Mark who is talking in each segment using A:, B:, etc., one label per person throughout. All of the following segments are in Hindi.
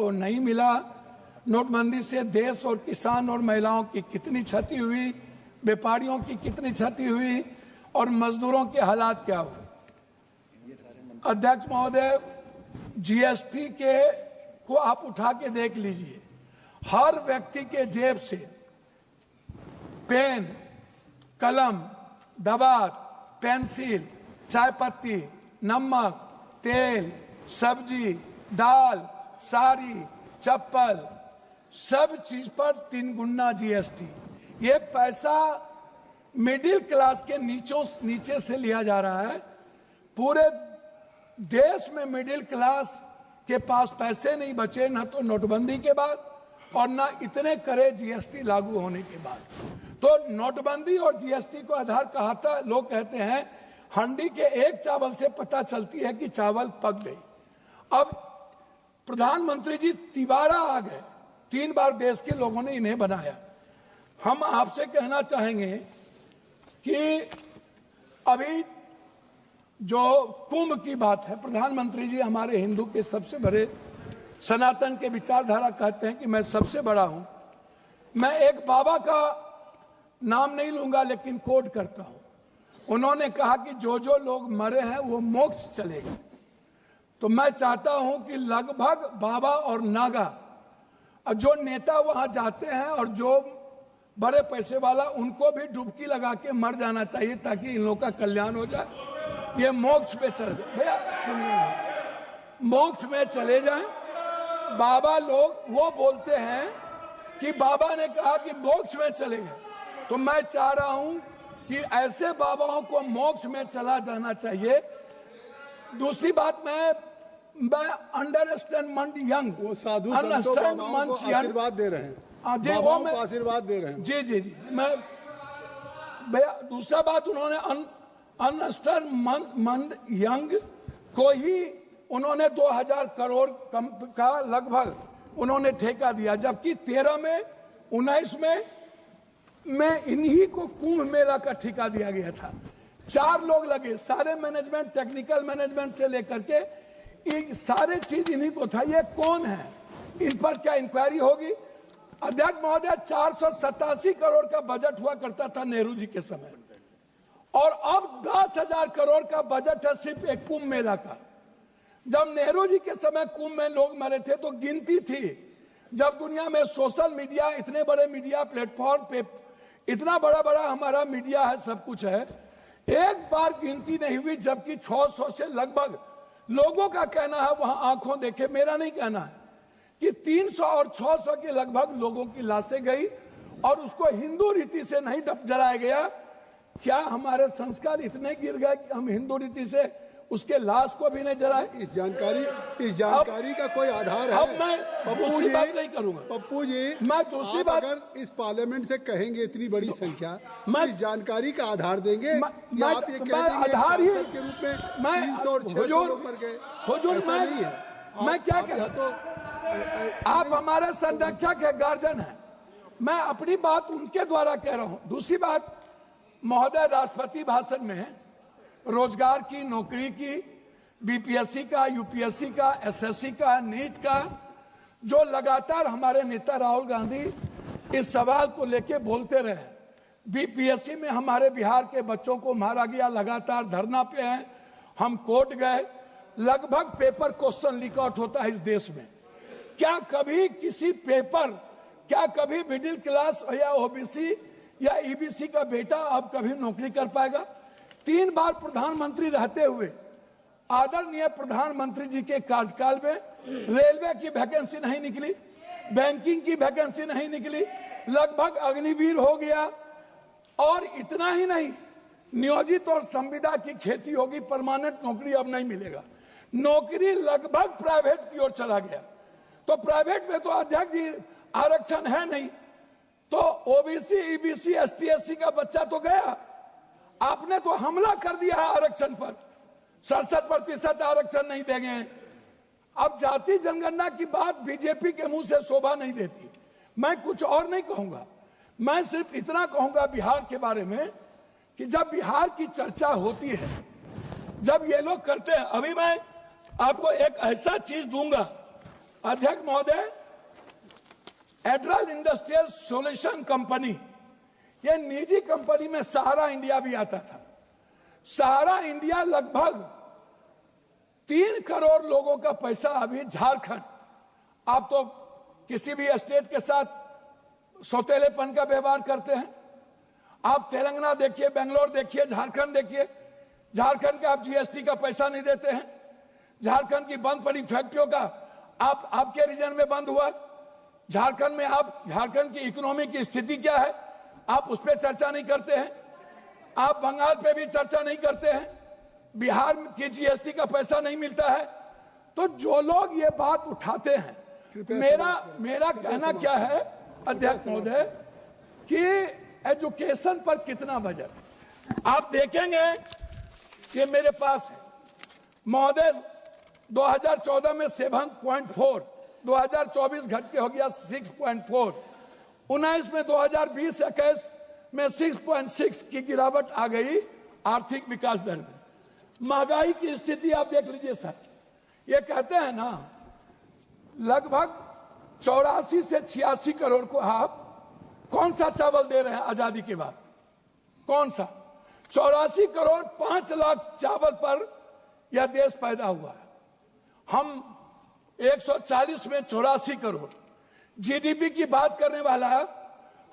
A: को नहीं मिला। नोटबंदी से देश और किसान और महिलाओं की कितनी क्षति हुई, व्यापारियों की कितनी क्षति हुई और मजदूरों के हालात क्या हुए। अध्यक्ष महोदय, जीएसटी के को आप उठा के देख लीजिए, हर व्यक्ति के जेब से पेन, कलम, दवात, पेंसिल, चाय पत्ती, नमक, तेल, सब्जी, दाल, साड़ी, चप्पल, सब चीज पर 3 गुना जीएसटी। ये पैसा मिडिल क्लास के नीचे से लिया जा रहा है। पूरे देश में मिडिल क्लास के पास पैसे नहीं बचे, ना तो नोटबंदी के बाद और ना इतने करे जीएसटी लागू होने के बाद। तो नोटबंदी और जीएसटी को आधार कहा था। लोग कहते हैं हंडी के एक चावल से पता चलती है कि चावल पक गई। अब प्रधानमंत्री जी तिबारा आ गए, 3 बार देश के लोगों ने इन्हें बनाया। हम आपसे कहना चाहेंगे कि अभी जो कुंभ की बात है, प्रधानमंत्री जी हमारे हिंदू के सबसे बड़े, सनातन के विचारधारा कहते हैं कि मैं सबसे बड़ा हूं। मैं एक बाबा का नाम नहीं लूंगा लेकिन कोट करता हूं। उन्होंने कहा कि जो जो लोग मरे हैं वो मोक्ष चले गए। तो मैं चाहता हूं कि लगभग बाबा और नागा, जो नेता वहां जाते हैं और जो बड़े पैसे वाला, उनको भी डुबकी लगा के मर जाना चाहिए ताकि इन लोगों का कल्याण हो जाए। ये मोक्ष पे चले जाए। भैया सुनिए, मोक्ष में चले जाएं। बाबा लोग वो बोलते हैं कि बाबा ने कहा कि मोक्ष में चले गए, तो मैं चाह रहा हूं कि ऐसे बाबाओं को मोक्ष में चला जाना चाहिए। दूसरी बात, मैं अंडरस्टैंड यंग,
B: वो साधु संतों बाबाओं को आशीर्वाद दे रहे हैं, बाबाओं को आशीर्वाद दे रहे हैं।
A: जी जी जी, मैं भैया दूसरा बात, उन्होंने अंडरस्टैंड यंग को ही उन्होंने 2000 करोड़ का लगभग उन्होंने ठेका दिया, जबकि 13 में 19 में इन्हीं को कुंभ मेला का ठेका दिया गया था। 4 लोग लगे, सारे मैनेजमेंट, टेक्निकल मैनेजमेंट से लेकर के सारे चीज इन्हीं को था। ये कौन है, इन पर क्या इंक्वायरी होगी। अध्यक्ष महोदय, 487 करोड़ का बजट हुआ करता था नेहरू जी के समय, और अब 10,000 करोड़ का बजट है सिर्फ एक कुंभ मेला का। जब नेहरू जी के समय कुंभ में लोग मरे थे तो गिनती थी। जब दुनिया में सोशल मीडिया, इतने बड़े मीडिया प्लेटफॉर्म पे इतना बड़ा बड़ा हमारा मीडिया है, सब कुछ है, एक बार गिनती नहीं हुई, जबकि 600 से लगभग लोगों का कहना है, वहां आंखों देखे, मेरा नहीं कहना है, कि 300 और 600 के लगभग लोगों की लाशें गई और उसको हिंदू रीति से नहीं जलाया गया। क्या हमारे संस्कार इतने गिर गए कि हम हिंदू रीति से उसके लाश को भी नहीं जलाए।
B: इस जानकारी का कोई आधार है?
A: अब मैं दूसरी बात नहीं करूंगा।
B: पप्पू जी,
A: मैं दूसरी बात,
B: अगर इस पार्लियामेंट से कहेंगे इतनी बड़ी संख्या,
A: मैं
B: इस जानकारी का आधार देंगे या आप ये कह देंगे
A: आधार ही
B: के रूप में 300 और 600 पर गए?
A: हुजूर, मैं क्या कह,
B: तो
A: आप हमारे संरक्षक है, गार्जियन है, मैं अपनी बात उनके द्वारा कह रहा हूं। दूसरी बात महोदय, राष्ट्रपति भाषण में रोजगार की, नौकरी की, बीपीएससी का, यूपीएससी का, एसएससी का, नीट का, जो लगातार हमारे नेता राहुल गांधी इस सवाल को लेके बोलते रहे। बीपीएससी में हमारे बिहार के बच्चों को मारा गया, लगातार धरना पे हैं, हम कोर्ट गए, लगभग पेपर क्वेश्चन लीक आउट होता है इस देश में। क्या कभी किसी पेपर, क्या कभी मिडिल क्लास या ओबीसी या ईबीसी का बेटा अब कभी नौकरी कर पाएगा? 3 बार प्रधानमंत्री रहते हुए आदरणीय प्रधानमंत्री जी के कार्यकाल में रेलवे की वैकेंसी नहीं निकली, बैंकिंग की वैकेंसी नहीं निकली, लगभग अग्निवीर हो गया। और इतना ही नहीं, नियोजित और संविदा की खेती होगी, परमानेंट नौकरी अब नहीं मिलेगा, नौकरी लगभग प्राइवेट की ओर चला गया। तो प्राइवेट में तो अध्यक्ष जी आरक्षण है नहीं, तो ओबीसी, ईबीसी, एसटी, एससी का बच्चा तो गया। आपने तो हमला कर दिया है आरक्षण पर, 67% आरक्षण नहीं देंगे। अब जाति जनगणना की बात बीजेपी के मुंह से शोभा नहीं देती। मैं कुछ और नहीं कहूंगा, मैं सिर्फ इतना कहूंगा बिहार के बारे में कि जब बिहार की चर्चा होती है, जब ये लोग करते हैं, अभी मैं आपको एक ऐसा चीज दूंगा अध्यक्ष महोदय, एड्रल इंडस्ट्रियल सॉल्यूशन कंपनी, ये निजी कंपनी में सहारा इंडिया भी आता था। सहारा इंडिया लगभग 3 करोड़ लोगों का पैसा अभी झारखंड, आप तो किसी भी स्टेट के साथ सौतेलेपन का व्यवहार करते हैं। आप तेलंगाना देखिए, बेंगलोर देखिए, झारखंड देखिए, झारखंड का आप जीएसटी का पैसा नहीं देते हैं। झारखंड की बंद पड़ी फैक्ट्रियों का आपके रीजन में बंद हुआ। झारखंड में आप झारखंड की इकोनॉमी की स्थिति क्या है, आप उस पर चर्चा नहीं करते हैं। आप बंगाल पे भी चर्चा नहीं करते हैं। बिहार की जीएसटी का पैसा नहीं मिलता है। तो जो लोग ये बात उठाते हैं, मेरा कहना क्या है अध्यक्ष महोदय कि एजुकेशन पर कितना बजट आप देखेंगे, ये मेरे पास है महोदय, 2014 में 7.4, 2024 घट के हो गया 6.4, 19 में 2020-21 में 6.6 की गिरावट आ गई आर्थिक विकास दर में। महंगाई की स्थिति आप देख लीजिए सर, ये कहते हैं ना लगभग 84 से 86 करोड़ को आप कौन सा चावल दे रहे हैं आजादी के बाद, कौन सा? 84 करोड़ 5 लाख चावल पर यह देश पैदा हुआ है। हम 140 में 84 करोड़ जीडीपी की बात करने वाला है।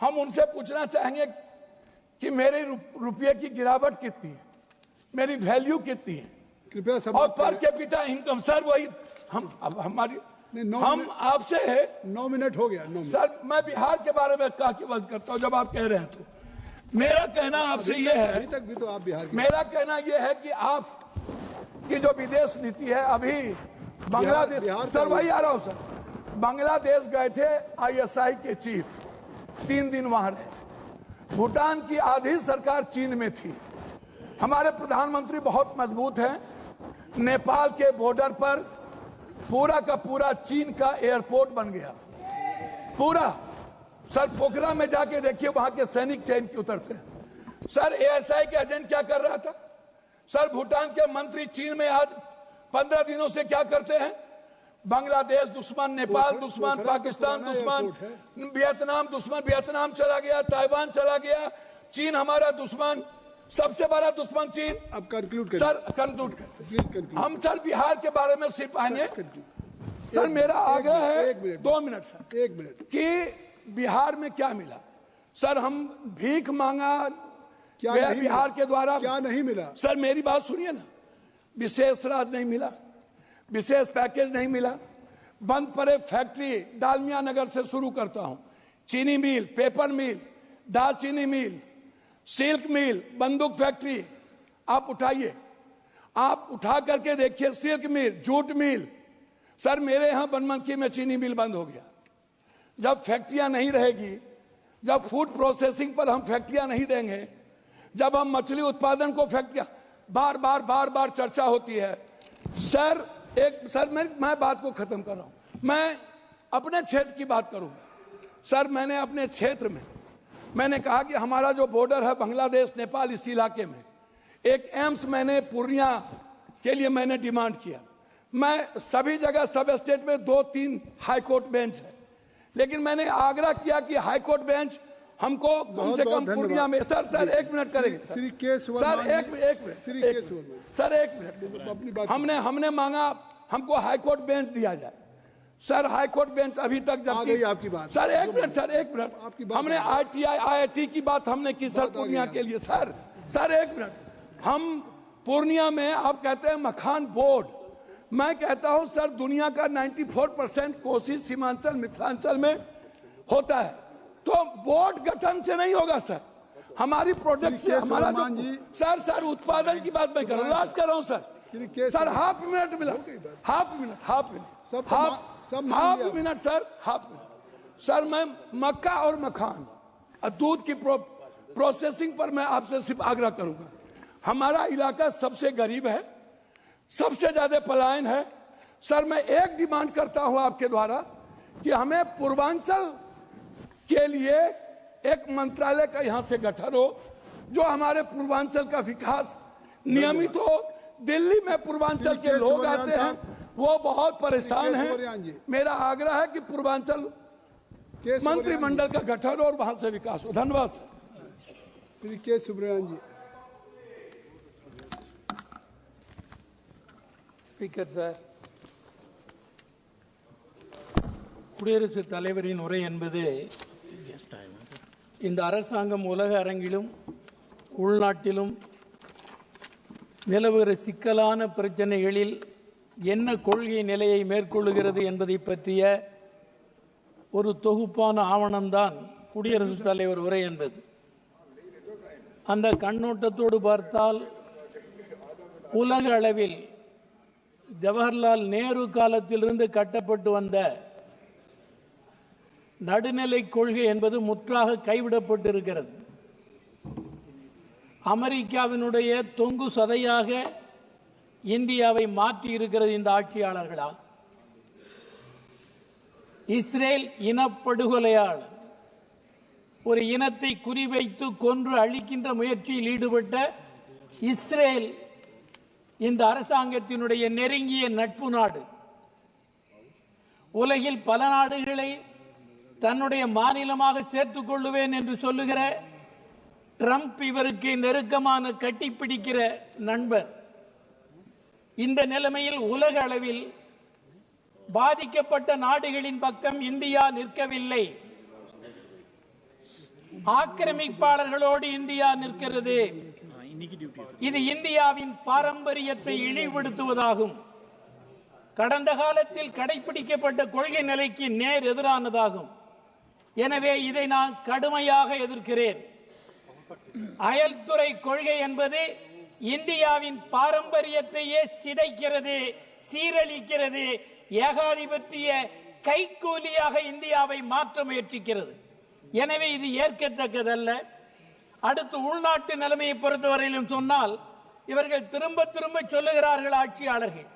A: हम उनसे पूछना चाहेंगे कि मेरे रुपये की गिरावट कितनी है, मेरी वैल्यू कितनी है,
B: कृपया सब
A: और पर कैपिटा इनकम सर वही हम आपसे है।
B: 9 मिनट हो गया। 9 मिनट
A: सर मैं बिहार के बारे में कह के बंद करता हूं जब आप कह रहे हैं। तो मेरा कहना आपसे ये है,
B: अभी तक भी तो आप बिहार
A: मेरा कहना ये है कि आप की जो विदेश नीति है, अभी बांग्लादेश, सर वही आ रहा हूं सर, बांग्लादेश गए थे आईएसआई के चीफ, 3 दिन वहां रहे। भूटान की आधी सरकार चीन में थी। हमारे प्रधानमंत्री बहुत मजबूत हैं। नेपाल के बॉर्डर पर पूरा का पूरा चीन का एयरपोर्ट बन गया, पूरा। सर पोखरा में जाके देखिए, वहां के सैनिक चैन की उतरते हैं। सर एएसआई के एजेंट क्या कर रहा था? सर भूटान के मंत्री चीन में आज 15 दिनों से क्या करते हैं? बांग्लादेश दुश्मन, नेपाल दुश्मन, पाकिस्तान दुश्मन, वियतनाम दुश्मन, वियतनाम चला गया, ताइवान चला गया, चीन हमारा दुश्मन, सबसे बड़ा दुश्मन चीन।
B: अब कंक्लूड करें।
A: सर कंक्लूड करें। हम सर बिहार के बारे में सिर्फ आएंगे। सर मेरा आग्रह है 2 मिनट सर,
B: 1 मिनट,
A: कि बिहार में क्या मिला? सर हम भीख मांगा क्या बिहार के द्वारा?
B: क्या नहीं मिला?
A: सर मेरी बात सुनिए ना, विशेष राज नहीं मिला, विशेष पैकेज नहीं मिला, बंद पड़े फैक्ट्री, डालमिया नगर से शुरू करता हूं, चीनी मिल, पेपर मिल, दालचीनी मिल, सिल्क मिल, बंदूक फैक्ट्री, आप उठाइए, आप उठा करके देखिए, सिल्क मिल, जूट मिल। सर मेरे यहां बनमनखी में चीनी मिल बंद हो गया। जब फैक्ट्रियां नहीं रहेगी, जब फूड प्रोसेसिंग पर हम फैक्ट्रियां नहीं देंगे, जब हम मछली उत्पादन को फैक्ट्रियां, बार बार चर्चा होती है। सर मैं बात को खत्म कर रहा हूं, मैं अपने क्षेत्र की बात करूं। सर मैंने अपने क्षेत्र में मैंने कहा कि हमारा जो बॉर्डर है बांग्लादेश नेपाल, इस इलाके में एक एम्स मैंने पूर्णिया के लिए मैंने डिमांड किया। मैं सभी जगह सब स्टेट में 2-3 हाई कोर्ट बेंच है, लेकिन मैंने आग्रह किया कि हाई कोर्ट बेंच हमको कम से कम पूर्णिया में। सर 1 मिनट करेंगे सर, एक मिनट। हमने मांगा हमको हाई कोर्ट बेंच दिया जाए। सर हाई कोर्ट बेंच अभी तक जब
B: आपकी बात।
A: सर 1 मिनट, हमने IIT की बात हमने की सर पूर्णिया के लिए। सर 1 मिनट, हम पूर्णिया में आप कहते हैं मखान बोर्ड, मैं कहता हूं सर दुनिया का 94% कोशिश सीमांचल मिथिलांचल में होता है। तो बोर्ड गठन से नहीं होगा सर, हमारी प्रोडक्ट से हमारा सर उत्पादन की बात मैं कर रहा हूँ, लास्ट कर रहा हूँ सर हाफ मिनट मिला, हाफ मिनट सर मैं मक्का और मखान और दूध की प्रोसेसिंग पर मैं आपसे सिर्फ आग्रह करूंगा। हमारा इलाका सबसे गरीब है, सबसे ज्यादा पलायन है। सर मैं एक डिमांड करता हूं आपके द्वारा कि हमें पूर्वांचल के लिए एक मंत्रालय का यहां से गठन हो, जो हमारे पूर्वांचल का विकास नियमित हो। दिल्ली में पूर्वांचल के लोग आते हैं, वो बहुत परेशान है। मेरा आग्रह है कि पूर्वांचल मंत्रिमंडल का गठन और वहां से विकास हो। धन्यवाद
B: श्री के सुब्रमण्यन जी।
C: ஸ்பீக்கர் சார், குடியரசுத் தலைவரின் உரை என்பது இந்த அரசாங்கம் உலக அரங்கிலும் உள்நாட்டிலும் நிலவுகிற சிக்கலான பிரச்சனைகளில் என்ன கொள்கை நிலையை மேற்கொள்ளுகிறது என்பதை பற்றிய ஒரு தொகுப்பான ஆவணம்தான் குடியரசுத் தலைவர் உரை என்பது. அந்த கண்ணோட்டத்தோடு பார்த்தால் உலக அளவில் ஜவஹர்லால் நேரு காலத்திலிருந்து கட்டப்பட்டு வந்த நடுநிலை கொள்கை என்பது முற்றாக கைவிடப்பட்டிருக்கிறது. அமெரிக்காவினுடைய தொங்கு சதையாக இந்தியாவை மாற்றி இருக்கிறது இந்த ஆட்சியாளர்களால். இஸ்ரேல் இனப்படுகொலையாளர் ஒரு இனத்தை குறிவைத்து கொன்று அழிக்கின்ற முயற்சியில் ஈடுபட்ட இஸ்ரேல் இந்த அரசாங்கத்தினுடைய நெருங்கிய நட்பு நாடு. உலகில் பல நாடுகளை தன்னுடைய மாநிலமாக சேர்த்துக் கொள்ளுவேன் என்று சொல்லுகிற ட்ரம்ப் இவருக்கு நெருக்கமான கட்டிப்பிடிக்கிற நண்பர். இந்த நிலைமையில் உலக அளவில் பாதிக்கப்பட்ட நாடுகளின் பக்கம் இந்தியா நிற்கவில்லை. ஆக்கிரமிப்பாளர்களோடு இந்தியா நிற்கிறது. இது இந்தியாவின் பாரம்பரியத்தை இழிவுபடுத்துவதாகும். கடந்த காலத்தில் கடைபிடிக்கப்பட்ட கொள்கை நிலைக்கு நேர் எதிரானதாகும். எனவே இதை நான் கடுமையாக எதிர்க்கிறேன். அயல்துறை கொள்கை என்பது இந்தியாவின் பாரம்பரியத்தையே சிதைக்கிறது, சீரழிக்கிறது, ஏகாதிபத்திய கைக்கூலியாக இந்தியாவை மாற்ற முயற்சிக்கிறது. எனவே இது ஏற்கத்தக்கதல்ல. அடுத்து உள்நாட்டு நிலைமையை பொறுத்தவரையிலும் சொன்னால் இவர்கள் திரும்ப திரும்ப சொல்லுகிறார்கள் ஆட்சியாளர்கள்,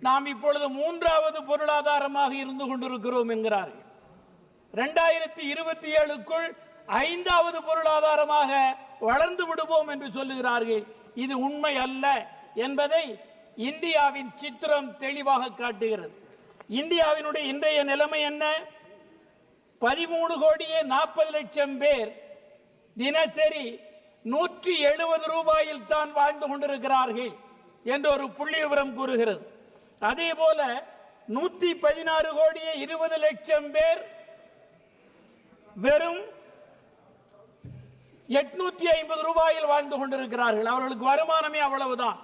C: நாம் இப்பொழுது மூன்றாவது பொருளாதாரமாக இருந்து கொண்டிருக்கிறோம் என்கிறார்கள். 2027க்குள் 5வது பொருளாதாரமாக வளர்ந்து விடுவோம் என்று சொல்லுகிறார்கள். இது உண்மை அல்ல என்பதை இந்தியாவின் சித்திரம் தெளிவாக காட்டுகிறது. இந்தியாவினுடைய இன்றைய நிலைமை என்ன? 13,40,00,000 பேர் தினசரி 170 ரூபாயில் தான் வாழ்ந்து கொண்டிருக்கிறார்கள் என்று ஒரு புள்ளி விவரம் கூறுகிறது. அதே போல 116,20,00,000 பேர் வெறும் 850 ரூபாயில் வாழ்ந்து கொண்டிருக்கிறார்கள். அவர்களுக்கு வருமானமே அவ்வளவுதான்.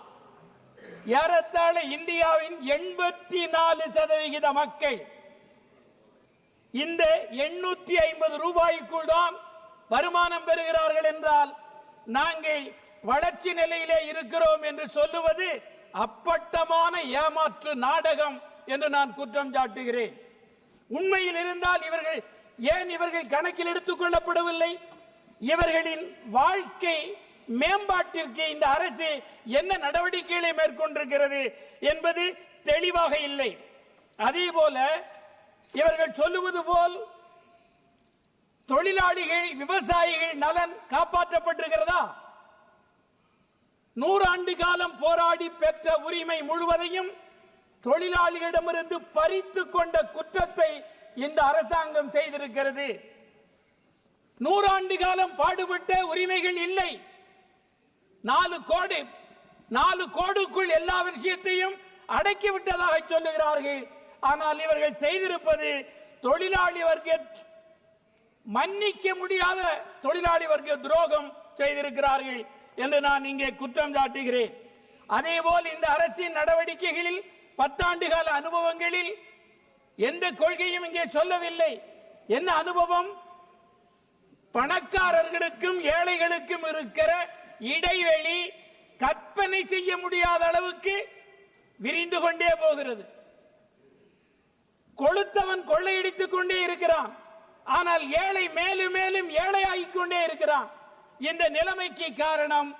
C: ஏறத்தாழ இந்தியாவின் 84% மக்கள் இந்த 850 ரூபாய்க்குள் தான் வருமானம் பெறுகிறார்கள் என்றால் நாங்கள் வளர்ச்சி நிலையிலே இருக்கிறோம் என்று சொல்லுவது அப்பட்டமான ஏமாற்று நாடகம் என்று நான் குற்றம் சாட்டுகிறேன். உண்மையில் இருந்தால் இவர்கள் கணக்கில் எடுத்துக் கொள்ளப்படவில்லை. இவர்களின் வாழ்க்கை மேம்பாட்டிற்கு இந்த அரசு என்ன நடவடிக்கைகளை மேற்கொண்டிருக்கிறது என்பது தெளிவாக இல்லை. அதே போல இவர்கள் சொல்லுவது போல் தொழிலாளிகள், விவசாயிகள் நலன் காப்பாற்றப்பட்டிருக்கிறதா? 100 ஆண்டு காலம் போராடி பெற்ற உரிமை முழுவதையும் தொழிலாளிகளிடமிருந்து பறித்து கொண்ட குற்றத்தை இந்த அரசாங்கம் செய்திருக்கிறது. 100 ஆண்டு காலம் பாடுபட்ட உரிமைகள் இல்லை. 4 கோடுக்குள் எல்லா விஷயத்தையும் அடக்கிவிட்டதாக சொல்லுகிறார்கள். ஆனால் இவர்கள் செய்திருப்பது தொழிலாளி வர்க்க மன்னிக்க முடியாத தொழிலாளி வர்க்க துரோகம் செய்திருக்கிறார்கள் என்று நான் இங்கே குற்றம் சாட்டுகிறேன். அதேபோல் இந்த அரசின் நடவடிக்கைகளில் 10 ஆண்டு கால அனுபவங்களில் எந்த கொள்கையும் இங்கே சொல்லவில்லை. என்ன அனுபவம்? பணக்காரர்களுக்கும் ஏழைகளுக்கும் இருக்கிற இடைவெளி கற்பனை செய்ய முடியாத அளவுக்கு விரிந்து கொண்டே போகிறது. கொளுத்தவன் கொள்ளையடித்துக் கொண்டே இருக்கிறான், ஆனால் ஏழை மேலும் மேலும் ஏழையாகிக் கொண்டே இருக்கிறான். இந்த நிலைமைக்கு காரணம்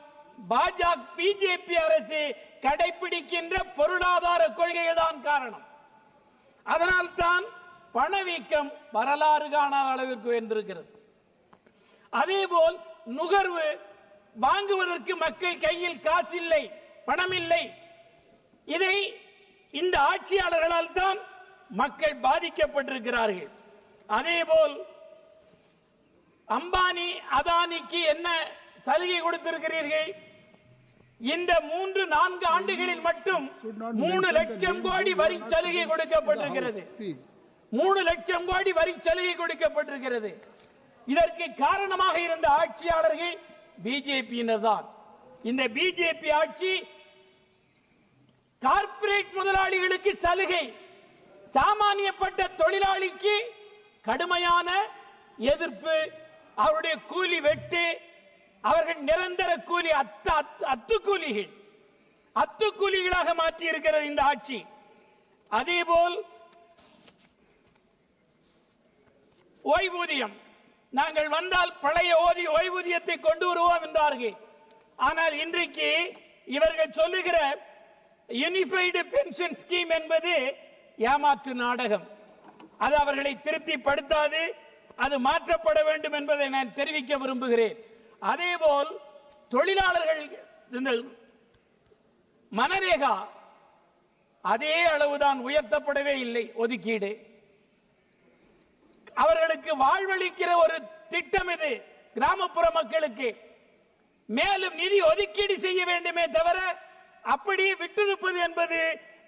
C: பிஜேபி அரசு கடைபிடிக்கின்ற பொருளாதார கொள்கைகள் தான் காரணம். அதனால் தான் பணவீக்கம் வரலாறு காணாத அளவிற்கு வென்றிருக்கிறது. அதேபோல் நுகர்வு வாங்குவதற்கு மக்கள் கையில் காசு இல்லை, பணம் இல்லை. இதை இந்த ஆட்சியாளர்களால் தான் மக்கள் பாதிக்கப்பட்டிருக்கிறார்கள். அதேபோல் அம்பானி அதானிக்கு என்ன சலுகை கொடுத்திருக்கிறீர்கள்? இந்த 3-4 ஆண்டுகளில் மட்டும் 3 லட்சம் கோடி வரி சலுகை கொடுக்கப்பட்டிருக்கிறது. 3 லட்சம் கோடி வரி சலுகை கொடுக்கப்பட்டிருக்கிறது. இதற்கு காரணமாக இருந்த ஆட்சியாளர்கள் பிஜேபியினர் தான். இந்த பிஜேபி ஆட்சி கார்ப்பரேட் முதலாளிகளுக்கு சலுகை, சாமானியப்பட்ட தொழிலாளிக்கு கடுமையான எதிர்ப்பு, அவருடைய கூலி வெட்டு, அவர்கள் நிரந்தர கூலி அத்துக்கூலிகளாக மாற்றி இருக்கிறது இந்த ஆட்சி. அதேபோல் ஓய்வூதியம், நாங்கள் வந்தால் பழைய ஓய்வூதியத்தை கொண்டு வருவோம் என்றார்கள். ஆனால் இன்றைக்கு இவர்கள் சொல்லுகிற யூனிஃபைடு பென்ஷன் ஸ்கீம் என்பது ஏமாற்று நாடகம். அது அவர்களை திருப்திப்படுத்தாது. அது மாற்றப்பட வேண்டும் என்பதை நான் தெரிவிக்க விரும்புகிறேன். அதேபோல் தொழிலாளர்கள் மனரேகா அதே அளவுதான், உயர்த்தப்படவே இல்லை ஒதுக்கீடு. அவர்களுக்கு வாழ்வளிக்கிற ஒரு திட்டம் இது. கிராமப்புற மக்களுக்கு மேலும் நிதி ஒதுக்கீடு செய்ய வேண்டுமே தவிர அப்படியே விட்டிருப்பது என்பது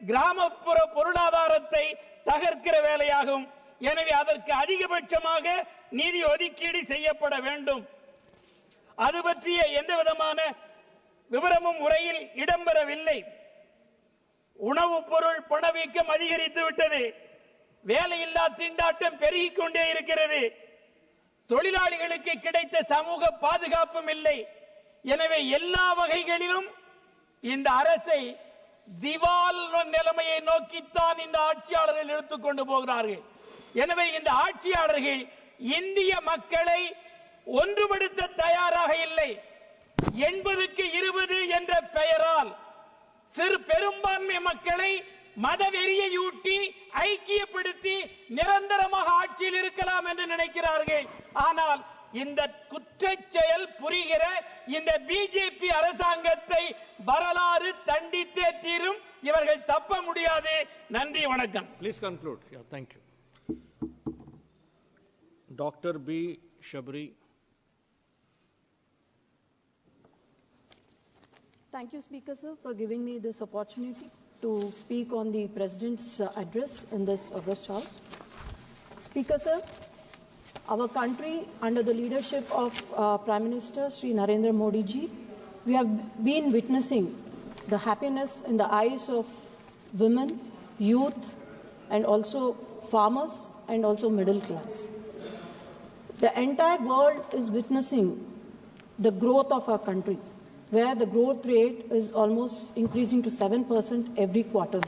C: கிராமப்புற பொருளாதாரத்தை தகர்க்கிற வேலையாகும். எனவே அதற்கு அதிகபட்சமாக நிதி ஒதுக்கீடு செய்யப்பட வேண்டும். அது பற்றிய எந்த விதமான விவரமும் உரையில் இடம்பெறவில்லை. உணவுப் பொருள் பணவீக்கம் அதிகரித்து விட்டது. வேலையில்லா திண்டாட்டம் பெருகிக் கொண்டே இருக்கிறது. தொழிலாளிகளுக்கு கிடைத்த சமூக பாதுகாப்பும் இல்லை. எனவே எல்லா வகைகளிலும் இந்த அரசை திவால் நிலைமையை நோக்கித்தான் இந்த ஆட்சியாளர்கள் எடுத்துக் கொண்டு போகிறார்கள். எனவே இந்த ஆட்சியாளர்கள் இந்திய மக்களை ஒன்றுபடுத்த தயாராக இல்லை. 80க்கு 20 என்ற பெயரால் சிறு பெரும்பான்மை மக்களை மதவெறியூட்டி ஐக்கியப்படுத்தி நிரந்தரமாக ஆட்சியில் இருக்கலாம் என்று நினைக்கிறார்கள். ஆனால் இந்த குற்றச் செயல் புரிகிற இந்த பிஜேபி அரசாங்கத்தை வரலாறு தண்டித்தே தீரும். இவர்கள் தப்ப முடியாது. நன்றி, வணக்கம்.
D: Please conclude. Yeah, thank you. Dr. B. Shabri.
E: Thank you, Speaker, sir, for giving me this opportunity to speak on the President's address in this August House. Speaker, sir, our country, under the leadership of Prime Minister Sri Narendra Modi ji, we have been witnessing the happiness in the eyes of women, youth, and also farmers, and also middle class. The entire world is witnessing the growth of our country, where the growth rate is almost increasing to 7% every quarter.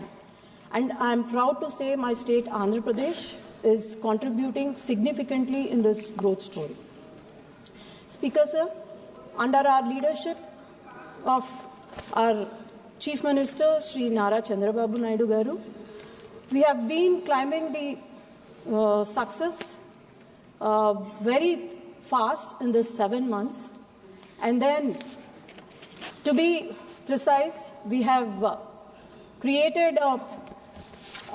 E: And I'm proud to say my state, Andhra Pradesh, is contributing significantly in this growth story. Speaker, sir, under our leadership of our Chief Minister, Sri Nara Chandrababu Naidu Garu, we have been climbing the success very fast in this 7 months. And then, to be precise, we have created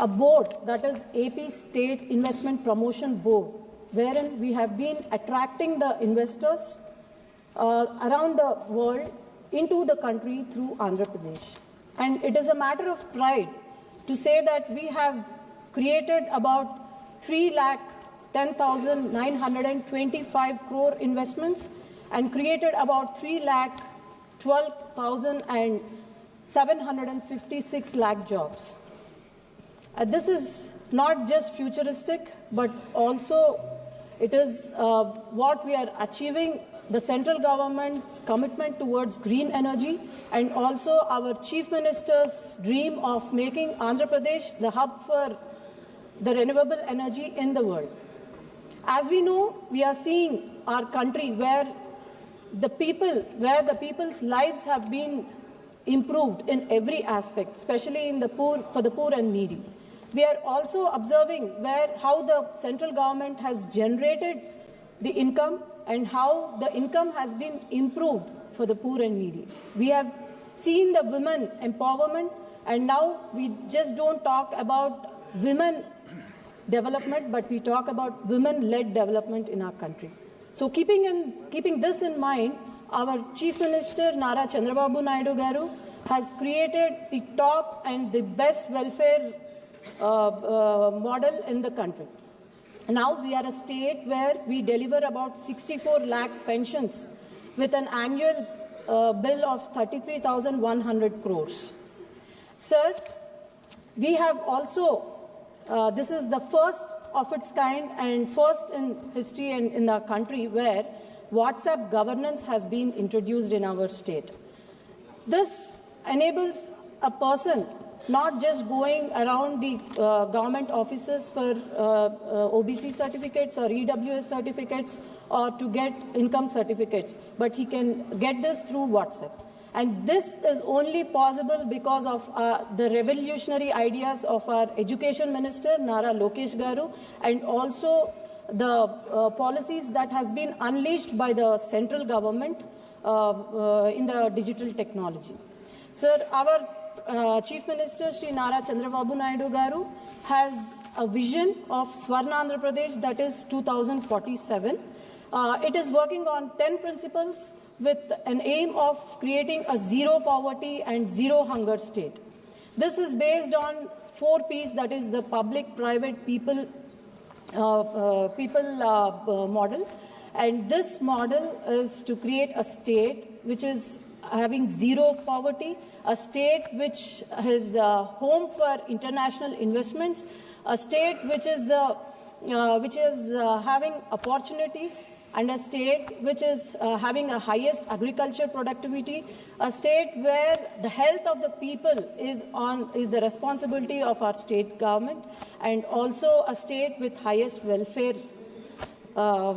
E: a board, that is AP State Investment Promotion Board, wherein we have been attracting the investors around the world into the country through Andhra Pradesh. And it is a matter of pride to say that we have created about 3,10,925 crore investments and created about 3,12,756 lakh jobs. This is not just futuristic, but also it is what we are achieving, the central government's commitment towards green energy, and also our Chief Minister's dream of making Andhra Pradesh the hub for the renewable energy in the world. As we know, we are seeing our country where the people's lives have been improved in every aspect, especially in for the poor and needy. We are also observing how the central government has generated the income and how the income has been improved for the poor and needy. We have seen the women empowerment And now we just don't talk about women development, but we talk about women-led development in our country. So keeping this in mind, our Chief Minister Nara Chandrababu Naidu Garu has created the top and the best welfare model in the country. Now we are a state where we deliver about 64 lakh pensions with an annual bill of 33,100 crores. Sir, we have also, this is the first of its kind and first in history and in our country where WhatsApp governance has been introduced in our state. This enables a person not just going around the government offices for OBC certificates or EWS certificates or to get income certificates, but he can get this through WhatsApp. And this is only possible because of the revolutionary ideas of our Education Minister, Nara Lokesh Garu, and also the policies that has been unleashed by the central government in the digital technology. Sir, our Chief Minister, Sri Nara Chandrababu Naidu Garu, has a vision of Swarna Andhra Pradesh that is 2047. It is working on 10 principles with an aim of creating a zero poverty and zero hunger state. This is based on 4 Ps, that is the public, private, people model. And this model is to create a state which is having zero poverty, a state which is home for international investments, a state which is having opportunities, and a state which is having a highest agriculture productivity, a state where the health of the people is the responsibility of our state government, and also a state with highest welfare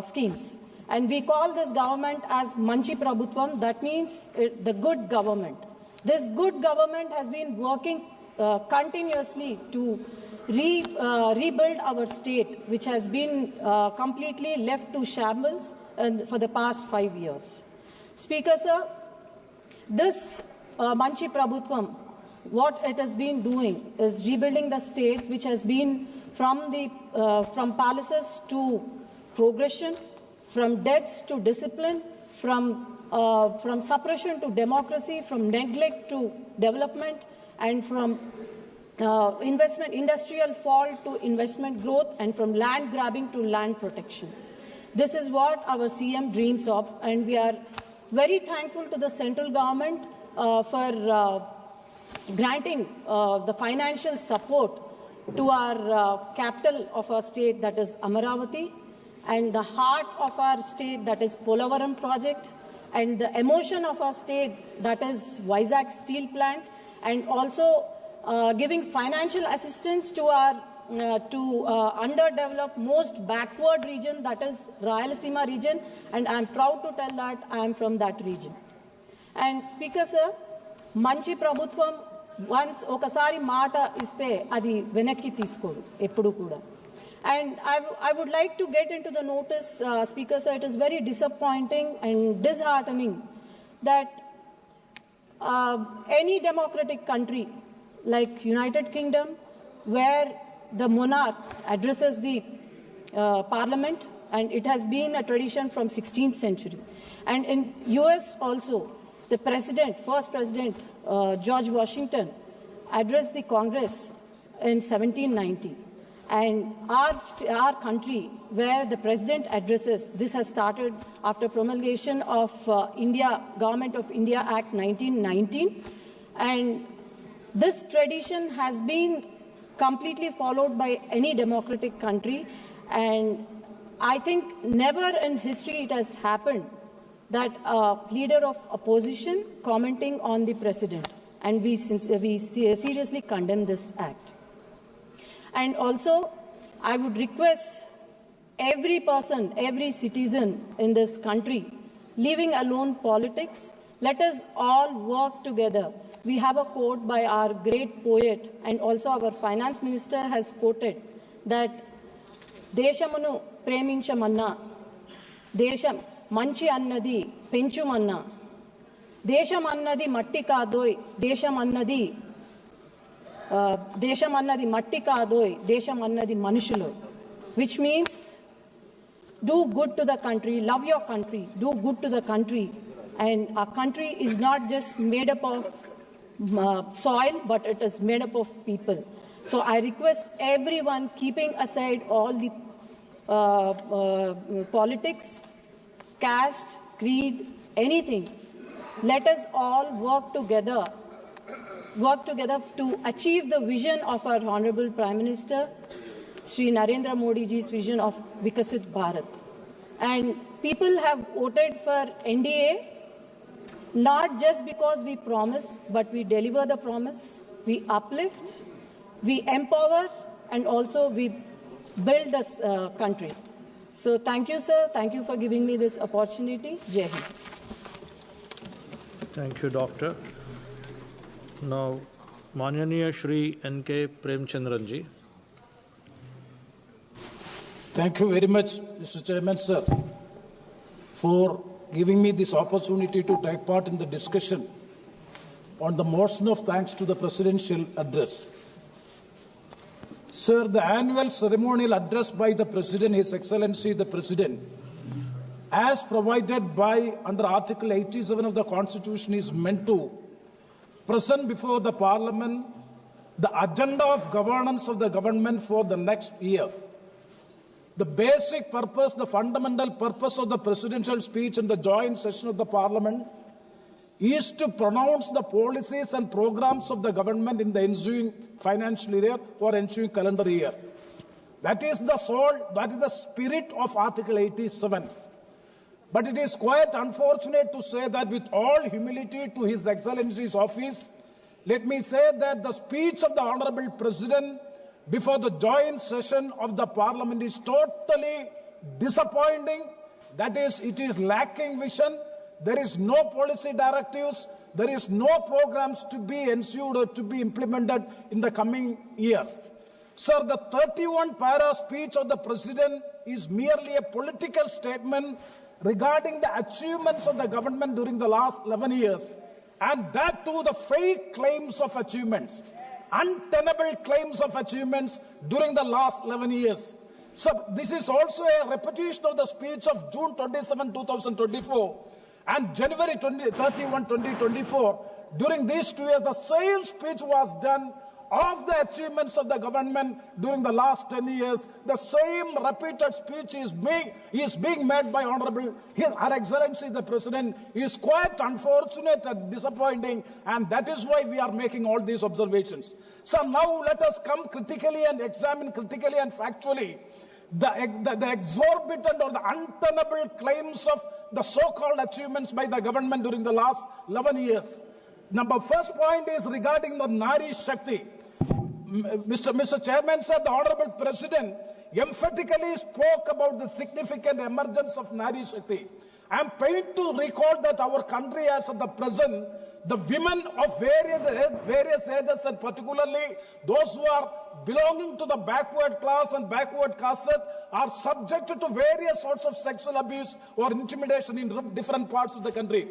E: schemes. And we call this government as Manchi Prabhutvam, that means the good government. This good government has been working continuously to rebuild our state, which has been completely left to shambles for the past 5 years. Speaker, sir, this Manchi Prabhutvam, what it has been doing is rebuilding the state, which has been from palaces to progression, from deaths to discipline, from suppression to democracy, from neglect to development, and from industrial fall to investment growth, and from land grabbing to land protection. This is what our CM dreams of, and we are very thankful to the central government for granting the financial support to our capital of our state, that is Amaravati, and the heart of our state, that is Polavaram project, and the emotion of our state, that is Vizag steel plant, and also giving financial assistance to our underdeveloped, most backward region, that is Rayalaseema region, and I am proud to tell that I am from that region. And Speaker, sir, Manchi Prabhutvam once okasari maata iste adi venakki teeskodu eppudu kuda. And I would like to get into the notice, Speaker, sir, it is very disappointing and disheartening that any democratic country like United Kingdom, where the monarch addresses the parliament, and it has been a tradition from 16th century. And in US also, the first president, George Washington, addressed the Congress in 1790. And our country, where the president addresses, this has started after promulgation of Government of India Act 1919. And this tradition has been completely followed by any democratic country. And I think never in history it has happened that a leader of opposition commenting on the president. And we seriously condemn this act. And also, I would request every person, every citizen in this country, leaving alone politics, let us all work together. We have a quote by our great poet, and also our finance minister has quoted that Deshamunu preminchamanna, Desham manchi annadi penchumanna, Desham annadi matti kadoi, Desham annadi Desham annadi matti kaadoi, Desham annadi manushulo, which means do good to the country, love your country, do good to the country. And our country is not just made up of soil, but it is made up of people. So I request everyone, keeping aside all the politics, caste, creed, anything, let us all work together to achieve the vision of our Honorable Prime Minister, Shri Narendra Modi ji's vision of Vikasit Bharat. And people have voted for NDA not just because we promise, but we deliver the promise, we uplift, we empower, and also we build this country. So thank you, sir. Thank you for giving me this opportunity. Jai Hind.
D: Thank you, Doctor. Now, Manyaniya Shri N.K. Premchandran ji.
F: Thank you very much, Mr. Chairman, sir, for giving me this opportunity to take part in the discussion on the motion of thanks to the presidential address. Sir, the annual ceremonial address by the President, His Excellency the President, as provided by under Article 87 of the Constitution, is meant to present before the Parliament the agenda of governance of the government for the next year. The basic purpose, the fundamental purpose of the presidential speech in the joint session of the Parliament is to pronounce the policies and programs of the government in the ensuing financial year or ensuing calendar year. That is the soul, that is the spirit of Article 87. But it is quite unfortunate to say that with all humility to His Excellency's office, let me say that the speech of the Honorable President before the joint session of the Parliament is totally disappointing. That is, it is lacking vision. There is no policy directives. There is no programs to be ensured or to be implemented in the coming year. Sir, the 31-para speech of the President is merely a political statement regarding the achievements of the government during the last 11 years. And that too, the fake claims of achievements, untenable claims of achievements during the last 11 years. So this is also a repetition of the speech of June 27, 2024 and January 31, 2024. During these 2 years, the same speech was done of the achievements of the government during the last 10 years. The same repeated speech is being made by Honorable Her Excellency the President. Is quite unfortunate and disappointing, and that is why we are making all these observations. So now let us come critically and examine critically and factually the exorbitant or the untenable claims of the so-called achievements by the government during the last 11 years. First point is regarding the Nari Shakti. Mr. Chairman said the Honorable President emphatically spoke about the significant emergence of Nari Shakti. I am pained to recall that our country as at the present, the women of various ages, and particularly those who are belonging to the backward class and backward caste, are subjected to various sorts of sexual abuse or intimidation in different parts of the country.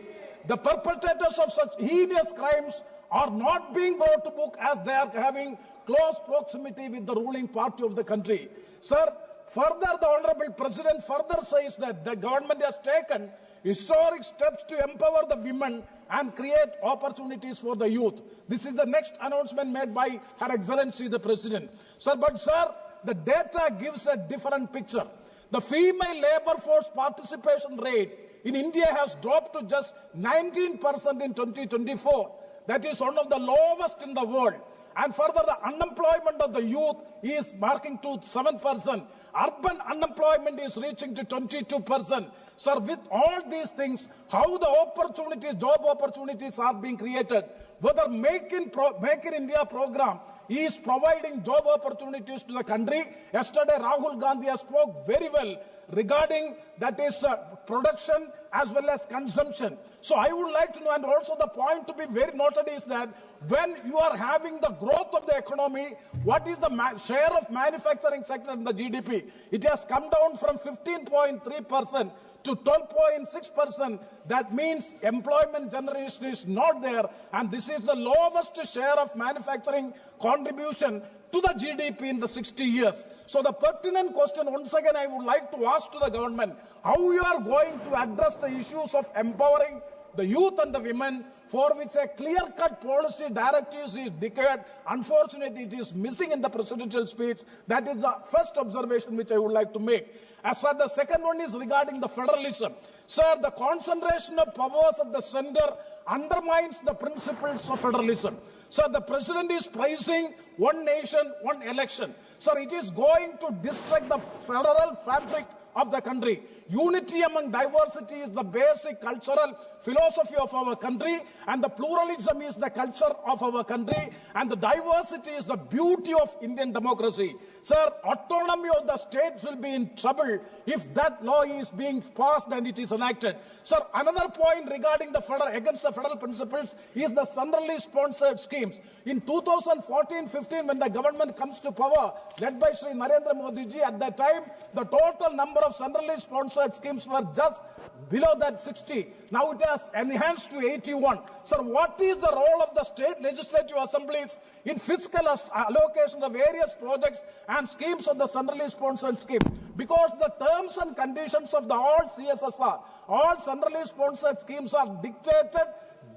F: The perpetrators of such heinous crimes are not being brought to book as they are having close proximity with the ruling party of the country. Sir, further, the Honorable President further says that the government has taken historic steps to empower the women and create opportunities for the youth. This is the next announcement made by Her Excellency the President. Sir, the data gives a different picture. The female labor force participation rate in India has dropped to just 19% in 2024. That is one of the lowest in the world. And further, the unemployment of the youth is marking to 7%. Urban unemployment is reaching to 22%. Sir, with all these things, how the opportunities, job opportunities are being created, whether Make in India program is providing job opportunities to the country. Yesterday, Rahul Gandhi has spoke very well regarding that is production as well as consumption. So I would like to know, and also the point to be very noted is that when you are having the growth of the economy, what is the share of manufacturing sector in the GDP? It has come down from 15.3% to 12.6%. That means employment generation is not there, and this is the lowest share of manufacturing contribution to the GDP in the 60 years. So the pertinent question, once again, I would like to ask to the government, how you are going to address the issues of empowering the youth and the women, for which a clear-cut policy directives is declared. Unfortunately, it is missing in the presidential speech. That is the first observation which I would like to make. As for the second one is regarding the federalism. Sir, the concentration of powers at the center undermines the principles of federalism. Sir, the president is praising one nation, one election. Sir, it is going to distract the federal fabric of the country. Unity among diversity is the basic cultural philosophy of our country, and the pluralism is the culture of our country, and the diversity is the beauty of Indian democracy. Sir, autonomy of the states will be in trouble if that law is being passed and it is enacted. Sir, another point regarding the against the federal principles is the centrally sponsored schemes. In 2014-15, when the government comes to power, led by Sri Narendra Modi ji, at that time, the total number of centrally sponsored schemes were just below that 60. Now it has enhanced to 81. Sir, what is the role of the state legislative assemblies in fiscal allocation of various projects and schemes of the centrally sponsored scheme? Because the terms and conditions of the all CSSR, all centrally sponsored schemes are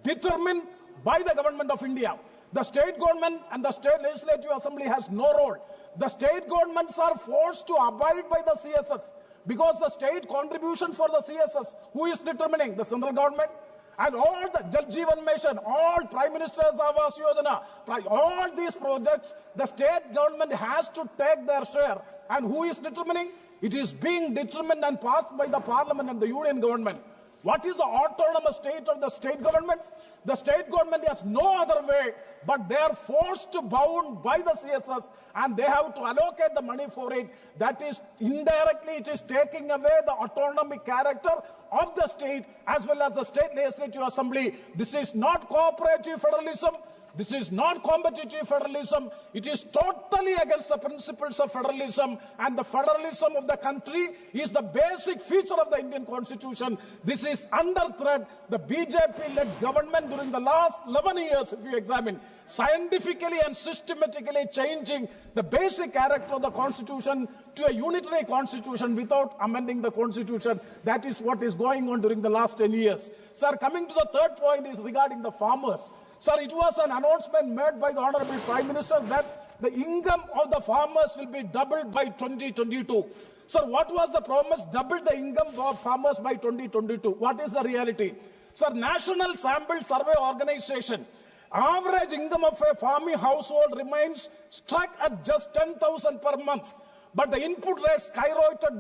F: determined by the government of India. The state government and the state legislative assembly has no role. The state governments are forced to abide by the CSS, because the state contribution for the CSS, who is determining? The central government. And all the Jal Jeevan Mission, all Prime Minister's Awas Yojana, all these projects, the state government has to take their share. And who is determining? It is being determined and passed by the parliament and the union government. What is the autonomous state of the state governments? The state government has no other way, but they are forced to bound by the CSS, and they have to allocate the money for it. That is, indirectly, it is taking away the autonomic character of the state as well as the state legislative assembly. This is not cooperative federalism. This is not competitive federalism. It is totally against the principles of federalism, and the federalism of the country is the basic feature of the Indian Constitution. This is under threat. The BJP-led government during the last 11 years, if you examine, scientifically and systematically changing the basic character of the Constitution to a unitary Constitution without amending the Constitution. That is what is going on during the last 10 years. Sir, coming to the third point is regarding the farmers. Sir, it was an announcement made by the Honorable Prime Minister that the income of the farmers will be doubled by 2022. Sir, what was the promise? Double the income of farmers by 2022. What is the reality? Sir, National Sample Survey Organization, average income of a farming household remains stuck at just 10,000 per month. But the input rate skyrocketed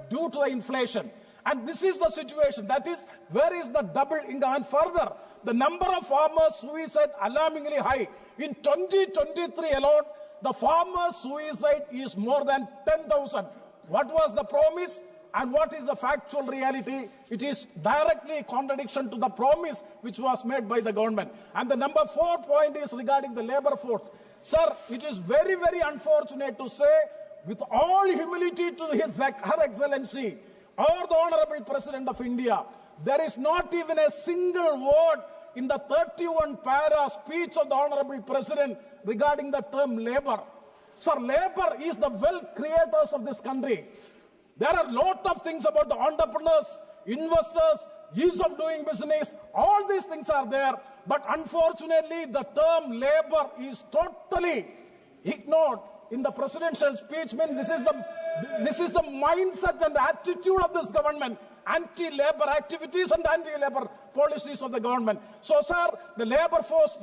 F: due to the inflation. And this is the situation. That is, where is the double income? And further, the number of farmers suicide alarmingly high. In 2023 alone, the farmers suicide is more than 10,000. What was the promise and what is the factual reality? It is directly a contradiction to the promise which was made by the government. And the number 4 point is regarding the labor force. Sir, it is very, very unfortunate to say, with all humility to Her Excellency, or the Honorable President of India, there is not even a single word in the 31-para speech of the Honorable President regarding the term labor. Sir, labor is the wealth creators of this country. There are a lot of things about the entrepreneurs, investors, ease of doing business. All these things are there. But unfortunately, the term labor is totally ignored in the presidential speech. This is the mindset and attitude of this government, anti-labor activities and anti-labor policies of the government. So, sir, the labor force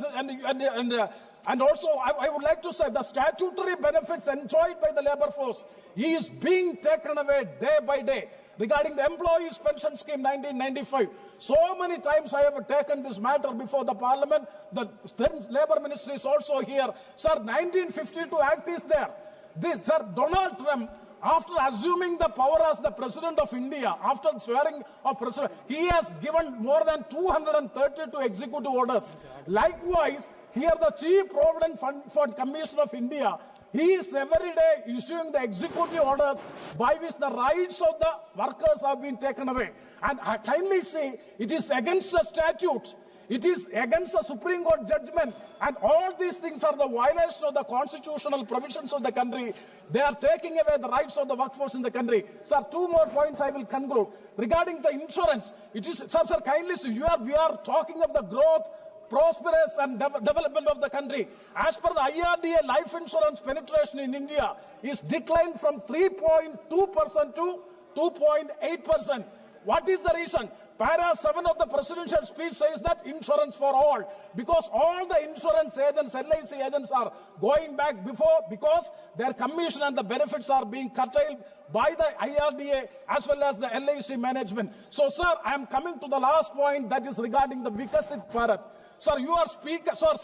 F: and also I would like to say the statutory benefits enjoyed by the labor force is being taken away day by day. Regarding the Employees Pension Scheme 1995, so many times I have taken this matter before the Parliament. The then Labour Ministry is also here. Sir, 1952 Act is there. This, sir, Donald Trump after assuming the power as the President of India, after swearing of President, he has given more than 232 executive orders. Likewise, here the Chief Provident Fund Commissioner of India, he is every day issuing the executive orders by which the rights of the workers have been taken away. And I kindly say it is against the statutes. It is against the Supreme Court judgment, and all these things are the violation of the constitutional provisions of the country. They are taking away the rights of the workforce in the country. Sir, two more points I will conclude. Regarding the insurance, it is, sir, kindly, we are talking of the growth, prosperous and development of the country. As per the IRDA, life insurance penetration in India is declined from 3.2% to 2.8%. What is the reason? Para 7 of the presidential speech says that insurance for all, because all the insurance agents, LIC agents are going back before, because their commission and the benefits are being curtailed by the IRDA as well as the LIC management. So, sir, I am coming to the last point, that is regarding the Vikasit Bharat. Sir, you are speaking, sir,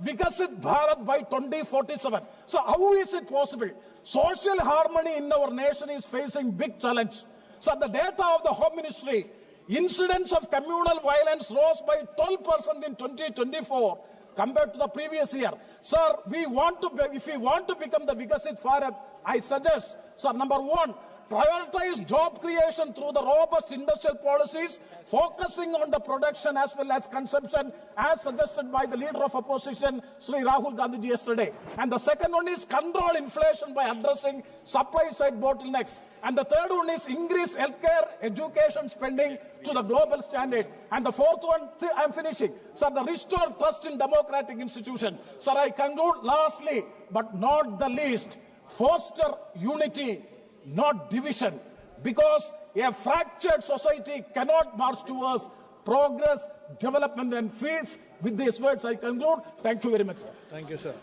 F: Vikasit Bharat by 2047. So, how is it possible? Social harmony in our nation is facing big challenge. So, the data of the Home Ministry, incidents of communal violence rose by 12% in 2024 compared to the previous year. Sir, if we want to become the Vikasit Bharat, I suggest, sir, number one, prioritize job creation through the robust industrial policies, focusing on the production as well as consumption, as suggested by the leader of opposition, Sri Rahul Gandhi yesterday. And the second one is control inflation by addressing supply side bottlenecks. And the third one is increase healthcare, education spending to the global standard. And the fourth one, I'm finishing. Sir, the restore trust in democratic institutions. Sir, I conclude lastly, but not the least, foster unity, not division, because a fractured society cannot march towards progress, development and peace. With these words, I conclude. Thank you very much, sir.
D: Thank you, sir.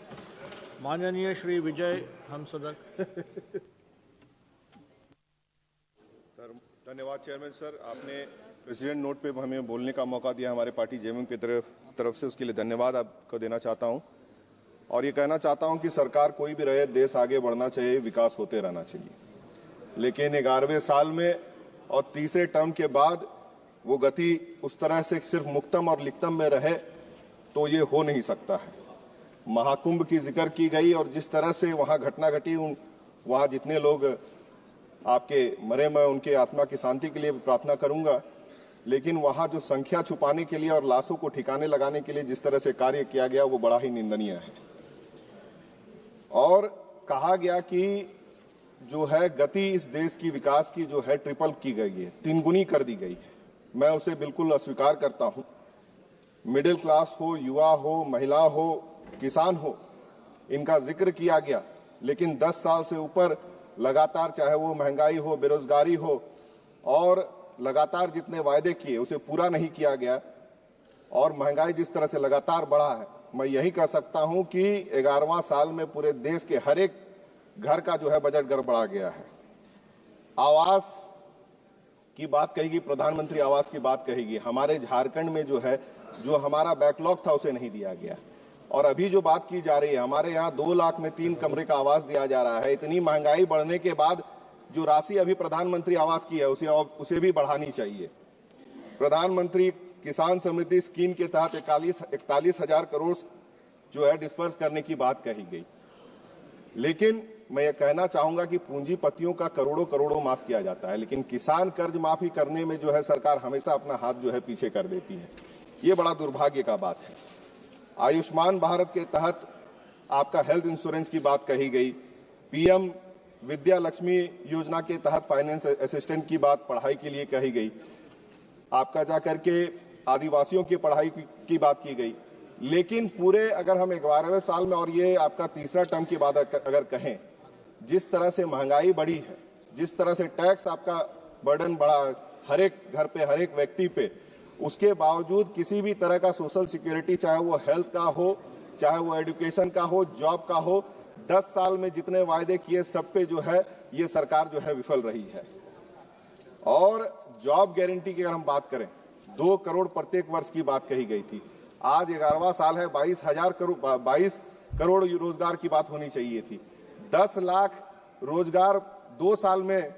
D: माननीय श्री विजय हमसदक.
G: सर, धन्यवाद चेयरमैन सर. आपने प्रेसिडेंट नोट पे हमें बोलने का मौका दिया हमारे पार्टी जेएमएम की तरफ से, उसके लिए धन्यवाद आपको देना चाहता हूं. और ये कहना चाहता हूं कि सरकार कोई भी रहे, देश आगे बढ़ना चाहिए, विकास होते रहना चाहिए. लेकिन 11वें साल में और तीसरे टर्म के बाद वो गति उस तरह से सिर्फ मुक्तम और लिखतम में रहे तो ये हो नहीं सकता है. महाकुंभ की जिक्र की गई और जिस तरह से वहां घटना घटी, वहां जितने लोग आपके मरे, मैं उनके आत्मा की शांति के लिए प्रार्थना करूंगा. लेकिन वहां जो संख्या छुपाने के लिए और लाशों को ठिकाने लगाने के लिए जिस तरह से कार्य किया गया, वो बड़ा ही निंदनीय है. और कहा गया कि जो है गति इस देश की विकास की जो है ट्रिपल की गई है, 3 गुनी कर दी गई है. मैं उसे बिल्कुल अस्वीकार करता हूं. मिडिल क्लास हो, युवा हो, महिला हो, किसान हो, इनका जिक्र किया गया, लेकिन 10 साल से ऊपर लगातार, चाहे वो महंगाई हो, बेरोजगारी हो, और लगातार जितने वायदे किए उसे पूरा नहीं किया गया, और महंगाई जिस तरह से लगातार बढ़ा है, मैं यही कह सकता हूं कि 11वां साल में पूरे देश के हर एक घर का जो है बजट गड़बड़ा गया है. आवास की बात कहेगी, प्रधानमंत्री आवास की बात कहेगी. हमारे झारखंड में जो है, जो हमारा बैकलॉग था उसे नहीं दिया गया. और अभी जो बात की जा रही है, हमारे यहाँ 2 लाख में 3 कमरे का आवास दिया जा रहा है. इतनी महंगाई बढ़ने के बाद जो राशि अभी प्रधानमंत्री आवास की है उसे भी बढ़ानी चाहिए. प्रधानमंत्री किसान समृद्धि स्कीम के तहत 41,000 करोड़ जो है डिस्पर्स करने की बात कही गई. लेकिन मैं ये कहना चाहूंगा कि पूंजीपतियों का करोड़ों करोड़ों माफ किया जाता है, लेकिन किसान कर्ज माफी करने में जो है सरकार हमेशा अपना हाथ जो है पीछे कर देती है. ये बड़ा दुर्भाग्य का बात है. आयुष्मान भारत के तहत आपका हेल्थ इंश्योरेंस की बात कही गई. पीएम विद्या लक्ष्मी योजना के तहत फाइनेंस असिस्टेंट की बात पढ़ाई के लिए कही गई. आपका जाकर के आदिवासियों की पढ़ाई की बात की गई. लेकिन पूरे अगर हम 11वें साल में, और ये आपका तीसरा टर्म की बात अगर कहें, जिस तरह से महंगाई बढ़ी है, जिस तरह से टैक्स आपका बर्डन बढ़ा हर एक घर पे, हर एक व्यक्ति पे, उसके बावजूद किसी भी तरह का सोशल सिक्योरिटी, चाहे वो हेल्थ का हो, चाहे वो एजुकेशन का हो, जॉब का हो, 10 साल में जितने वायदे किए सब पे जो है ये सरकार जो है विफल रही है. और जॉब गारंटी की अगर हम बात करें, 2 करोड़ प्रत्येक वर्ष की बात कही गई थी. आज 11वां साल है, 22 करोड़ रोजगार की बात होनी चाहिए थी. 10 लाख रोजगार 2 साल में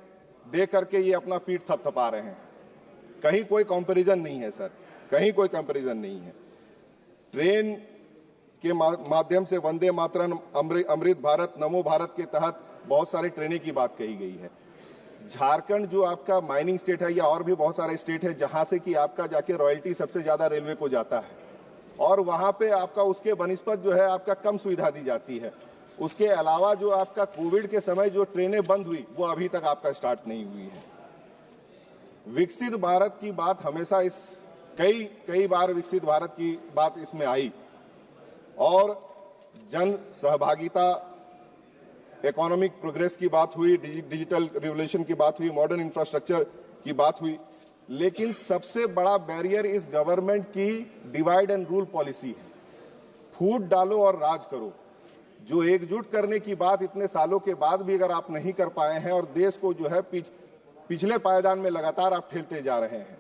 G: दे करके ये अपना पीठ थपथपा रहे हैं। कहीं कोई कंपैरिजन नहीं है सर, कहीं कोई कंपैरिजन नहीं है। ट्रेन के माध्यम से वंदे मातरम, अमृत भारत, नमो भारत के तहत बहुत सारी ट्रेनें की बात कही गई है। झारखंड जो आपका माइनिंग स्टेट है, या और भी बहुत सारे स्टेट है जहां से कि आपका जाके रॉयल्टी सबसे ज्यादा रेलवे को जाता है, और वहां पे आपका उसके बनिस्पत जो है आपका कम सुविधा दी जाती है। उसके अलावा जो आपका कोविड के समय जो ट्रेनें बंद हुई वो अभी तक आपका स्टार्ट नहीं हुई है। विकसित भारत की बात हमेशा कई बार विकसित भारत की बात इसमें आई, और जन सहभागिता, इकोनॉमिक प्रोग्रेस की बात हुई, डिजिटल रिवोल्यूशन की बात हुई, मॉडर्न इंफ्रास्ट्रक्चर की बात हुई, लेकिन सबसे बड़ा बैरियर इस गवर्नमेंट की डिवाइड एंड रूल पॉलिसी है। फूट डालो और राज करो। जो एकजुट करने की बात इतने सालों के बाद भी अगर आप नहीं कर पाए हैं, और देश को जो है पिछले पायदान में लगातार आप ठेलते जा रहे हैं,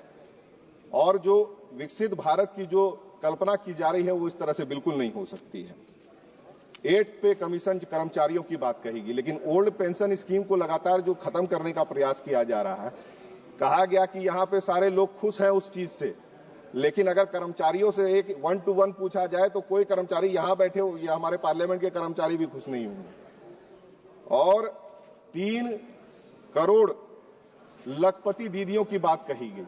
G: और जो विकसित भारत की जो कल्पना की जा रही है वो इस तरह से बिल्कुल नहीं हो सकती है। 8 पे कमीशन कर्मचारियों की बात कहेगी, लेकिन ओल्ड पेंशन स्कीम को लगातार जो खत्म करने का प्रयास किया जा रहा है, कहा गया कि यहाँ पे सारे लोग खुश हैं उस चीज से, लेकिन अगर कर्मचारियों से एक 1 to 1 पूछा जाए तो कोई कर्मचारी यहाँ बैठे हो या हमारे पार्लियामेंट के कर्मचारी भी खुश नहीं होंगे। और 3 करोड़ लखपति दीदियों की बात कही गई,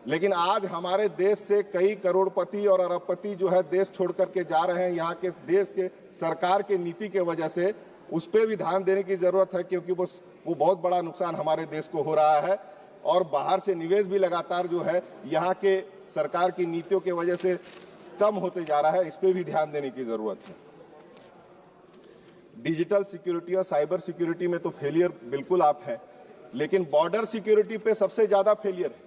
G: लेकिन आज हमारे देश से कई करोड़पति और अरबपति जो है देश छोड़ करके जा रहे हैं। यहाँ के देश के सरकार के नीति के वजह से उस पर भी ध्यान देने की जरूरत है, क्योंकि वो बहुत बड़ा नुकसान हमारे देश को हो रहा है, और बाहर से निवेश भी लगातार जो है यहाँ के सरकार की नीतियों के वजह से कम होते जा रहा है। इस पर भी ध्यान देने की जरूरत है। डिजिटल सिक्योरिटी और साइबर सिक्योरिटी में तो फेलियर बिल्कुल आप है, लेकिन बॉर्डर सिक्योरिटी पे सबसे ज्यादा फेलियर है,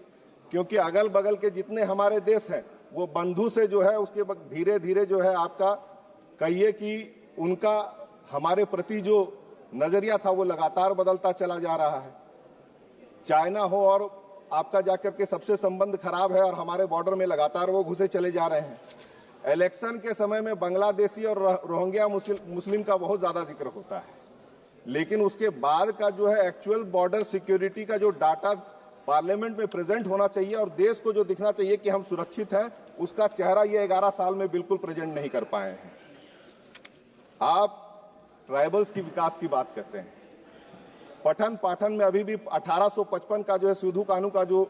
G: क्योंकि अगल बगल के जितने हमारे देश हैं वो बंधु से जो है उसके धीरे धीरे जो है आपका कहिए कि उनका हमारे प्रति जो नजरिया था वो लगातार बदलता चला जा रहा है। चाइना हो और आपका जाकर के सबसे संबंध खराब है, और हमारे बॉर्डर में लगातार वो घुसे चले जा रहे हैं। इलेक्शन के समय में बांग्लादेशी और रोहिंग्या मुस्लिम का बहुत ज्यादा जिक्र होता है, लेकिन उसके बाद का जो है एक्चुअल बॉर्डर सिक्योरिटी का जो डाटा पार्लियामेंट में प्रेजेंट होना चाहिए और देश को जो दिखना चाहिए कि हम सुरक्षित हैं, उसका चेहरा ये 11 साल में बिल्कुल प्रेजेंट नहीं कर पाए हैं। आप ट्राइबल्स की विकास की बात करते हैं, पठन पाठन में अभी भी 1855 का जो है सिधू कानू का जो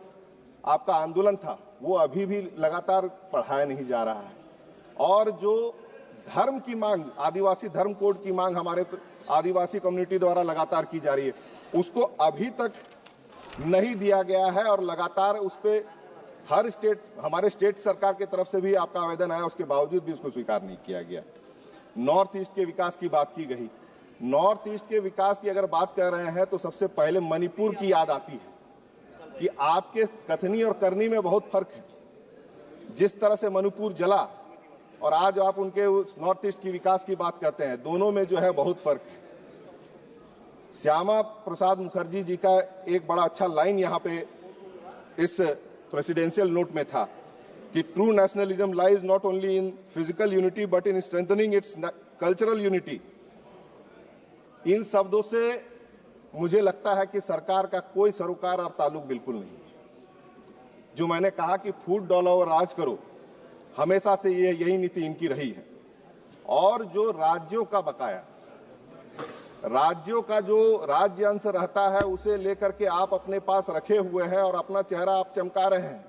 G: आपका आंदोलन था वो अभी भी लगातार पढ़ाया नहीं जा रहा है, और जो धर्म की मांग, आदिवासी धर्म कोड की मांग हमारे आदिवासी कम्युनिटी द्वारा लगातार की जा रही है, उसको अभी तक नहीं दिया गया है, और लगातार उस पे हर स्टेट, हमारे स्टेट सरकार की तरफ से भी आपका आवेदन आया, उसके बावजूद भी उसको स्वीकार नहीं किया गया। नॉर्थ ईस्ट के विकास की बात की गई। नॉर्थ ईस्ट के विकास की अगर बात कर रहे हैं तो सबसे पहले मणिपुर की याद आती है कि आपके कथनी और करनी में बहुत फर्क है। जिस तरह से मणिपुर जला और आज आप उनके उस नॉर्थ ईस्ट की विकास की बात करते हैं, दोनों में जो है बहुत फर्क है। श्यामा प्रसाद मुखर्जी जी का एक बड़ा अच्छा लाइन यहाँ पे इस प्रेसिडेंशियल नोट में था कि true nationalism lies not only in physical unity but in strengthening its cultural unity. इन शब्दों से मुझे लगता है कि सरकार का कोई सरोकार और ताल्लुक बिल्कुल नहीं है। जो मैंने कहा कि फूट डालो और राज करो, हमेशा से यही नीति इनकी रही है। और जो राज्यों का बकाया, राज्यों का जो राज्य अंश रहता है उसे लेकर के आप अपने पास रखे हुए हैं और अपना चेहरा आप चमका रहे हैं,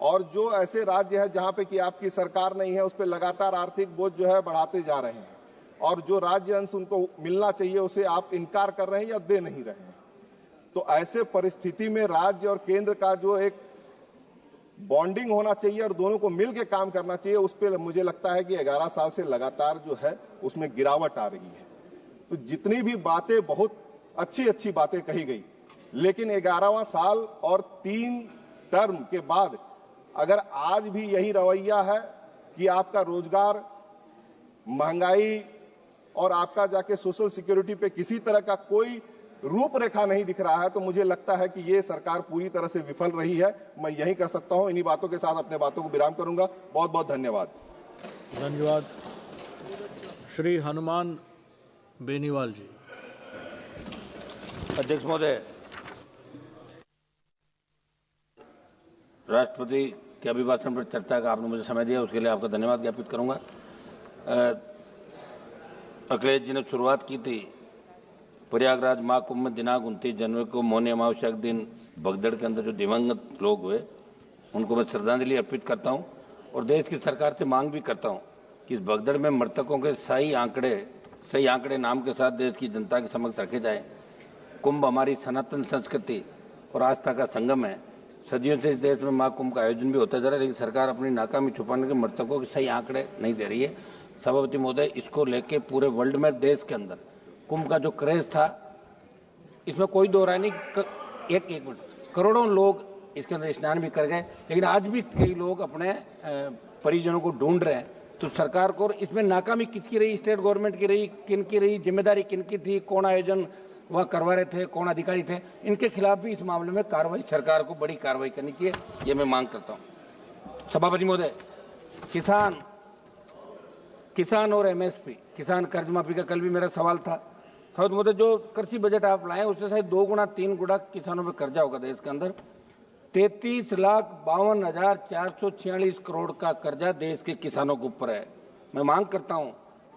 G: और जो ऐसे राज्य है जहां पे कि आपकी सरकार नहीं है उस पर लगातार आर्थिक बोझ जो है बढ़ाते जा रहे हैं, और जो राज्य अंश उनको मिलना चाहिए उसे आप इनकार कर रहे हैं या दे नहीं रहे हैं। तो ऐसे परिस्थिति में राज्य और केंद्र का जो एक बॉन्डिंग होना चाहिए और दोनों को मिलकर काम करना चाहिए, उस पर मुझे लगता है कि 11 साल से लगातार जो है उसमें गिरावट आ रही है। तो जितनी भी बातें, बहुत अच्छी अच्छी बातें कही गई, लेकिन 11वां साल और 3 टर्म के बाद अगर आज भी यही रवैया है कि आपका रोजगार, महंगाई और आपका जाके सोशल सिक्योरिटी पे किसी तरह का कोई रूपरेखा नहीं दिख रहा है, तो मुझे लगता है कि ये सरकार पूरी तरह से विफल रही है। मैं यही कह सकता हूं। इन्हीं बातों के साथ अपने बातों को विराम करूंगा। बहुत बहुत धन्यवाद।
D: धन्यवाद। श्री हनुमान बेनीवाल जी।
H: अध्यक्ष महोदय, राष्ट्रपति के अभिभाषण पर चर्चा का आपने मुझे समय दिया, उसके लिए आपका धन्यवाद ज्ञापित करूंगा। अखिलेश जी ने शुरुआत की थी प्रयागराज महाकुंभ में दिनांक 29 जनवरी को मौनी अमावस्या के दिन भगदड़ के अंदर जो दिवंगत लोग हुए उनको मैं श्रद्धांजलि अर्पित करता हूं और देश की सरकार से मांग भी करता हूं कि इस भगदड़ में मृतकों के सही आंकड़े नाम के साथ देश की जनता के समक्ष रखे जाए। कुंभ हमारी सनातन संस्कृति और आस्था का संगम है। सदियों से इस देश में महाकुंभ का आयोजन भी होता जा रहा है, लेकिन सरकार अपनी नाकामी छुपाने के मृतकों के सही आंकड़े नहीं दे रही है। सभापति महोदय, इसको लेके पूरे वर्ल्ड में देश के अंदर कुंभ का जो क्रेज था, इसमें कोई दो राय नहीं। एक मिनट, करोड़ों लोग इसके अंदर स्नान भी कर गए, लेकिन आज भी कई लोग अपने परिजनों को ढूंढ रहे हैं। तो सरकार को इसमें नाकामी किसकी रही, स्टेट गवर्नमेंट की रही, किन की रही, जिम्मेदारी किन की थी, कौन आयोजन वह करवा रहे थे, कौन अधिकारी थे, इनके खिलाफ भी इस मामले में कार्रवाई, सरकार को बड़ी कार्रवाई करनी चाहिए, ये मैं मांग करता हूं। सभापति महोदय, किसान और एमएसपी, किसान कर्ज माफी का कल भी मेरा सवाल था। सभापति महोदय, जो कृषि बजट आप लाए उससे शायद 2 गुना 3 गुना किसानों पर कर्जा होगा देश के अंदर। 33,52,446 करोड़ का कर्जा देश के किसानों के ऊपर है। मैं मांग करता हूं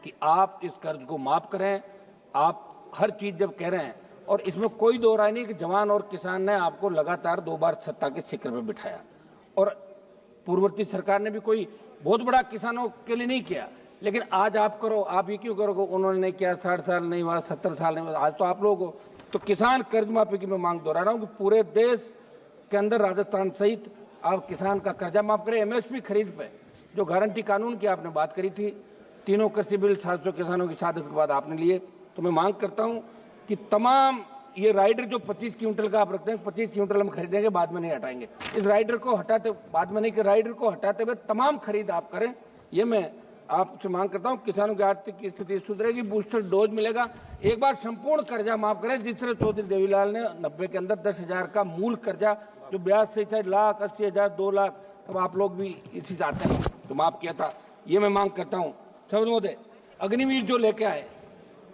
H: कि आप इस कर्ज को माफ करें। आप हर चीज जब कह रहे हैं, और इसमें कोई दो राय नहीं कि जवान और किसान ने आपको लगातार 2 बार सत्ता के शिखर पर बिठाया, और पूर्ववर्ती सरकार ने भी कोई बहुत बड़ा किसानों के लिए नहीं किया, लेकिन आज आप करो, आप ये क्यों करोगे, उन्होंने नहीं किया, 60 साल नहीं हुआ, 70 साल नहीं हुआ, आज तो आप लोग हो। तो किसान कर्ज माफी की मैं मांग दोहरा रहा हूं कि पूरे देश के अंदर राजस्थान सहित आप किसान का कर्जा माफ करें। एमएसपी खरीद पे जो गारंटी कानून की आपने बात करी थी, तीनों कृषि बिल 700 किसानों की शहादत के बाद आपने लिए, तो मैं मांग करता हूं कि तमाम ये राइडर जो 25 क्विंटल का आप रखते हैं, 25 क्विंटल हम खरीदेंगे, बाद में नहीं हटाएंगे। इस राइडर को हटाते, बाद में नहीं कि राइडर को हटाते हुए तमाम खरीद आप करें, ये मैं आपसे मांग करता हूं। किसानों की आर्थिक स्थिति सुधरेगी, बूस्टर डोज मिलेगा। एक बार संपूर्ण कर्जा माफ करें, जिस तरह चौधरी देवीलाल ने 90 के अंदर 10,000 का मूल कर्जा जो ब्याज से चाहे 1,80,000 2 लाख, तब आप लोग भी इसी चाहते हैं तो माफ किया था, ये मैं मांग करता हूं। सब महोदय, अग्निवीर जो लेके आए,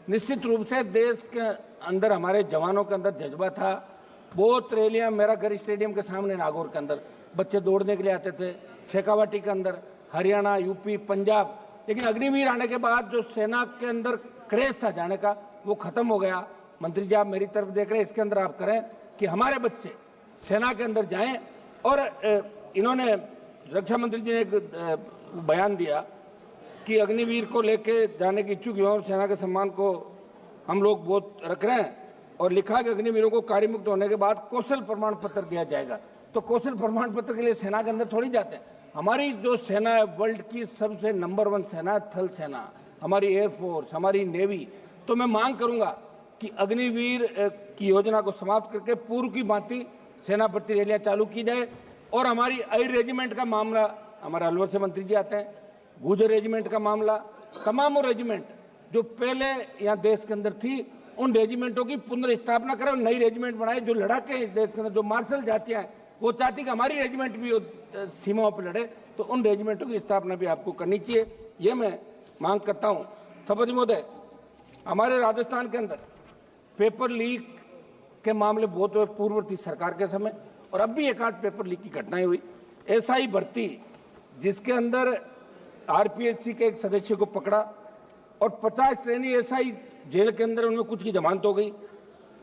H: निश्चित रूप से देश के अंदर हमारे जवानों के अंदर जज्बा था। बहुत रैलियां, मेरा घर स्टेडियम के सामने नागौर के अंदर बच्चे दौड़ने के लिए आते थे, शेखावाटी के अंदर, हरियाणा, यूपी, पंजाब, लेकिन अग्निवीर आने के बाद जो सेना के अंदर क्रेज था जाने का, वो खत्म हो गया। मंत्री जी, आप मेरी तरफ देख रहे हैं, इसके अंदर आप करें कि हमारे बच्चे सेना के अंदर जाएं। और इन्होंने, रक्षा मंत्री जी ने एक बयान दिया कि अग्निवीर को लेके जाने की इच्छुक युवाओं, सेना के सम्मान को हम लोग बहुत रख रहे हैं, और लिखा कि अग्निवीरों को कार्यमुक्त होने के बाद कौशल प्रमाण पत्र दिया जाएगा। तो कौशल प्रमाण पत्र के लिए सेना के अंदर थोड़ी जाते हैं। हमारी जो सेना है, वर्ल्ड की सबसे नंबर 1 सेना, थल सेना, हमारी एयरफोर्स, हमारी नेवी। तो मैं मांग करूंगा कि अग्निवीर की योजना को समाप्त करके पूर्व की भांति सेना भर्ती रैलियां चालू की जाए। और हमारी आई रेजिमेंट का मामला, हमारे अलवर से मंत्री जी आते हैं, गुजर रेजिमेंट का मामला, तमाम रेजिमेंट जो पहले यहाँ देश के अंदर थी, उन रेजिमेंटों की पुनर्स्थापना करें, नई रेजिमेंट बनाए जो लड़ाके देश के अंदर, जो मार्शल जातियां हैं वो चाहती कि हमारी रेजिमेंट भी सीमाओं पर लड़े, तो उन रेजिमेंटों की स्थापना भी आपको करनी चाहिए, ये मैं मांग करता हूं। सभापति महोदय, हमारे राजस्थान के अंदर पेपर लीक के मामले बहुत हुए पूर्ववर्ती सरकार के समय, और अब भी 1-8 पेपर लीक की घटनाएं हुई। एसआई भर्ती जिसके अंदर आरपीएससी के एक सदस्य को पकड़ा और 50 ट्रेनी एसआई जेल के अंदर, उनमें कुछ की जमानत हो गई।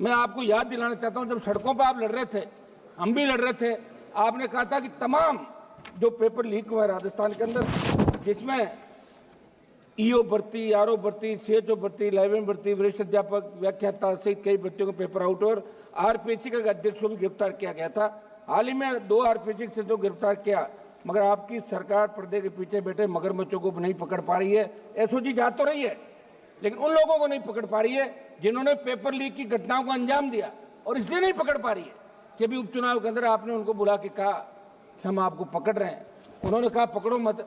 H: मैं आपको याद दिलाना चाहता हूं, जब सड़कों पर आप लड़ रहे थे, हम भी लड़ रहे थे, आपने कहा था कि तमाम जो पेपर लीक हुआ राजस्थान के अंदर, जिसमें ईओ भर्ती, आरओ भर्ती, सीएचओ भर्ती, लाइब्रेरियन भर्ती, वरिष्ठ अध्यापक, व्याख्याता सहित कई भर्तियों के पेपर आउट, और आरपीएससी के अध्यक्ष को भी गिरफ्तार किया गया था। हाल ही में 2 आरपीएससी से जो गिरफ्तार किया, मगर आपकी सरकार पर्दे के पीछे बैठे मगरमच्छों को नहीं पकड़ पा रही है। एसओजी जा तो रही है, लेकिन उन लोगों को नहीं पकड़ पा रही है जिन्होंने पेपर लीक की घटनाओं को अंजाम दिया, और इसलिए नहीं पकड़ पा रही है कि अभी उपचुनाव के अंदर आपने उनको बुला के कहा कि हम आपको पकड़ रहे हैं, उन्होंने कहा पकड़ो मत,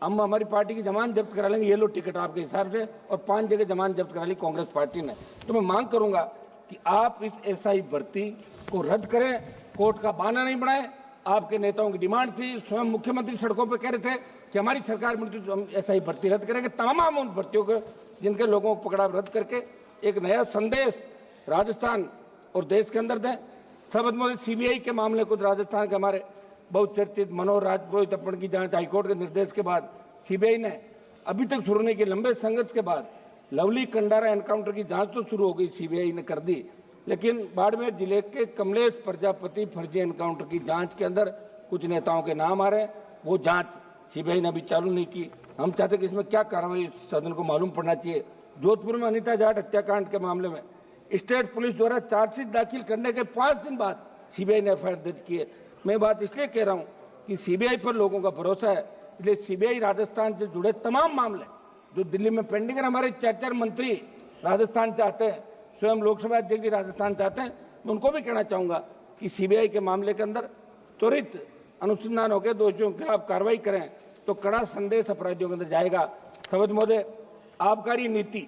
H: हम हमारी पार्टी की जमानत जब्त करा लेंगे, ये लो टिकट आपके हिसाब से, और 5 जगह जमानत जब्त करा ली कांग्रेस पार्टी ने। तो मैं मांग करूंगा कि आप इस एसआई भर्ती को रद्द करें, कोर्ट का बहाना नहीं बनाए। आपके नेताओं की डिमांड थी, स्वयं मुख्यमंत्री सड़कों पर कह रहे थे कि हमारी सरकार में तो हम एसआई भर्ती रद्द करेंगे, तमाम उन भर्तियों को जिनके लोगों को पकड़ा रद्द करके एक नया संदेश राजस्थान और देश के अंदर दें। सबद सीबीआई के मामले को राजस्थान के हमारे बहुत चर्चित मनोहर राजपुरोहित अपहरण की जांच हाईकोर्ट के निर्देश के बाद सीबीआई ने अभी तक शुरू नहीं की। लंबे संघर्ष के बाद लवली कंडारा एनकाउंटर की जांच तो शुरू हो गई, सीबीआई ने कर दी, लेकिन बाड़मेर जिले के कमलेश प्रजापति फर्जी एनकाउंटर की जांच के अंदर कुछ नेताओं के नाम आ रहे हैं, वो जांच सीबीआई ने अभी चालू नहीं की। हम चाहते कि इसमें क्या कार्रवाई सदन को मालूम पड़ना चाहिए। जोधपुर में अनिता जाट हत्याकांड के मामले में स्टेट पुलिस द्वारा चार्जशीट दाखिल करने के 5 दिन बाद सीबीआई ने एफआईआर दर्ज की है। मैं बात इसलिए कह रहा हूं कि सीबीआई पर लोगों का भरोसा है, इसलिए सीबीआई राजस्थान से जुड़े तमाम मामले जो दिल्ली में पेंडिंग है, हमारे 4 मंत्री राजस्थान चाहते हैं, स्वयं लोकसभा अध्यक्ष भी राजस्थान चाहते हैं, मैं उनको भी कहना चाहूंगा कि सीबीआई के मामले के अंदर त्वरित अनुसंधान होकर दोषियों के खिलाफ कार्रवाई करें तो कड़ा संदेश अपराधियों के अंदर जाएगा। सवद महोदय, आबकारी नीति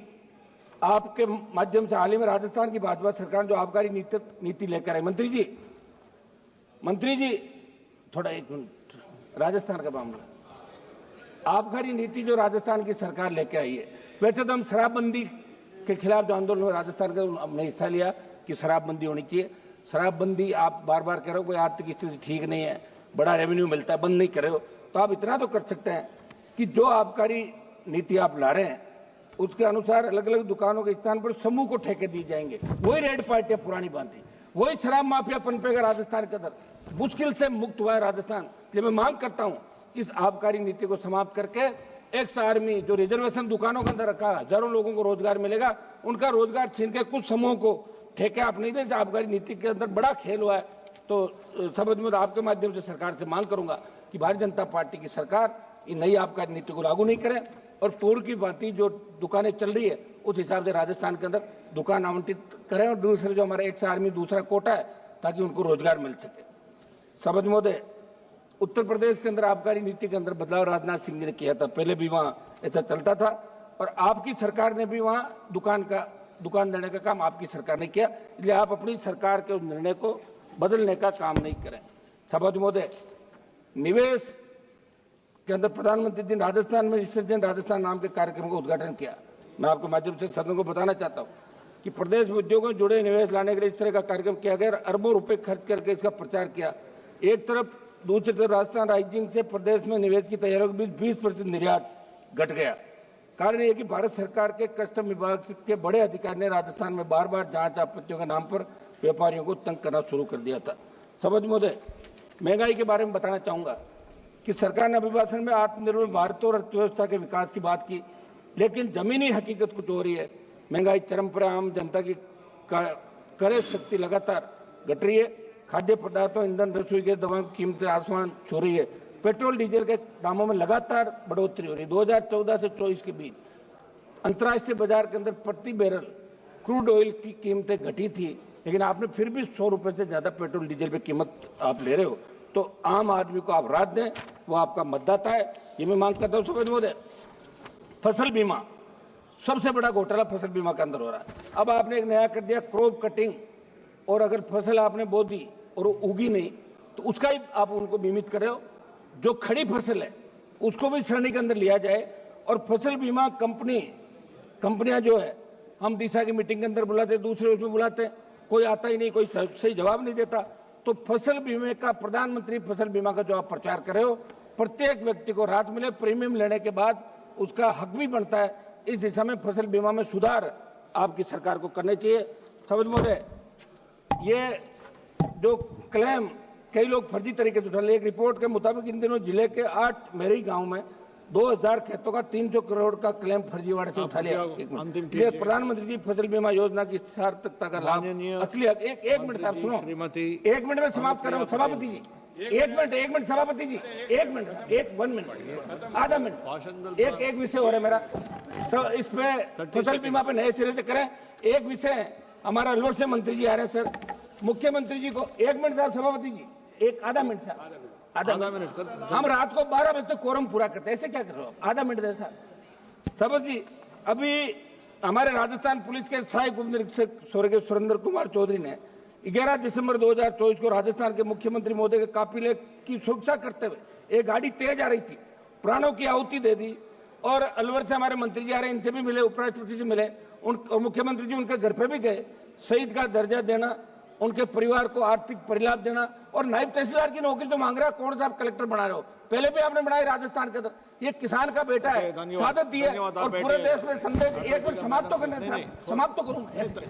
H: आपके माध्यम से हाल ही में राजस्थान की भाजपा सरकार जो आबकारी नीति लेकर आई, मंत्री जी थोड़ा एक मिनट, राजस्थान का मामला, आबकारी नीति जो राजस्थान की सरकार लेके आई है, वैसे तो हम शराबबंदी के खिलाफ जो आंदोलन में राजस्थान का हमने हिस्सा लिया कि शराबबंदी होनी चाहिए। शराबबंदी आप बार बार कह रहे हो कोई आर्थिक स्थिति ठीक नहीं है, बड़ा रेवेन्यू मिलता है, बंद नहीं कर रहे हो, तो आप इतना तो कर सकते हैं कि जो आबकारी नीति आप ला रहे हैं उसके अनुसार अलग अलग दुकानों के स्थान पर समूह को ठेके दिए जाएंगे। वही रेड पार्टियां पुरानी बांधी, वही शराब माफिया पनपेगा राजस्थान के अंदर, मुश्किल से मुक्त हुआ है राजस्थान। इसलिए मैं मांग करता हूं इस आबकारी नीति को समाप्त करके एक्स आर्मी जो रिजर्वेशन दुकानों के अंदर रखा, हजारों लोगों को रोजगार मिलेगा, उनका रोजगार छीन के कुछ समूहों को ठेके आप नहीं दे। आबकारी नीति के अंदर बड़ा खेल हुआ है, तो समझ में आपके माध्यम से सरकार से मांग करूंगा कि भारतीय जनता पार्टी की सरकार इन नई आबकारी नीति को लागू नहीं करे और पूर्व की भांति जो दुकानें चल रही है उस हिसाब से राजस्थान के अंदर दुकान आवंटित करें और दूसरे जो हमारा एक्स आर्मी दूसरा कोटा है ताकि उनको रोजगार मिल सके। समझ महोदय, उत्तर प्रदेश के अंदर आबकारी नीति के अंदर बदलाव राजनाथ सिंह ने किया था, पहले भी वहां ऐसा चलता था और आपकी सरकार ने भी वहां दुकान देने का काम आपकी सरकार ने किया, इसलिए आप अपनी सरकार के उस निर्णय को बदलने का काम नहीं करें। समझ महोदय, निवेश के अंदर प्रधानमंत्री जी राजस्थान में रिसर्जेंट राजस्थान नाम के कार्यक्रम का उद्घाटन किया। मैं आपके माध्यम से सदन को बताना चाहता हूं कि प्रदेश में उद्योगों से जुड़े निवेश लाने के लिए इस तरह का कार्यक्रम किया गया, अरबों रुपए खर्च करके इसका प्रचार किया। एक तरफ, दूसरी तरफ राजस्थान राइजिंग से प्रदेश में निवेश की तैयारियों के बीच 20% निर्यात घट गया। कारण यह कि भारत सरकार के कस्टम विभाग के बड़े अधिकारी ने राजस्थान में बार बार जांच आपत्तियों के नाम पर व्यापारियों को तंग करना शुरू कर दिया था। समझ महोदय, महंगाई के बारे में बताना चाहूंगा कि सरकार ने अभिभाषण में आत्मनिर्भर भारत और अर्थव्यवस्था के विकास की बात की, लेकिन जमीनी हकीकत कुछ हो रही है। महंगाई चरम पर, आम जनता की क्रय शक्ति लगातार घट रही है। खाद्य पदार्थों, ईंधन, रसोई गैस, दवाओं की कीमतें आसमान छू रही है। पेट्रोल डीजल के दामों में लगातार बढ़ोतरी हो रही है। 2014 से 24 के बीच अंतर्राष्ट्रीय बाजार के अंदर प्रति बैरल क्रूड ऑयल की कीमतें घटी थी, लेकिन आपने फिर भी 100 रुपए से ज्यादा पेट्रोल डीजल पे कीमत आप ले रहे हो, तो आम आदमी को आप राहत दें, वो आपका मतदाता है, ये मैं मांग करता हूं। समझ महोदय, फसल बीमा, सबसे बड़ा घोटाला फसल बीमा के अंदर हो रहा है। अब आपने एक नया कर दिया क्रॉप कटिंग, और अगर फसल आपने बो दी और वो उगी नहीं तो उसका ही आप उनको बीमित कर रहे हो। जो खड़ी फसल है उसको भी श्रेणी के अंदर लिया जाए और फसल बीमा कंपनियां जो है, हम दिशा की मीटिंग के अंदर बुलाते, दूसरे उसमें बुलाते, कोई आता ही नहीं, कोई सही जवाब नहीं देता। तो फसल बीमे का, प्रधानमंत्री फसल बीमा का जो आप प्रचार कर रहे हो, प्रत्येक व्यक्ति को राहत मिले, प्रीमियम लेने के बाद उसका हक भी बनता है। इस दिशा में फसल बीमा में सुधार आपकी सरकार को करने चाहिए। समझ महोदय, ये जो क्लेम कई लोग फर्जी तरीके से उठा रहे, एक रिपोर्ट के मुताबिक इन दिनों जिले के 8 मेरी गांव में 2000 खेतों का 300 करोड़ का क्लेम फर्जीवाड़े से उठा लिया। ये प्रधानमंत्री जी फसल बीमा योजना की सार्थकता का लाभ असली। एक मिनट साहब सुनो, 1 मिनट में समाप्त कर रहा हूँ सभापति जी, 1 मिनट सभापति जी, 1 मिनट, आधा मिनट, एक विषय हो रहा है मेरा, इस पे फसल बीमा पे नए सिरे से करें। एक विषय हमारा अलवर से मंत्री जी आ रहे हैं सर, मुख्यमंत्री जी को 1 मिनट साहब, सभापति जी आधा मिनट साहब, आधा मिनट सर, हम रात को 12 बजे तक कोरम पूरा करते हैं, ऐसे क्या कर रहे हो? आधा मिनट दे साहब। सभापति जी, अभी हमारे राजस्थान पुलिस के सहायक उप निरीक्षक स्वर्गीय सुरेंद्र कुमार चौधरी ने 11 दिसंबर 2024 को राजस्थान के मुख्यमंत्री महोदय के काफिले की सुरक्षा करते हुए एक गाड़ी तेज आ रही थी, प्राणों की आहुति दे दी। और अलवर से हमारे मंत्री जी आ रहे हैं, इनसे भी मिले, उपराष्ट्रपति से मिले, और मुख्यमंत्री जी उनके घर पे भी गए। शहीद का दर्जा देना उनके परिवार को आर्थिक परिलाभ देना, और नायब तहसीलदार की नौकरी तो मांग रहा है, कौन सा आप कलेक्टर बना रहे हो? पहले भी आपने बनाया राजस्थान के अंदर। ये किसान का बेटा है, सादत दी है, और पूरे देश में संदेश। एक मिनट समाप्त तो करना, समाप्त तो करूँ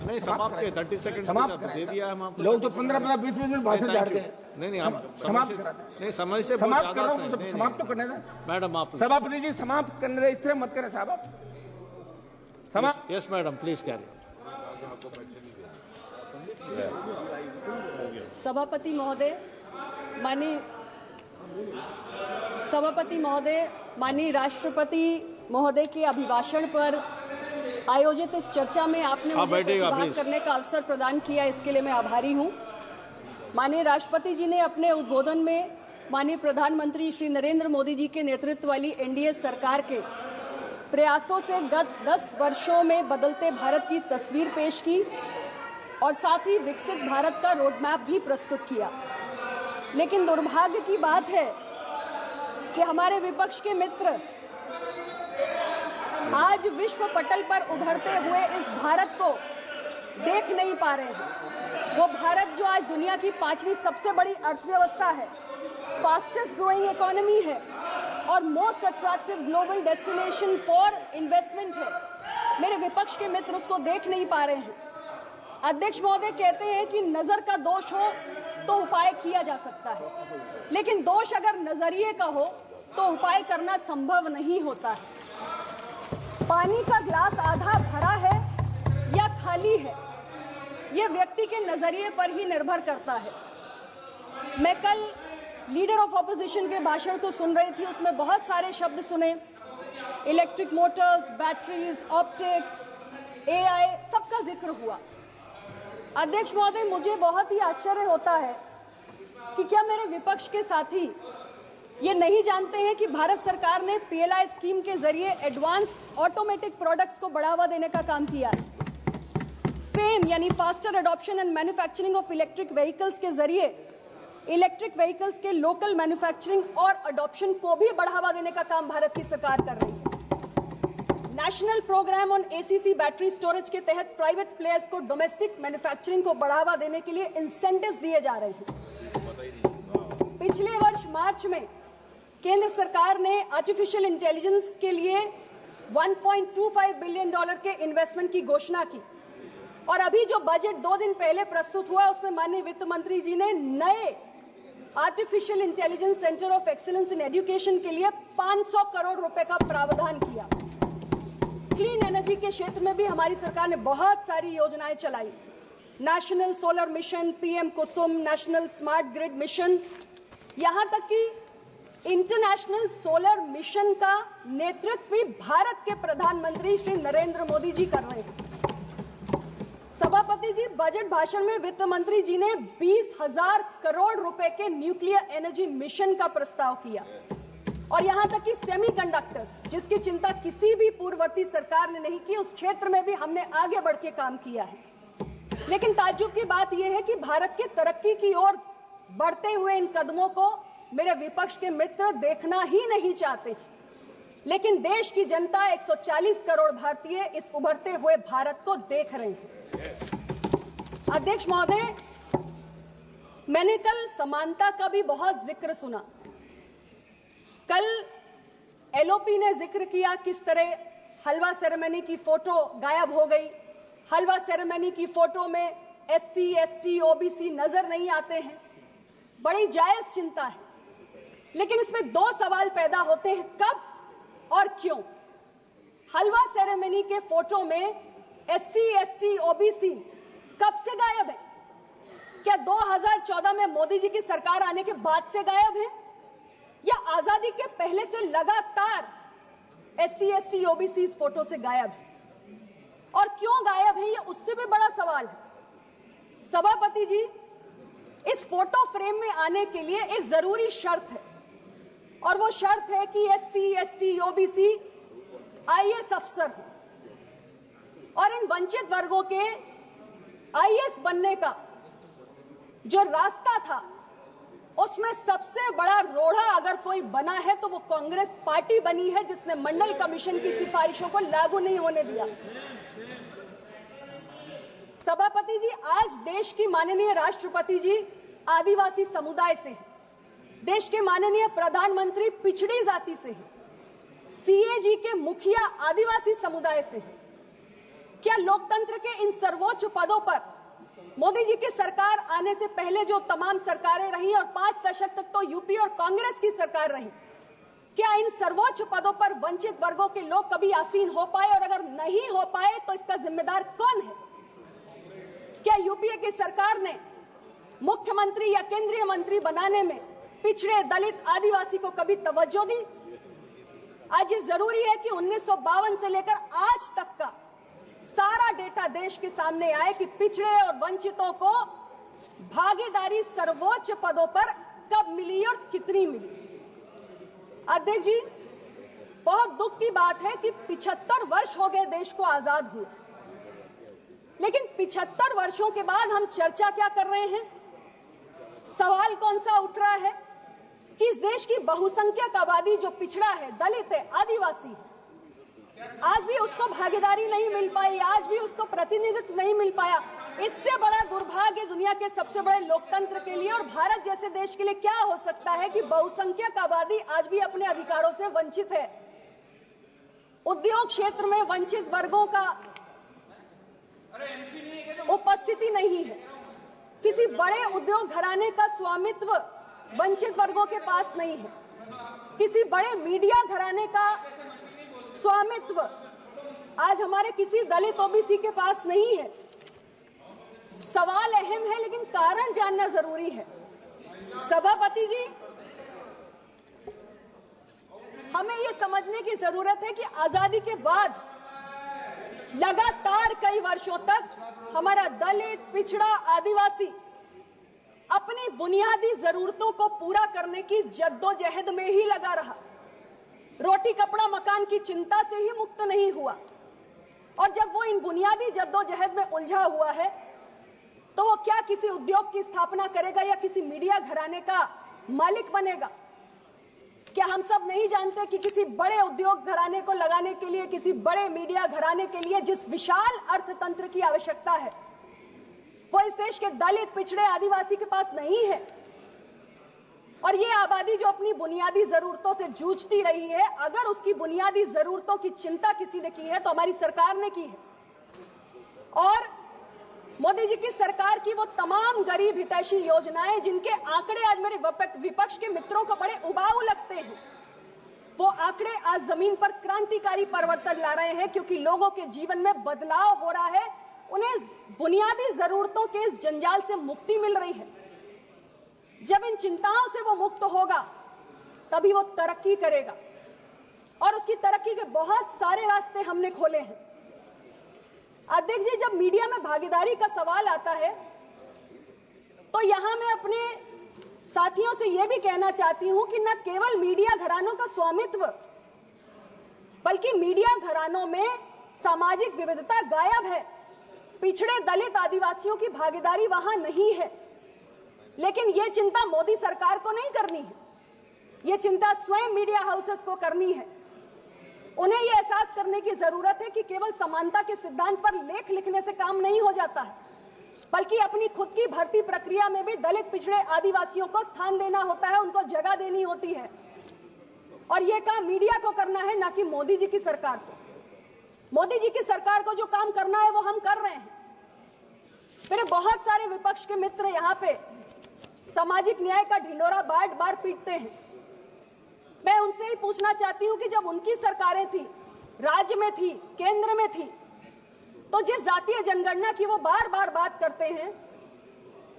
B: नहीं, समाप्त 30 सेकंड
H: समाप्त
B: दे दिया हम आपको।
H: लोग तो 15-15 20 मिनट भाषण झाड़ते हैं।
B: नहीं, हम
H: समाप्त कराते
B: नहीं, समय से
H: समाप्त कर रहा हूँ, समाप्त तो करने दें
B: मैडम। आप
H: सभापति जी समाप्त करने दें, इस तरह मत करें साहब। आप समाप्त।
B: Yes madam, please carry.
I: सभापति महोदय, माननीय राष्ट्रपति महोदय के अभिभाषण पर आयोजित इस चर्चा में आपने मुझे प्रतिभाग करने का अवसर प्रदान किया, इसके लिए मैं आभारी हूं। माननीय राष्ट्रपति जी ने अपने उद्बोधन में माननीय प्रधानमंत्री श्री नरेंद्र मोदी जी के नेतृत्व वाली एनडीए सरकार के प्रयासों से गत 10 वर्षों में बदलते भारत की तस्वीर पेश की और साथ ही विकसित भारत का रोड मैप भी प्रस्तुत किया। लेकिन दुर्भाग्य की बात है कि हमारे विपक्ष के मित्र आज विश्व पटल पर उभरते हुए इस भारत को देख नहीं पा रहे हैं। वो भारत जो आज दुनिया की 5वीं सबसे बड़ी अर्थव्यवस्था है, फास्टेस्ट ग्रोइंग इकोनॉमी है और most attractive global destination for investment है, मेरे विपक्ष के मित्र उसको देख नहीं पा रहे हैं। अध्यक्ष महोदय कहते हैं कि नजर का दोष हो तो उपाय किया जा सकता है, लेकिन दोष अगर नजरिए का हो तो उपाय करना संभव नहीं होता है। पानी का गिलास आधा भरा है या खाली है, यह व्यक्ति के नजरिए पर ही निर्भर करता है। मैं कल लीडर ऑफ ऑपोजिशन के भाषण को सुन रही थी, उसमें बहुत सारे शब्द सुने, electric Motors, batteries, optics, AI, सबका जिक्र हुआ। अध्यक्ष महोदय, मुझे बहुत ही आश्चर्य होता है कि क्या मेरे विपक्ष के साथी ये नहीं जानते हैं कि भारत सरकार ने पीएलआई स्कीम के जरिए एडवांस ऑटोमेटिक प्रोडक्ट्स को बढ़ावा देने का काम किया है। फेम यानी faster adoption and manufacturing of electric vehicles के जरिए इलेक्ट्रिक व्हीकल्स के लोकल मैन्युफैक्चरिंग और अडॉप्शन को भी बढ़ावा देने का काम भारत की सरकार कर रही है। National programme on ACC battery storage के तहत प्राइवेट प्लेयर्स को डोमेस्टिक मैन्युफैक्चरिंग को बढ़ावा देने के लिए इंसेंटिव्स दिए जा रहे हैं। पिछले वर्ष मार्च में केंद्र सरकार ने आर्टिफिशियल इंटेलिजेंस के लिए $1.25 बिलियन के इन्वेस्टमेंट की घोषणा की और अभी जो बजट 2 दिन पहले प्रस्तुत हुआ उसमें माननीय वित्त मंत्री जी ने नए artificial intelligence centre of excellence in education के लिए 500 करोड़ रुपए का प्रावधान किया। क्लीन एनर्जी के क्षेत्र में भी हमारी सरकार ने बहुत सारी योजनाएं चलाई, नेशनल सोलर मिशन, पीएम कुसुम, नेशनल स्मार्ट ग्रिड मिशन, यहां तक कि इंटरनेशनल सोलर मिशन का नेतृत्व भी भारत के प्रधानमंत्री श्री नरेंद्र मोदी जी कर रहे हैं। सभापति जी, बजट भाषण में वित्त मंत्री जी ने 20,000 करोड़ रुपए के न्यूक्लियर एनर्जी मिशन का प्रस्ताव किया और यहां तक कि सेमीकंडक्टर्स, जिसकी चिंता किसी भी पूर्ववर्ती सरकार ने नहीं की, उस क्षेत्र में भी हमने आगे बढ़ के काम किया है। लेकिन ताज्जुब की बात यह है कि भारत के तरक्की की ओर बढ़ते हुए इन कदमों को मेरे विपक्ष के मित्र देखना ही नहीं चाहते। लेकिन देश की जनता 140 करोड़ भारतीय इस उभरते हुए भारत को देख रहे हैं। अध्यक्ष महोदय, मैंने कल समानता का भी बहुत जिक्र सुना। कल एलओपी ने जिक्र किया किस तरह हलवा सेरेमनी की फोटो गायब हो गई, हलवा सेरेमनी की फोटो में एससी, एसटी, ओबीसी नजर नहीं आते हैं। बड़ी जायज चिंता है, लेकिन इसमें 2 सवाल पैदा होते हैं, कब और क्यों। हलवा सेरेमनी के फोटो में एससी, एसटी, ओबीसी कब से गायब है? क्या 2014 में मोदी जी की सरकार आने के बाद से गायब है या आजादी के पहले से लगातार एससी, एसटी, ओबीसी इस फोटो से गायब है? और क्यों गायब है, ये उससे भी बड़ा सवाल है। सभापति जी, इस फोटो फ्रेम में आने के लिए एक जरूरी शर्त है और वो शर्त है कि एससी, एसटी, ओबीसी आईएएस अफसर हो और इन वंचित वर्गों के आईएएस बनने का जो रास्ता था उसमें सबसे बड़ा रोड़ा अगर कोई बना है तो वो कांग्रेस पार्टी बनी है, जिसने मंडल कमीशन की सिफारिशों को लागू नहीं होने दिया। सभापति जी, आज देश की माननीय राष्ट्रपति जी आदिवासी समुदाय से हैं, देश के माननीय प्रधानमंत्री पिछड़ी जाति से हैं, सीएजी के मुखिया आदिवासी समुदाय से हैं। क्या लोकतंत्र के इन सर्वोच्च पदों पर मोदी जी की सरकार आने से पहले जो तमाम सरकारें रही और 5 दशक तक तो यूपी और कांग्रेस की सरकार रही, क्या इन सर्वोच्च पदों पर वंचित वर्गों के लोग कभी आसीन हो पाए? और अगर नहीं हो पाए तो इसका जिम्मेदार कौन है? क्या यूपीए की सरकार ने मुख्यमंत्री या केंद्रीय मंत्री बनाने में पिछड़े, दलित, आदिवासी को कभी तवज्जो दी? आज ये जरूरी है कि 1952 से लेकर आज तक का सारा डेटा देश के सामने आए कि पिछड़े और वंचितों को भागीदारी सर्वोच्च पदों पर कब मिली और कितनी मिली। अध्यक्ष जी, बहुत दुख की बात है कि 75 वर्ष हो गए देश को आजाद हुए, लेकिन 75 वर्षों के बाद हम चर्चा क्या कर रहे हैं? सवाल कौन सा उठ रहा है कि इस देश की बहुसंख्यक आबादी जो पिछड़ा है, दलित है, आदिवासी है, आज भी उसको भागीदारी नहीं मिल पाई, आज भी उसको प्रतिनिधित्व नहीं मिल पाया। इससे बड़ा दुर्भाग्य दुनिया के सबसे बड़े लोकतंत्र के लिए और भारत जैसे देश के लिए क्या हो सकता है कि बहुसंख्यक आबादी आज भी अपने अधिकारों से वंचित है। उद्योग क्षेत्र में वंचित वर्गों का उपस्थिति नहीं है, किसी बड़े उद्योग घराने का स्वामित्व वंचित वर्गों के पास नहीं है, किसी बड़े मीडिया घराने का स्वामित्व आज हमारे किसी दलित ओबीसी के पास नहीं है। सवाल अहम है लेकिन कारण जानना जरूरी है। सभापति जी, हमें यह समझने की जरूरत है कि आजादी के बाद लगातार कई वर्षों तक हमारा दलित, पिछड़ा, आदिवासी अपनी बुनियादी जरूरतों को पूरा करने की जद्दोजहद में ही लगा रहा, रोटी कपड़ा मकान की चिंता से ही मुक्त नहीं हुआ। और जब वो इन बुनियादी जद्दोजहद में उलझा हुआ है तो वो क्या किसी उद्योग की स्थापना करेगा या किसी मीडिया घराने का मालिक बनेगा? क्या हम सब नहीं जानते कि किसी बड़े उद्योग घराने को लगाने के लिए, किसी बड़े मीडिया घराने के लिए जिस विशाल अर्थतंत्र की आवश्यकता है वो इस देश के दलित, पिछड़े, आदिवासी के पास नहीं है। और ये आबादी जो अपनी बुनियादी जरूरतों से जूझती रही है, अगर उसकी बुनियादी जरूरतों की चिंता किसी ने की है तो हमारी सरकार ने की है। और मोदी जी की सरकार की वो तमाम गरीब हितैषी योजनाएं जिनके आंकड़े आज मेरे विपक्ष के मित्रों को बड़े उबाऊ लगते हैं, वो आंकड़े आज जमीन पर क्रांतिकारी परिवर्तन ला रहे हैं, क्योंकि लोगों के जीवन में बदलाव हो रहा है, उन्हें बुनियादी जरूरतों के इस जंजाल से मुक्ति मिल रही है। जब इन चिंताओं से वो मुक्त होगा तभी वो तरक्की करेगा और उसकी तरक्की के बहुत सारे रास्ते हमने खोले हैं। अध्यक्ष जी, जब मीडिया में भागीदारी का सवाल आता है तो यहां मैं अपने साथियों से यह भी कहना चाहती हूं कि न केवल मीडिया घरानों का स्वामित्व, बल्कि मीडिया घरानों में सामाजिक विविधता गायब है। पिछड़े, दलित, आदिवासियों की भागीदारी वहां नहीं है। लेकिन यह चिंता मोदी सरकार को नहीं करनी है, यह चिंता स्वयं मीडिया हाउसेस को करनी है। उन्हें यह एहसास करने की जरूरत है कि केवल समानता के सिद्धांत पर लेख लिखने से काम नहीं हो जाता है, बल्कि अपनी खुद की भर्ती प्रक्रिया में भी दलित, पिछड़े, आदिवासियों को स्थान देना होता है, उनको जगह देनी होती है। और यह काम मीडिया को करना है, ना कि मोदी जी की सरकार को। मोदी जी की सरकार को जो काम करना है वो हम कर रहे हैं। मेरे बहुत सारे विपक्ष के मित्र यहाँ पे सामाजिक न्याय का ढिंडोरा बार बार पीटते हैं। मैं उनसे ही पूछना चाहती हूं कि जब उनकी सरकारें थी, राज्य में थी, केंद्र में थी, तो जिस जातीय जनगणना की वो बार बार बात करते हैं,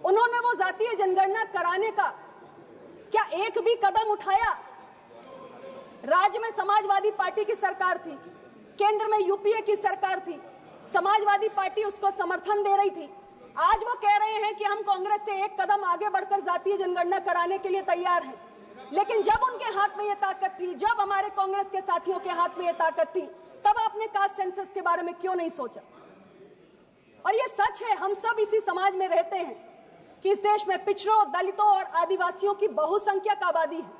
I: उन्होंने वो जातीय जनगणना कराने का क्या एक भी कदम उठाया? राज्य में समाजवादी पार्टी की सरकार थी, केंद्र में यूपीए की सरकार थी, समाजवादी पार्टी उसको समर्थन दे रही थी। आज वो कह रहे हैं कि हम कांग्रेस से एक कदम आगे बढ़कर जातीय जनगणना कराने के लिए तैयार हैं। लेकिन जब उनके हाथ में ये ताकत थी, जब हमारे कांग्रेस के साथियों के हाथ में ये ताकत थी, तब आपने कास्ट सेंसस के बारे में क्यों नहीं सोचा? और ये सच है, हम सब इसी समाज में रहते हैं कि इस देश में पिछड़ों, दलितों और आदिवासियों की बहुसंख्यक आबादी है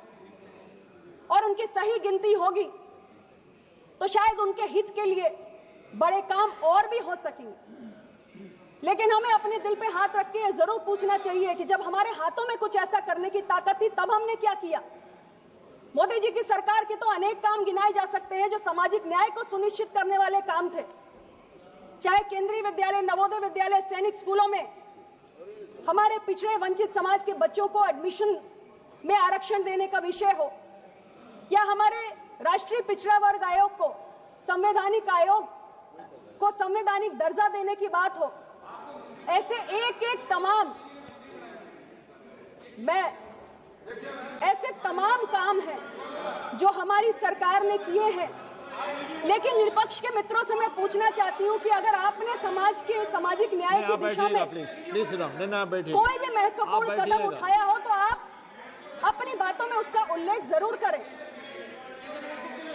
I: और उनकी सही गिनती होगी तो शायद उनके हित के लिए बड़े काम और भी हो सकेंगे। लेकिन हमें अपने दिल पे हाथ रख के जरूर पूछना चाहिए कि जब हमारे हाथों में कुछ ऐसा करने की ताकत थी तब हमने क्या किया। मोदी जी की सरकार के तो अनेक काम गिनाए जा सकते हैं जो सामाजिक न्याय को सुनिश्चित करने वाले काम थे, चाहे केंद्रीय विद्यालय, नवोदय विद्यालय, सैनिक स्कूलों में हमारे पिछड़े वंचित समाज के बच्चों को एडमिशन में आरक्षण देने का विषय हो, या हमारे राष्ट्रीय पिछड़ा वर्ग आयोग को संवैधानिक दर्जा देने की बात हो। ऐसे एक तमाम काम हैं जो हमारी सरकार ने किए हैं। लेकिन विपक्ष के मित्रों से मैं पूछना चाहती हूं कि अगर आपने सामाजिक न्याय की दिशा में कोई भी महत्वपूर्ण कदम उठाया हो तो आप अपनी बातों में उसका उल्लेख जरूर करें।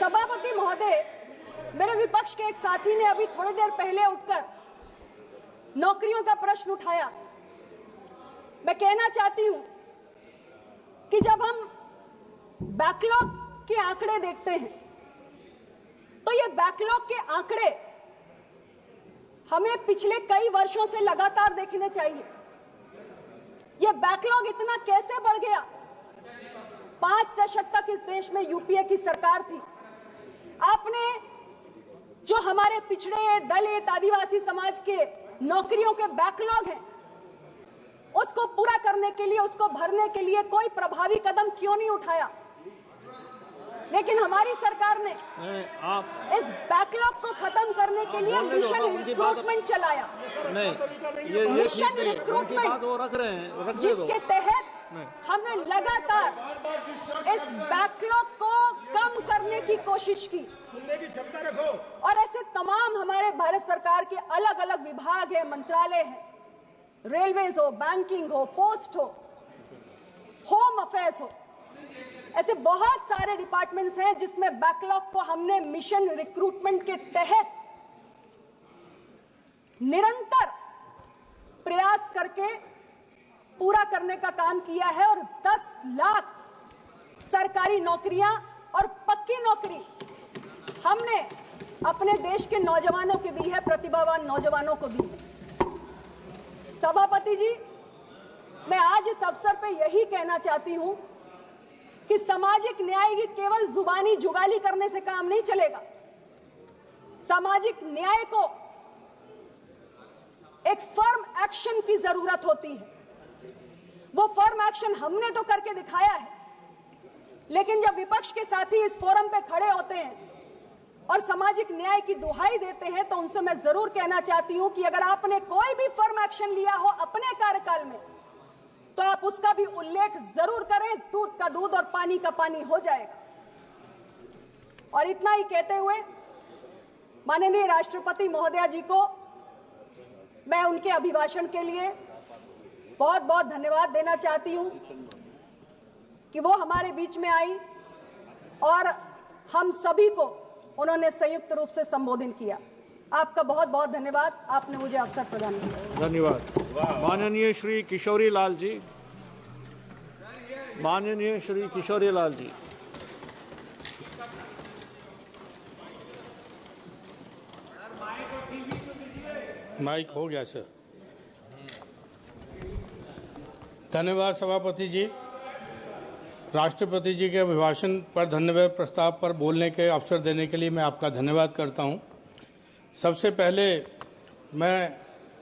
I: सभापति महोदय, मेरे विपक्ष के एक साथी ने अभी थोड़ी देर पहले उठकर नौकरियों का प्रश्न उठाया। मैं कहना चाहती हूं कि जब हम बैकलॉग के आंकड़े देखते हैं तो ये बैकलॉग के आंकड़े हमें पिछले कई वर्षों से लगातार देखने चाहिए। ये बैकलॉग इतना कैसे बढ़ गया? 5 दशक तक इस देश में यूपीए की सरकार थी। आपने जो हमारे पिछड़े, दलित, आदिवासी समाज के नौकरियों के बैकलॉग हैं, उसको पूरा करने के लिए, उसको भरने के लिए कोई प्रभावी कदम क्यों नहीं उठाया? लेकिन हमारी सरकार ने इस बैकलॉग को खत्म करने के लिए मिशन रिक्रूटमेंट चलाया। मिशन रिक्रूटमेंट जिसके तहत हमने लगातार इस बैकलॉग को कम करने की कोशिश की। और ऐसे तमाम हमारे भारत सरकार के अलग अलग विभाग है, मंत्रालय है, रेलवेज हो, बैंकिंग हो, पोस्ट हो, होम अफेयर्स हो, ऐसे बहुत सारे डिपार्टमेंट्स हैं जिसमें बैकलॉग को हमने मिशन रिक्रूटमेंट के तहत निरंतर प्रयास करके पूरा करने का काम किया है। और 10 लाख सरकारी नौकरियां और पक्की नौकरी हमने अपने देश के नौजवानों को दी है, प्रतिभावान नौजवानों को दी है। सभापति जी, मैं आज इस अवसर पे यही कहना चाहती हूं कि सामाजिक न्याय की केवल जुबानी जुगाली करने से काम नहीं चलेगा। सामाजिक न्याय को एक फर्म एक्शन की जरूरत होती है। वो फर्म एक्शन हमने तो करके दिखाया है, लेकिन जब विपक्ष के साथी इस फोरम पे खड़े होते हैं और सामाजिक न्याय की दुहाई देते हैं तो उनसे मैं जरूर कहना चाहती हूं कि अगर आपने कोई भी फर्म एक्शन लिया हो अपने कार्यकाल में तो आप उसका भी उल्लेख जरूर करें। दूध का दूध और पानी का पानी हो जाएगा। और इतना ही कहते हुए माननीय राष्ट्रपति महोदया जी को मैं उनके अभिभाषण के लिए बहुत बहुत धन्यवाद देना चाहती हूं कि वो हमारे बीच में आई और हम सभी को उन्होंने संयुक्त रूप से संबोधित किया। आपका बहुत बहुत धन्यवाद, आपने मुझे अवसर प्रदान किया।
D: धन्यवाद। माननीय श्री किशोरी लाल जी, माननीय श्री किशोरी लाल जी।
J: माइक हो गया सर। धन्यवाद सभापति जी। राष्ट्रपति जी के अभिभाषण पर धन्यवाद प्रस्ताव पर बोलने के अवसर देने के लिए मैं आपका धन्यवाद करता हूं। सबसे पहले मैं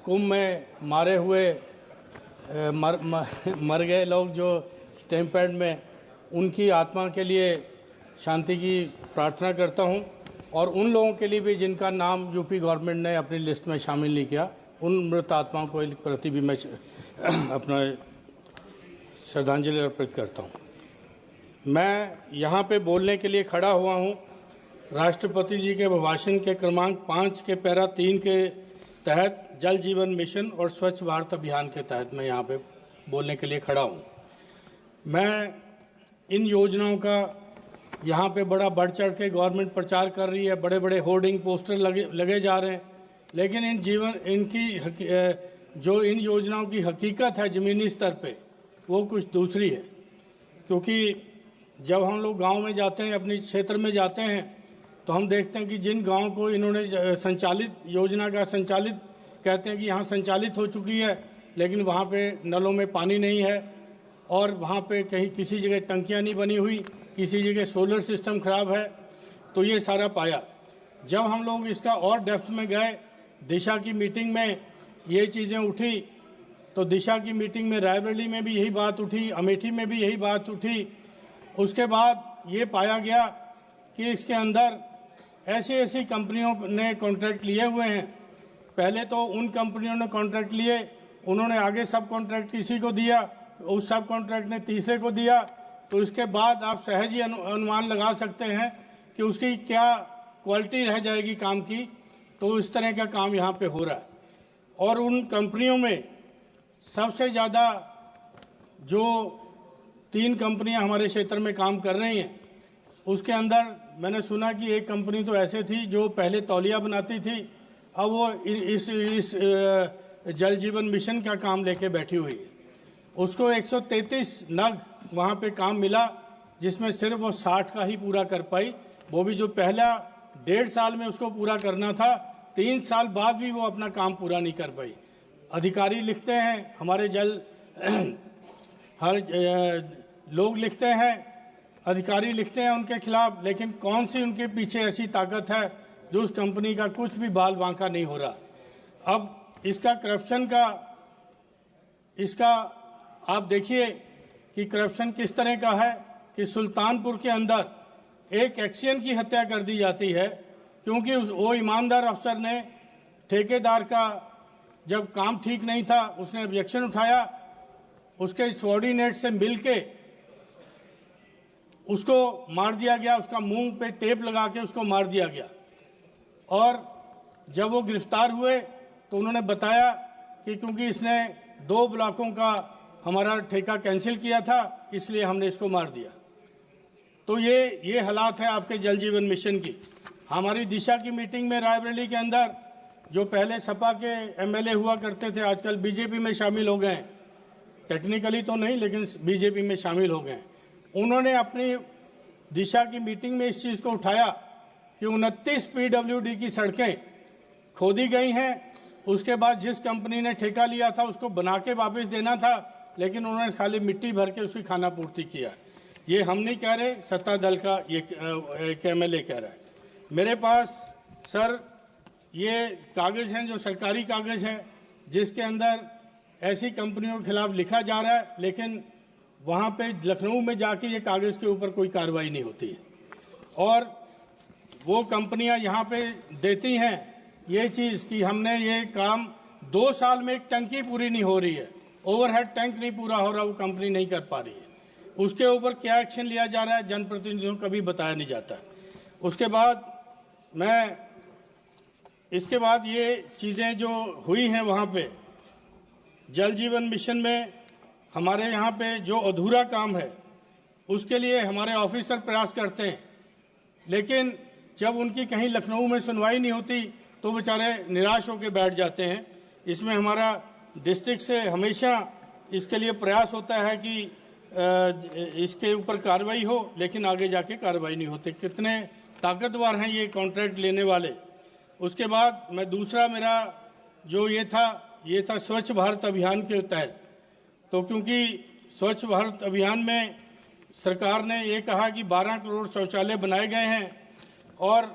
J: कुंभ में मारे हुए मर गए लोग जो स्टैंप पैड में, उनकी आत्मा के लिए शांति की प्रार्थना करता हूं और उन लोगों के लिए भी जिनका नाम यूपी गवर्नमेंट ने अपनी लिस्ट में शामिल नहीं किया, उन मृत आत्माओं को प्रति भी मैं अपना श्रद्धांजलि अर्पित करता हूं। मैं यहाँ पे बोलने के लिए खड़ा हुआ हूँ राष्ट्रपति जी के अभिभाषण के क्रमांक 5 के पैरा 3 के तहत जल जीवन मिशन और स्वच्छ भारत अभियान के तहत मैं यहाँ पे बोलने के लिए खड़ा हूँ। मैं इन योजनाओं का यहाँ पे बड़ा बढ़ चढ़ के गवर्नमेंट प्रचार कर रही है, बड़े बड़े होर्डिंग पोस्टर लगे जा रहे हैं, लेकिन इन योजनाओं की हकीकत है ज़मीनी स्तर पे वो कुछ दूसरी है। क्योंकि जब हम लोग गांव में जाते हैं, अपने क्षेत्र में जाते हैं, तो हम देखते हैं कि जिन गांव को इन्होंने योजना का संचालित कहते हैं कि यहाँ संचालित हो चुकी है, लेकिन वहाँ पे नलों में पानी नहीं है और वहाँ पे कहीं किसी जगह टंकियाँ नहीं बनी हुई, किसी जगह सोलर सिस्टम खराब है। तो ये सारा पाया। जब हम लोग इसका और डेप्थ में गए, दिशा की मीटिंग में ये चीज़ें उठी, तो दिशा की मीटिंग में रायबरेली में भी यही बात उठी, अमेठी में भी यही बात उठी। उसके बाद ये पाया गया कि इसके अंदर ऐसी ऐसी कंपनियों ने कॉन्ट्रैक्ट लिए हुए हैं। पहले तो उन कंपनियों ने कॉन्ट्रैक्ट लिए, उन्होंने आगे सब कॉन्ट्रैक्ट किसी को दिया, उस सब कॉन्ट्रैक्ट ने तीसरे को दिया। तो इसके बाद आप सहज ही अनुमान लगा सकते हैं कि उसकी क्या क्वालिटी रह जाएगी काम की। तो इस तरह का काम यहाँ पे हो रहा है। और उन कंपनियों में सबसे ज़्यादा जो 3 कंपनियां हमारे क्षेत्र में काम कर रही हैं, उसके अंदर मैंने सुना कि एक कंपनी तो ऐसे थी जो पहले तौलिया बनाती थी, अब वो इस जल जीवन मिशन का काम लेके बैठी हुई है। उसको 133 नग वहाँ पे काम मिला, जिसमें सिर्फ वो 60 का ही पूरा कर पाई। वो भी जो पहला 1.5 साल में उसको पूरा करना था, 3 साल बाद भी वो अपना काम पूरा नहीं कर पाई। अधिकारी लिखते हैं, हमारे हर लोग लिखते हैं, अधिकारी लिखते हैं उनके खिलाफ, लेकिन कौन सी उनके पीछे ऐसी ताकत है जो उस कंपनी का कुछ भी बाल बांका नहीं हो रहा। अब इसका करप्शन का, इसका आप देखिए कि करप्शन किस तरह का है कि सुल्तानपुर के अंदर एक एक्सियन की हत्या कर दी जाती है, क्योंकि वो ईमानदार अफसर ने ठेकेदार का जब काम ठीक नहीं था, उसने ऑब्जेक्शन उठाया, उसके सबॉर्डिनेट से मिलके उसको मार दिया गया, उसका मुंह पे टेप लगा के उसको मार दिया गया। और जब वो गिरफ्तार हुए तो उन्होंने बताया कि क्योंकि इसने 2 ब्लॉकों का हमारा ठेका कैंसिल किया था, इसलिए हमने इसको मार दिया। तो ये हालात है आपके जल जीवन मिशन की। हमारी दिशा की मीटिंग में रायबरेली के अंदर जो पहले सपा के एमएलए हुआ करते थे, आजकल बीजेपी में शामिल हो गए, टेक्निकली तो नहीं लेकिन बीजेपी में शामिल हो गए। उन्होंने अपनी दिशा की मीटिंग में इस चीज को उठाया कि 29 पीडब्ल्यूडी की सड़कें खोदी गई हैं। उसके बाद जिस कंपनी ने ठेका लिया था उसको बना के वापस देना था, लेकिन उन्होंने खाली मिट्टी भर के उसकी खाना पूर्ति किया। ये हम नहीं कह रहे, सत्ता दल का ये एमएलए कह रहा है। मेरे पास सर ये कागज हैं जो सरकारी कागज हैं, जिसके अंदर ऐसी कंपनियों के खिलाफ लिखा जा रहा है, लेकिन वहां पे लखनऊ में जाके ये कागज के ऊपर कोई कार्रवाई नहीं होती है। और वो कंपनियां यहाँ पे देती हैं ये चीज कि हमने ये काम 2 साल में एक टंकी पूरी नहीं हो रही है, ओवरहेड टैंक नहीं पूरा हो रहा, वो कंपनी नहीं कर पा रही है। उसके ऊपर क्या एक्शन लिया जा रहा है जनप्रतिनिधियों को कभी बताया नहीं जाता। उसके बाद इसके बाद ये चीजें जो हुई हैं वहां पे जल जीवन मिशन में, हमारे यहाँ पे जो अधूरा काम है उसके लिए हमारे ऑफिसर प्रयास करते हैं, लेकिन जब उनकी कहीं लखनऊ में सुनवाई नहीं होती तो बेचारे निराश होकर बैठ जाते हैं। इसमें हमारा डिस्ट्रिक्ट से हमेशा इसके लिए प्रयास होता है कि इसके ऊपर कार्रवाई हो, लेकिन आगे जाके कार्रवाई नहीं होती। कितने ताकतवर हैं ये कॉन्ट्रैक्ट लेने वाले। उसके बाद मैं दूसरा मेरा जो ये था स्वच्छ भारत अभियान के तहत। तो क्योंकि स्वच्छ भारत अभियान में सरकार ने ये कहा कि 12 करोड़ शौचालय बनाए गए हैं और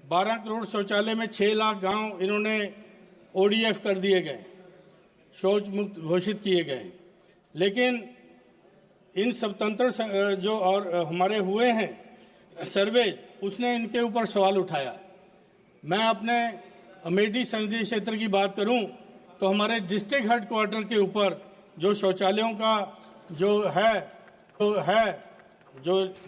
J: 12 करोड़ शौचालय में 6 लाख गांव इन्होंने ओडीएफ कर दिए गए, शौच मुक्त घोषित किए गए। लेकिन इन स्वतंत्र जो और हमारे हुए हैं सर्वे, उसने इनके ऊपर सवाल उठाया। मैं अपने अमेठी संसदीय क्षेत्र की बात करूं तो हमारे डिस्ट्रिक्ट हेडक्वार्टर के ऊपर जो शौचालयों का जो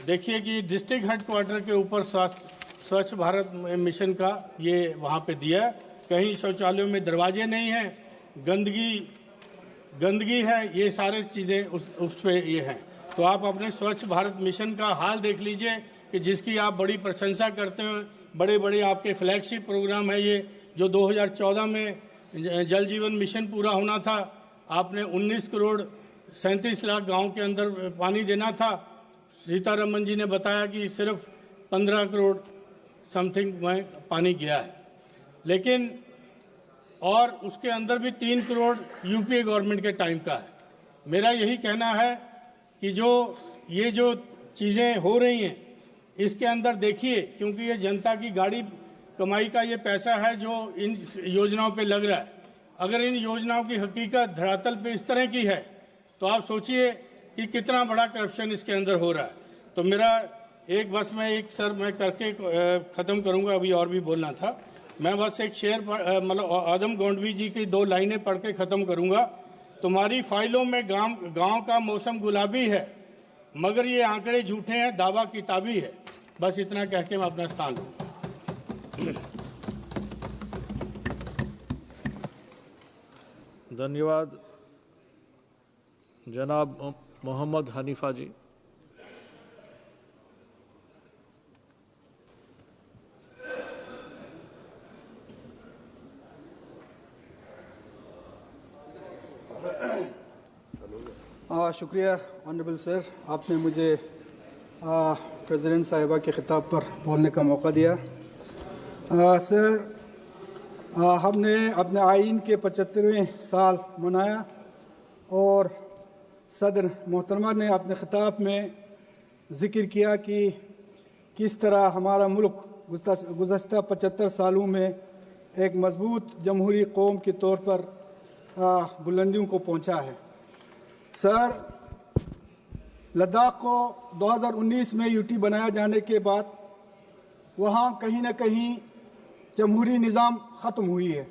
J: देखिए कि डिस्ट्रिक्ट हेडक्वार्टर के ऊपर स्वच्छ भारत मिशन का ये वहाँ पे दिया है। कहीं शौचालयों में दरवाजे नहीं हैं, गंदगी है, ये सारे चीज़ें उस पे ये हैं। तो आप अपने स्वच्छ भारत मिशन का हाल देख लीजिए कि जिसकी आप बड़ी प्रशंसा करते हैं, बड़े बड़े आपके फ्लैगशिप प्रोग्राम है ये, जो 2014 में जल जीवन मिशन पूरा होना था, आपने 19 करोड़ 37 लाख गांव के अंदर पानी देना था। सीतारमन जी ने बताया कि सिर्फ 15 करोड़ समथिंग में पानी गया है। लेकिन और उसके अंदर भी 3 करोड़ यूपीए गवर्नमेंट के टाइम का है। मेरा यही कहना है कि ये जो चीज़ें हो रही हैं इसके अंदर देखिए, क्योंकि ये जनता की गाड़ी कमाई का ये पैसा है जो इन योजनाओं पे लग रहा है। अगर इन योजनाओं की हकीकत धरातल पे इस तरह की है तो आप सोचिए कि कितना बड़ा करप्शन इसके अंदर हो रहा है। तो मेरा एक बस में एक सर मैं करके ख़त्म करूंगा, अभी और भी बोलना था। मैं बस एक शेर मतलब आदम गोंडवी जी की 2 लाइनें पढ़ के ख़त्म करूंगा। तुम्हारी फाइलों में गांव का मौसम गुलाबी है, मगर ये आंकड़े झूठे हैं, दावा किताबी है। बस इतना कह के मैं अपना स्थान लूंगा।
D: धन्यवाद। जनाब मोहम्मद हनीफा जी।
K: शुक्रिया ऑनरेबल सर, आपने मुझे प्रेसिडेंट साहिबा के खिताब पर बोलने का मौका दिया। सर, हमने अपने आइन के 75वें साल मनाया और सदर मोहतरमा ने अपने खिताब में ज़िक्र किया कि किस तरह हमारा मुल्क गुज़श्ता 75 सालों में एक मजबूत जमहूरी कौम के तौर पर बुलंदियों को पहुंचा है। सर, लद्दाख को 2019 में यूटी बनाया जाने के बाद वहाँ कहीं न कहीं जमहूरी निज़ाम ख़त्म हुई है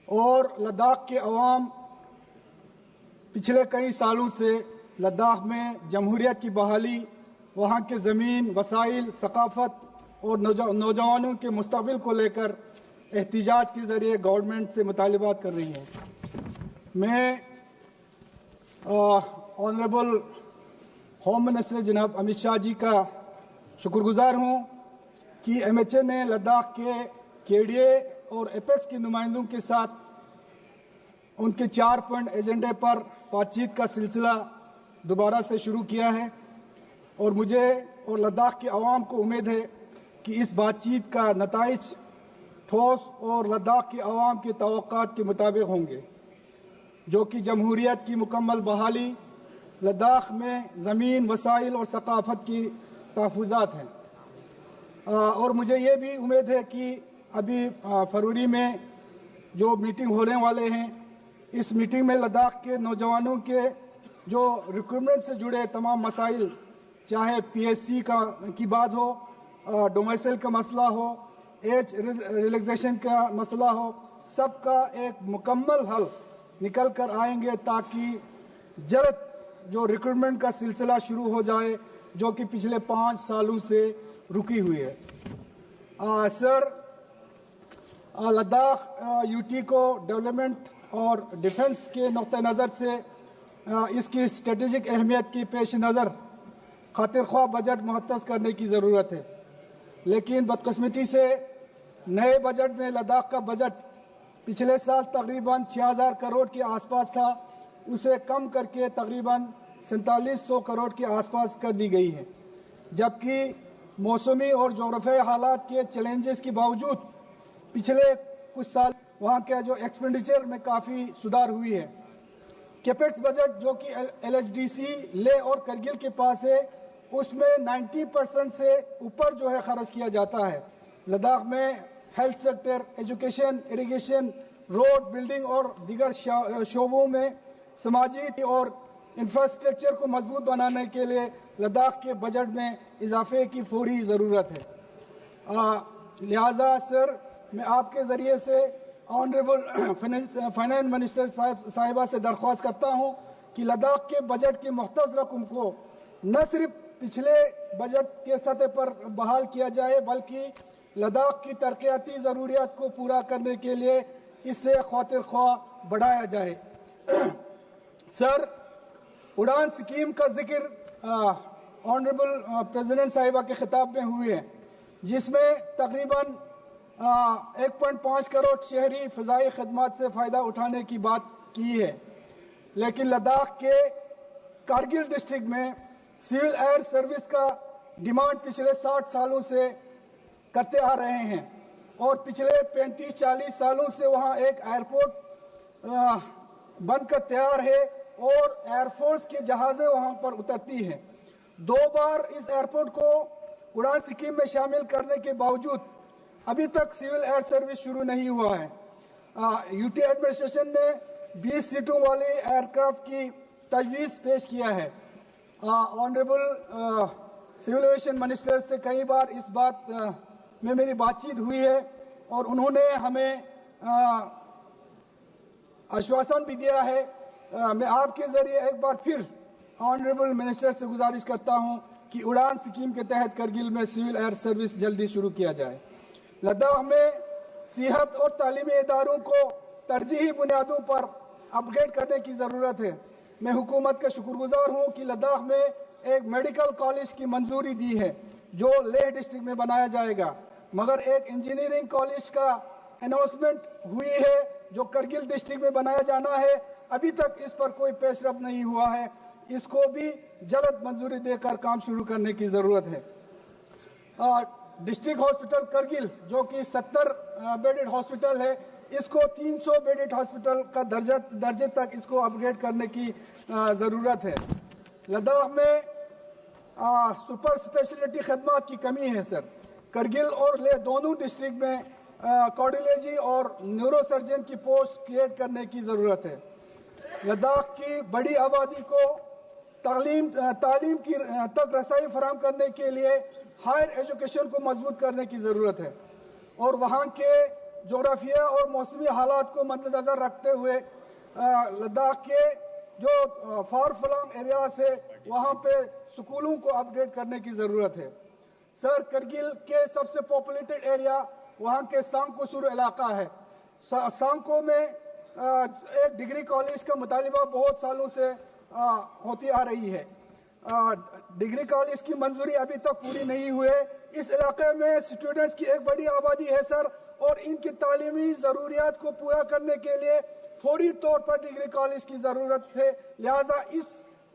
K: और लद्दाख के अवाम पिछले कई सालों से लद्दाख में जमहूरियत की बहाली, वहाँ के ज़मीन, वसाइल, सकाफ़त और नौजवानों के मुस्तक़बिल को लेकर एहतिजाज के ज़रिए गवर्नमेंट से मुतालिबात कर रही हैं। मैं ऑनरेबल होम मिनिस्टर जनाब अमित शाह जी का शुक्रगुजार हूँ कि MHA ने लद्दाख के KDA और एपेक्स के नुमाइंदों के साथ उनके 4 पॉइंट एजेंडे पर बातचीत का सिलसिला दोबारा से शुरू किया है और मुझे और लद्दाख के अवाम को उम्मीद है कि इस बातचीत का नताइज ठोस और लद्दाख के अवाम की तवक्कात के मुताबिक होंगे, जो कि जमहूरियत की मुकम्मल बहाली, लद्दाख में ज़मीन, वसाइल और सकाफ़त की तहफ़्फ़ुज़ात हैं। और मुझे ये भी उम्मीद है कि अभी फरवरी में जो मीटिंग होने वाले हैं, इस मीटिंग में लद्दाख के नौजवानों के जो रिक्रूटमेंट से जुड़े तमाम मसाइल, चाहे PSC की बात हो, डोमेसाइल का मसला हो, एज रिलैक्सेशन का मसला हो, सबका एक मुकम्मल हल निकल कर आएंगे ताकि जल्द जो रिक्रूटमेंट का सिलसिला शुरू हो जाए, जो कि पिछले 5 सालों से रुकी हुई है। सर, लद्दाख यूटी को डेवलपमेंट और डिफेंस के नुक्ते नज़र से इसकी स्ट्रेटेजिक अहमियत की पेश नज़र खातिर ख्वाह बजट मुहत्तस करने की ज़रूरत है, लेकिन बदकिस्मती से नए बजट में लद्दाख का बजट पिछले साल तकरीबन 6000 करोड़ के आसपास था, उसे कम करके तकरीबन 4700 करोड़ के आसपास कर दी गई है, जबकि मौसमी और जोग्राफियाई हालात के चैलेंजेस के बावजूद पिछले कुछ साल वहाँ के जो एक्सपेंडिचर में काफ़ी सुधार हुई है। कैपेक्स बजट जो कि LHDC ले और करगिल के पास है, उसमें 90% से ऊपर जो है खर्च किया जाता है। लद्दाख में health sector, education, irrigation, road building और दीगर शोबों में समाजी और इंफ्रास्ट्रक्चर को मजबूत बनाने के लिए लद्दाख के बजट में इजाफे की फौरी ज़रूरत है। लिहाजा सर, मैं आपके ज़रिए से ऑनरेबल फाइनेंस मिनिस्टर साहिबा से दरख्वास्त करता हूँ कि लद्दाख के बजट की मुख्तस रकम को न सिर्फ पिछले बजट के सतह पर बहाल किया जाए, बल्कि लद्दाख की तरक्याती ज़रूरियात को पूरा करने के लिए इससे खातिर ख्वाह बढ़ाया जाए। सर, उड़ान स्कीम का जिक्र ऑनरेबल प्रेसिडेंट साहिबा के खिताब में हुए हैं, जिसमें तकरीबन 1.5 करोड़ शहरी फ़िज़ाई खदमात से फ़ायदा उठाने की बात की है, लेकिन लद्दाख के कारगिल डिस्ट्रिक्ट में सिविल एयर सर्विस का डिमांड पिछले 60 सालों से करते आ रहे हैं और पिछले 35-40 सालों से वहाँ एक एयरपोर्ट बनकर तैयार है और एयरफोर्स के जहाज़ें वहाँ पर उतरती हैं। 2 बार इस एयरपोर्ट को उड़ान स्कीम में शामिल करने के बावजूद अभी तक सिविल एयर सर्विस शुरू नहीं हुआ है। यूटी एडमिनिस्ट्रेशन ने 20 सीटों वाले एयरक्राफ्ट की तजवीज़ पेश किया है। ऑनरेबल सिविल एविएशन मिनिस्टर से कई बार इस बात में मेरी बातचीत हुई है और उन्होंने हमें आश्वासन भी दिया है। मैं आपके जरिए एक बार फिर ऑनरेबल मिनिस्टर से गुजारिश करता हूं कि उड़ान स्कीम के तहत करगिल में सिविल एयर सर्विस जल्दी शुरू किया जाए। लद्दाख में सेहत और तालीमी इदारों को तरजीही बुनियादों पर अपग्रेड करने की ज़रूरत है। मैं हुकूमत का शुक्रगुजार हूं कि लद्दाख में एक मेडिकल कॉलेज की मंजूरी दी है जो लेह डिस्ट्रिक्ट में बनाया जाएगा, मगर एक इंजीनियरिंग कॉलेज का अनाउंसमेंट हुई है जो करगिल डिस्ट्रिक्ट में बनाया जाना है। अभी तक इस पर कोई पेशरफ नहीं हुआ है, इसको भी जल्द मंजूरी देकर काम शुरू करने की ज़रूरत है। डिस्ट्रिक्ट हॉस्पिटल करगिल जो कि 70 बेडेड हॉस्पिटल है, इसको 300 बेडेड हॉस्पिटल का दर्जे तक इसको अपग्रेड करने की ज़रूरत है। लद्दाख में सुपर स्पेशलिटी खदमात की कमी है सर। करगिल और लेह दोनों डिस्ट्रिक्ट में कार्डियोलॉजी और न्यूरोसर्जन की पोस्ट क्रिएट करने की ज़रूरत है। लद्दाख की बड़ी आबादी को तालीम की तक रसाई फराहम करने के लिए हायर एजुकेशन को मजबूत करने की ज़रूरत है और वहाँ के जोग्राफिया और मौसमी हालात को मद्देनज़र रखते हुए लद्दाख के जो फार फ्लंग एरियाज है वहाँ पे स्कूलों को अपग्रेड करने की ज़रूरत है। सर, करगिल के सबसे पॉपुलेटेड एरिया वहाँ के सांगकोसुर इलाका है। सांगको में एक डिग्री कॉलेज का मुतालिबा बहुत सालों से होती आ रही है। डिग्री कॉलेज की मंजूरी अभी तक पूरी नहीं हुई। इस इलाके में स्टूडेंट्स की एक बड़ी आबादी है सर, और इनकी तालीमी ज़रूरियात को पूरा करने के लिए फौरी तौर पर डिग्री कॉलेज की ज़रूरत है। लिहाजा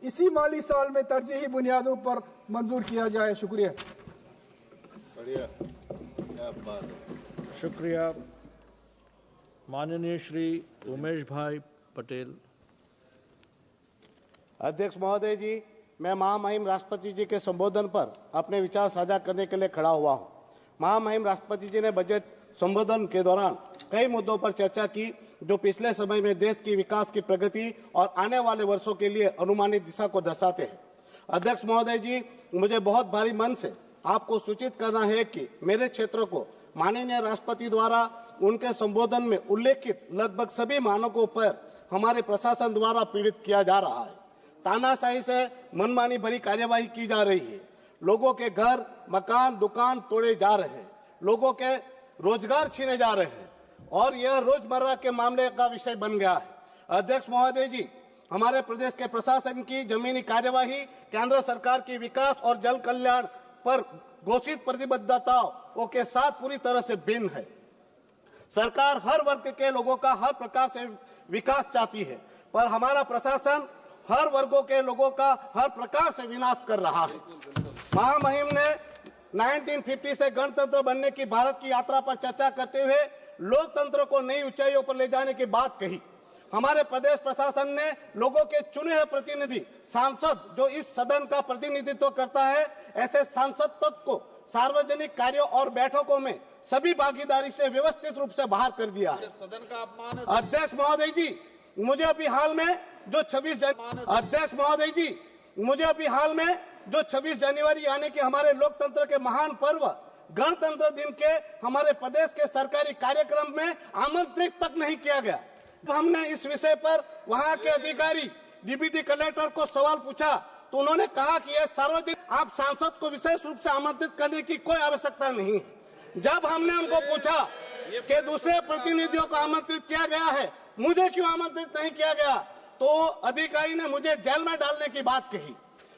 K: इसी माली साल में तरजीही बुनियादों पर मंजूर किया जाए। शुक्रिया।
D: शुक्रिया। माननीय श्री उमेश भाई पटेल।
L: अध्यक्ष महोदय जी, मैं महामहिम राष्ट्रपति जी के संबोधन पर अपने विचार साझा करने के लिए खड़ा हुआ हूं। महामहिम राष्ट्रपति जी ने बजट संबोधन के दौरान कई मुद्दों पर चर्चा की जो पिछले समय में देश की विकास की प्रगति और आने वाले वर्षों के लिए अनुमानित दिशा को दर्शाते हैं। अध्यक्ष महोदय जी, मुझे बहुत भारी मन से आपको सूचित करना है कि मेरे क्षेत्र को माननीय राष्ट्रपति द्वारा उनके संबोधन में उल्लेखित लगभग सभी मानकों पर हमारे प्रशासन द्वारा पीड़ित किया जा रहा है। तानाशाही से मनमानी भरी कार्यवाही की जा रही है। लोगों के घर, मकान, दुकान तोड़े जा रहे हैं, लोगों के रोजगार छीने जा रहे हैं और यह रोजमर्रा के मामले का विषय बन गया है। अध्यक्ष महोदय जी, हमारे प्रदेश के प्रशासन की जमीनी कार्यवाही केंद्र सरकार की विकास और जल कल्याण पर घोषित प्रतिबद्धताओं के साथ पूरी तरह से भिन्न है। सरकार हर वर्ग के लोगों का हर प्रकार से विकास चाहती है, पर हमारा प्रशासन हर वर्गों के लोगों का हर प्रकार से विनाश कर रहा है। महामहिम ने 1950 से गणतंत्र बनने की भारत की यात्रा पर चर्चा करते हुए लोकतंत्र को नई ऊंचाइयों पर ले जाने की बात कही। हमारे प्रदेश प्रशासन ने लोगों के चुने हुए प्रतिनिधि सांसद जो इस सदन का प्रतिनिधित्व करता है, ऐसे सांसद तक को सार्वजनिक कार्यों और बैठकों में सभी भागीदारी से व्यवस्थित रूप से बाहर कर दिया है। सदन का अपमान है। अध्यक्ष महोदय जी, मुझे अभी हाल में जो 26 जनवरी यानी कि हमारे लोकतंत्र के महान पर्व गणतंत्र दिन के हमारे प्रदेश के सरकारी कार्यक्रम में आमंत्रित तक नहीं किया गया। हमने इस विषय पर वहां के अधिकारी डिप्टी कलेक्टर को सवाल पूछा तो उन्होंने कहा कि यह सार्वजनिक, आप सांसद को विशेष रूप से आमंत्रित करने की कोई आवश्यकता नहीं है। जब हमने उनको पूछा कि दूसरे प्रतिनिधियों को आमंत्रित किया गया है, मुझे क्यों आमंत्रित नहीं किया गया, तो अधिकारी ने मुझे जेल में डालने की बात कही।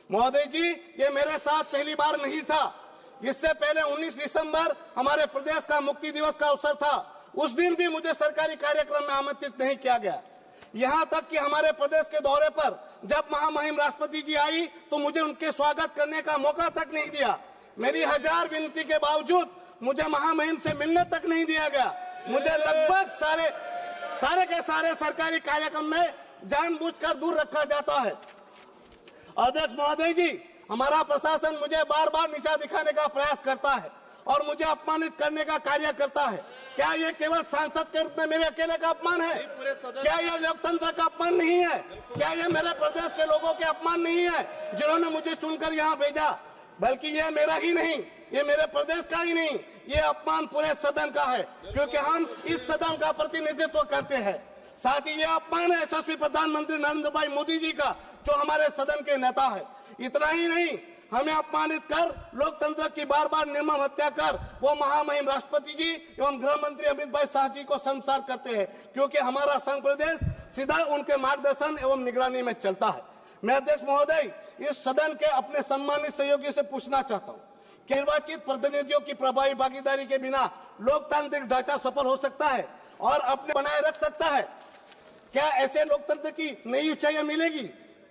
L: महोदय जी, ये मेरे साथ पहली बार नहीं था। इससे पहले 19 दिसंबर हमारे प्रदेश का मुक्ति दिवस का अवसर था, उस दिन भी मुझे सरकारी कार्यक्रम में आमंत्रित नहीं किया गया। यहाँ तक कि हमारे प्रदेश के दौरे पर जब महामहिम राष्ट्रपति जी आई तो मुझे उनके स्वागत करने का मौका तक नहीं दिया। मेरी हजार विनती के बावजूद मुझे महामहिम से मिलने तक नहीं दिया गया। मुझे लगभग सारे के सारे सरकारी कार्यक्रम में जानबूझकर दूर रखा जाता है। अध्यक्ष महोदय जी, हमारा प्रशासन मुझे बार बार नीचा दिखाने का प्रयास करता है और मुझे अपमानित करने का कार्य करता है। क्या ये केवल सांसद के रूप में मेरे अकेले का अपमान है? क्या ये लोकतंत्र का अपमान नहीं है? क्या ये मेरे प्रदेश के लोगों के अपमान नहीं है जिन्होंने मुझे चुनकर यहाँ भेजा? बल्कि ये मेरा ही नहीं, ये मेरे प्रदेश का ही नहीं, ये अपमान पूरे सदन का है, क्योंकि हम इस सदन का प्रतिनिधित्व करते हैं। साथ ही ये अपमान है यशस्वी प्रधानमंत्री नरेंद्र भाई मोदी जी का, जो हमारे सदन के नेता है। इतना ही नहीं, हमें अपमानित कर, लोकतंत्र की बार बार निर्मम हत्या कर वो महामहिम राष्ट्रपति जी एवं गृह मंत्री अमित भाई शाह जी को शर्मसार करते हैं, क्योंकि हमारा संघ प्रदेश सीधा उनके मार्गदर्शन एवं निगरानी में चलता है। मैं अध्यक्ष महोदय इस सदन के अपने सम्मानित सहयोगी से पूछना चाहता हूँ, निर्वाचित प्रतिनिधियों की प्रभावी भागीदारी के बिना लोकतांत्रिक ढांचा सफल हो सकता है और अपने बनाए रख सकता है? क्या ऐसे लोकतंत्र की नई ऊंचाइयां मिलेगी?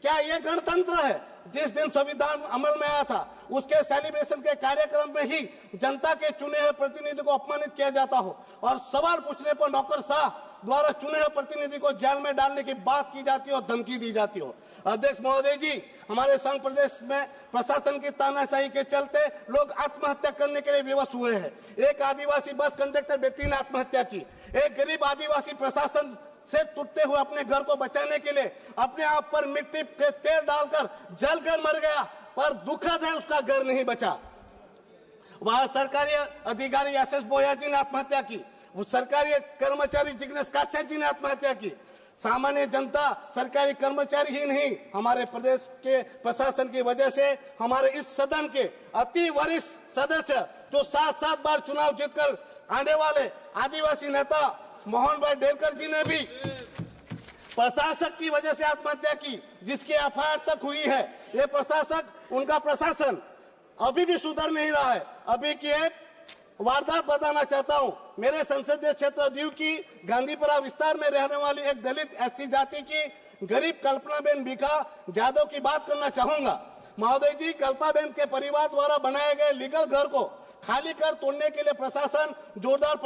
L: क्या ये गणतंत्र है? जिस दिन संविधान अमल में आया था उसके सेलिब्रेशन के कार्यक्रम में ही जनता के चुने हुए प्रतिनिधि को अपमानित किया जाता हो और सवाल पूछने पर नौकरशाह द्वारा चुने हुए प्रतिनिधि को जेल में डालने की बात की जाती हो, धमकी दी जाती हो। अध्यक्ष महोदय जी, हमारे संघ प्रदेश में प्रशासन की तानाशाही के चलते लोग आत्महत्या करने के लिए विवश हुए हैं। एक आदिवासी बस कंडक्टर व्यक्ति ने आत्महत्या की। एक गरीब आदिवासी प्रशासन से टूटते हुए अपने घर को बचाने के लिए अपने आप पर मिट्टी के तेल डालकर जलकर मर गया, पर दुखद है उसका घर नहीं बचा। वहां सरकारी अधिकारी एसएस बोया जी ने आत्महत्या की। वो सरकारी कर्मचारी जिग्नेश काछा जी ने आत्महत्या की। सामान्य जनता सरकारी कर्मचारी ही नहीं, हमारे प्रदेश के प्रशासन की वजह से हमारे इस सदन के अति वरिष्ठ सदस्य जो 7-7 बार चुनाव जीतकर आने वाले आदिवासी नेता मोहन भाई डेलकर जी ने भी प्रशासक की वजह से आत्महत्या की, जिसकी एफआईआर तक हुई है। ये प्रशासक, उनका प्रशासन अभी भी सुधर नहीं रहा है। अभी की एक वारदात बताना चाहता हूँ। मेरे संसदीय क्षेत्र दीव की गांधीपुरा विस्तार में रहने वाली एक दलित एससी जाति की गरीब कल्पनाबेन बीखा जादव की बात करना चाहूंगा। महोदय जी, कल्पनाबेन के परिवार द्वारा बनाए गए लीगल घर को खाली कर तोड़ने के लिए प्रशासन जोरदार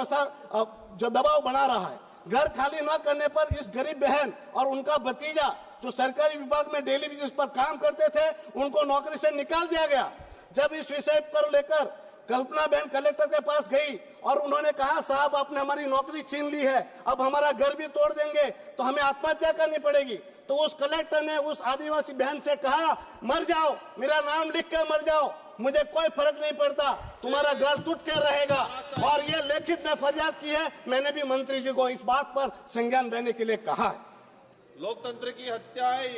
L: जो दबाव बना रहा है। घर खाली न करने पर इस गरीब बहन और उनका भतीजा जो सरकारी विभाग में डेली बेसिस पर काम करते थे, उनको नौकरी से निकाल दिया गया। जब इस विषय पर लेकर कल्पना बहन कलेक्टर के पास गई और उन्होंने कहा, साहब आपने हमारी नौकरी छीन ली है, अब हमारा घर भी तोड़ देंगे तो हमें आत्महत्या करनी पड़ेगी, तो उस कलेक्टर ने उस आदिवासी बहन से कहा, मर जाओ, मेरा नाम लिख कर मर जाओ, मुझे कोई फर्क नहीं पड़ता, तुम्हारा घर टूट कर रहेगा। और ये लिखित में फरियाद की है। मैंने भी मंत्री जी को इस बात पर संज्ञान देने के लिए कहा है।
B: लोकतंत्र की हत्या है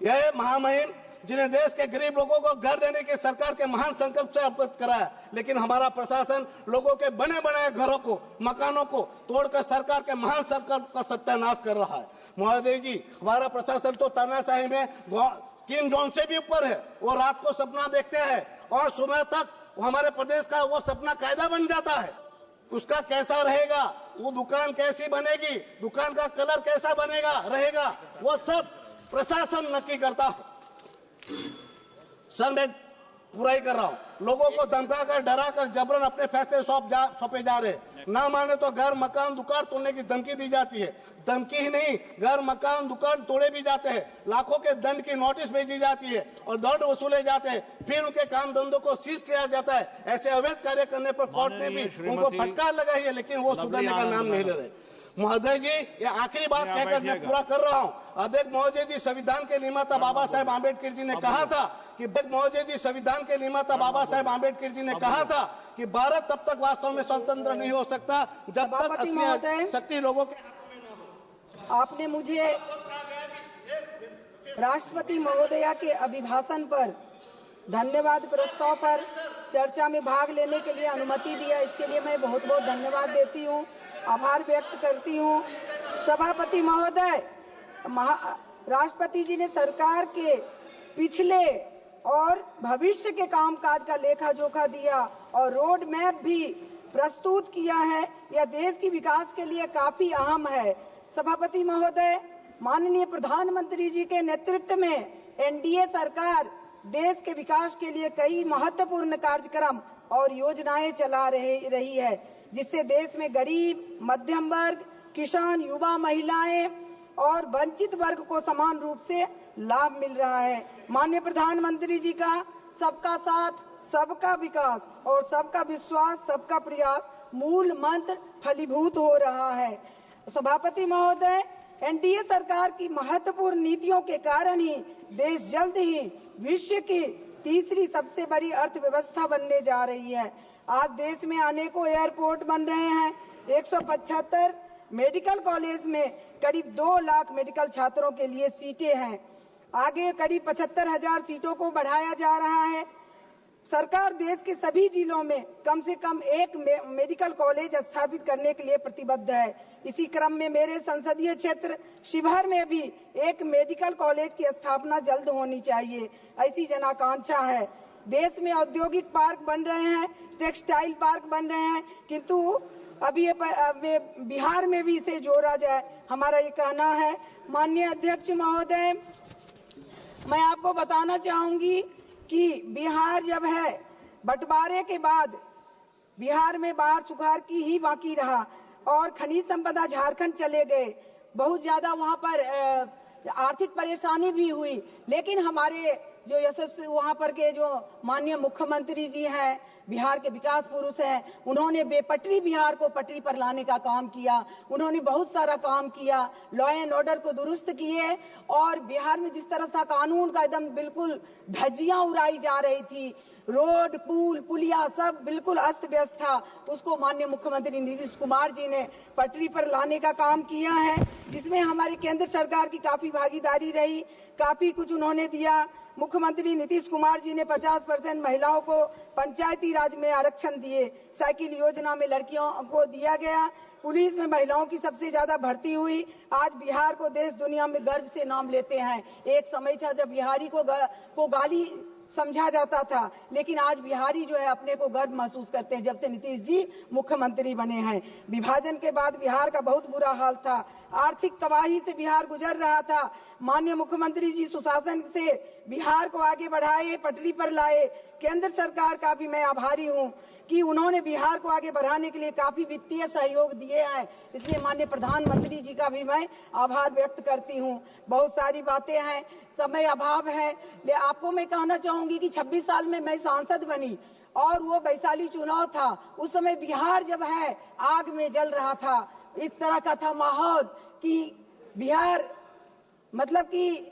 L: ये महामहिम जिन्हें देश के गरीब लोगों को घर देने के सरकार के महान संकल्प से अवगत कराया, लेकिन हमारा प्रशासन लोगों के बने बनाए घरों को, मकानों को तोड़कर सरकार के महान संकल्प का सत्यानाश कर रहा है। महोदय जी, हमारा प्रशासन तो तानाशाही में किम जोन से भी ऊपर है। वो रात को सपना देखते हैं और सुबह तक हमारे प्रदेश का वो सपना कायदा बन जाता है। उसका कैसा रहेगा, वो दुकान कैसी बनेगी, दुकान का कलर कैसा बनेगा रहेगा, वो सब प्रशासन नक्की करता है। सर, मैं पूरा ही कर रहा हूँ। लोगों को धमकाकर, डराकर, जबरन अपने फैसले सौंपे जा रहे। ना माने तो घर, मकान, दुकान तोड़ने की धमकी दी जाती है। धमकी ही नहीं, घर, मकान, दुकान तोड़े भी जाते हैं। लाखों के दंड की नोटिस भेजी जाती है और दंड वसूले जाते हैं। फिर उनके काम धंधों को सीज किया जाता है। ऐसे अवैध कार्य करने पर कोर्ट ने भी उनको फटकार लगाई है, लेकिन वो सुधरने का नाम नहीं ले रहे। महोदय जी, ये आखिरी बात कहकर मैं पूरा कर रहा हूँ। अध्यक्ष महोदय जी, संविधान के निर्माता बाबा साहेब आम्बेडकर जी ने कहा था कि महोदय जी, संविधान के निर्माता बाबा साहेब आम्बेडकर जी ने कहा था कि भारत तब तक वास्तव में स्वतंत्र नहीं हो सकता जब तक असली शक्ति लोगों के हाथ में न हो।
M: आपने मुझे राष्ट्रपति महोदया के अभिभाषण पर धन्यवाद प्रस्ताव पर चर्चा में भाग लेने के लिए अनुमति दिया, इसके लिए मैं बहुत बहुत धन्यवाद देती हूँ, आभार व्यक्त करती हूँ। सभापति महोदय, राष्ट्रपति जी ने सरकार के पिछले और भविष्य के कामकाज का लेखा जोखा दिया और रोड मैप भी प्रस्तुत किया है। यह देश की विकास के लिए काफी अहम है। सभापति महोदय, माननीय प्रधानमंत्री जी के नेतृत्व में एनडीए सरकार देश के विकास के लिए कई महत्वपूर्ण कार्यक्रम और योजनाएं चला रही है, जिससे देश में गरीब, मध्यम वर्ग, किसान, युवा, महिलाएं और वंचित वर्ग को समान रूप से लाभ मिल रहा है। माननीय प्रधानमंत्री जी का सबका साथ, सबका विकास और सबका विश्वास, सबका प्रयास मूल मंत्र फलीभूत हो रहा है। सभापति महोदय, एनडीए सरकार की महत्वपूर्ण नीतियों के कारण ही देश जल्द ही विश्व की तीसरी सबसे बड़ी अर्थव्यवस्था बनने जा रही है। आज देश में अनेकों एयरपोर्ट बन रहे हैं। 175 मेडिकल कॉलेज में करीब 2 लाख मेडिकल छात्रों के लिए सीटें हैं। आगे करीब 75,000 सीटों को बढ़ाया जा रहा है। सरकार देश के सभी जिलों में कम से कम एक मेडिकल कॉलेज स्थापित करने के लिए प्रतिबद्ध है। इसी क्रम में मेरे संसदीय क्षेत्र शिवहर में भी एक मेडिकल कॉलेज की स्थापना जल्द होनी चाहिए, ऐसी जनाकांक्षा है। देश में औद्योगिक पार्क बन रहे हैं, टेक्सटाइल पार्क बन रहे हैं, किंतु अभी बिहार में भी इसे जोड़ा जाए, हमारा ये कहना है। माननीय अध्यक्ष महोदय, मैं आपको बताना चाहूंगी कि बिहार जब है, बंटवारे के बाद बिहार में बाढ़ सुखाड़ की ही बाकी रहा और खनिज संपदा झारखंड चले गए। बहुत ज्यादा वहां पर आर्थिक परेशानी भी हुई, लेकिन हमारे जो यशस्वी वहां पर के जो माननीय मुख्यमंत्री जी हैं, बिहार के विकास पुरुष हैं, उन्होंने बेपटरी बिहार को पटरी पर लाने का काम किया। उन्होंने बहुत सारा काम किया, लॉ एंड ऑर्डर को दुरुस्त किए और बिहार में जिस तरह से कानून का एकदम बिल्कुल धज्जियां उड़ाई जा रही थी, रोड, पुल, पुलिया सब बिल्कुल अस्त व्यस्त था, उसको माननीय मुख्यमंत्री नीतीश कुमार जी ने पटरी पर लाने का काम किया है, जिसमें हमारी केंद्र सरकार की काफी भागीदारी रही, काफी कुछ उन्होंने दिया। मुख्यमंत्री नीतीश कुमार जी ने 50% महिलाओं को पंचायती राज में आरक्षण दिए, साइकिल योजना में लड़कियों को दिया गया, पुलिस में महिलाओं की सबसे ज्यादा भर्ती हुई। आज बिहार को देश दुनिया में गर्व से नाम लेते हैं। एक समय था जब बिहारी को गाली समझा जाता था, लेकिन आज बिहारी जो है अपने को गर्व महसूस करते हैं जब से नीतीश जी मुख्यमंत्री बने हैं। विभाजन के बाद बिहार का बहुत बुरा हाल था, आर्थिक तबाही से बिहार गुजर रहा था। माननीय मुख्यमंत्री जी सुशासन से बिहार को आगे बढ़ाए, पटरी पर लाए। केंद्र सरकार का भी मैं आभारी हूँ कि उन्होंने बिहार को आगे बढ़ाने के लिए काफी वित्तीय सहयोग दिए हैं, इसलिए माननीय प्रधानमंत्री जी का भी मैं आभार व्यक्त करती हूँ। बहुत सारी बातें हैं, समय अभाव है, ले आपको मैं कहना चाहूंगी कि 26 साल में मैं सांसद बनी और वो वैशाली चुनाव था, उस समय बिहार जब है आग में जल रहा था। इस तरह का था माहौल कि बिहार मतलब कि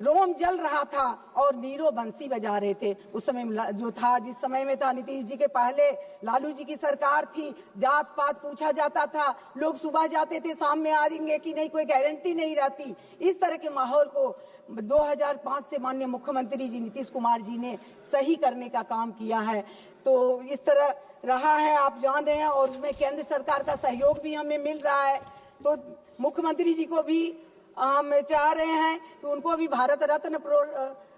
M: रोम जल रहा था और नीरो बंसी बजा रहे थे। उस समय जो था, जिस समय में था नीतीश जी के पहले लालू जी की सरकार थी, जात पात पूछा जाता था, लोग सुबह जाते थे शाम में आएंगे कि नहीं, कोई गारंटी नहीं रहती। इस तरह के माहौल को 2005 से माननीय मुख्यमंत्री जी नीतीश कुमार जी ने सही करने का काम किया है। तो इस तरह रहा है, आप जान रहे हैं, और उसमें केंद्र सरकार का सहयोग भी हमें मिल रहा है। तो मुख्यमंत्री जी को भी हम चाह रहे हैं कि उनको भी भारत रत्न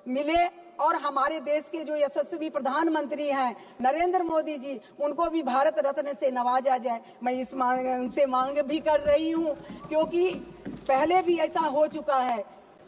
M: मिले और हमारे देश के जो यशस्वी प्रधानमंत्री हैं नरेंद्र मोदी जी, उनको भी भारत रत्न से नवाजा जाए। मैं इस उनसे मांग भी कर रही हूं, क्योंकि पहले भी ऐसा हो चुका है,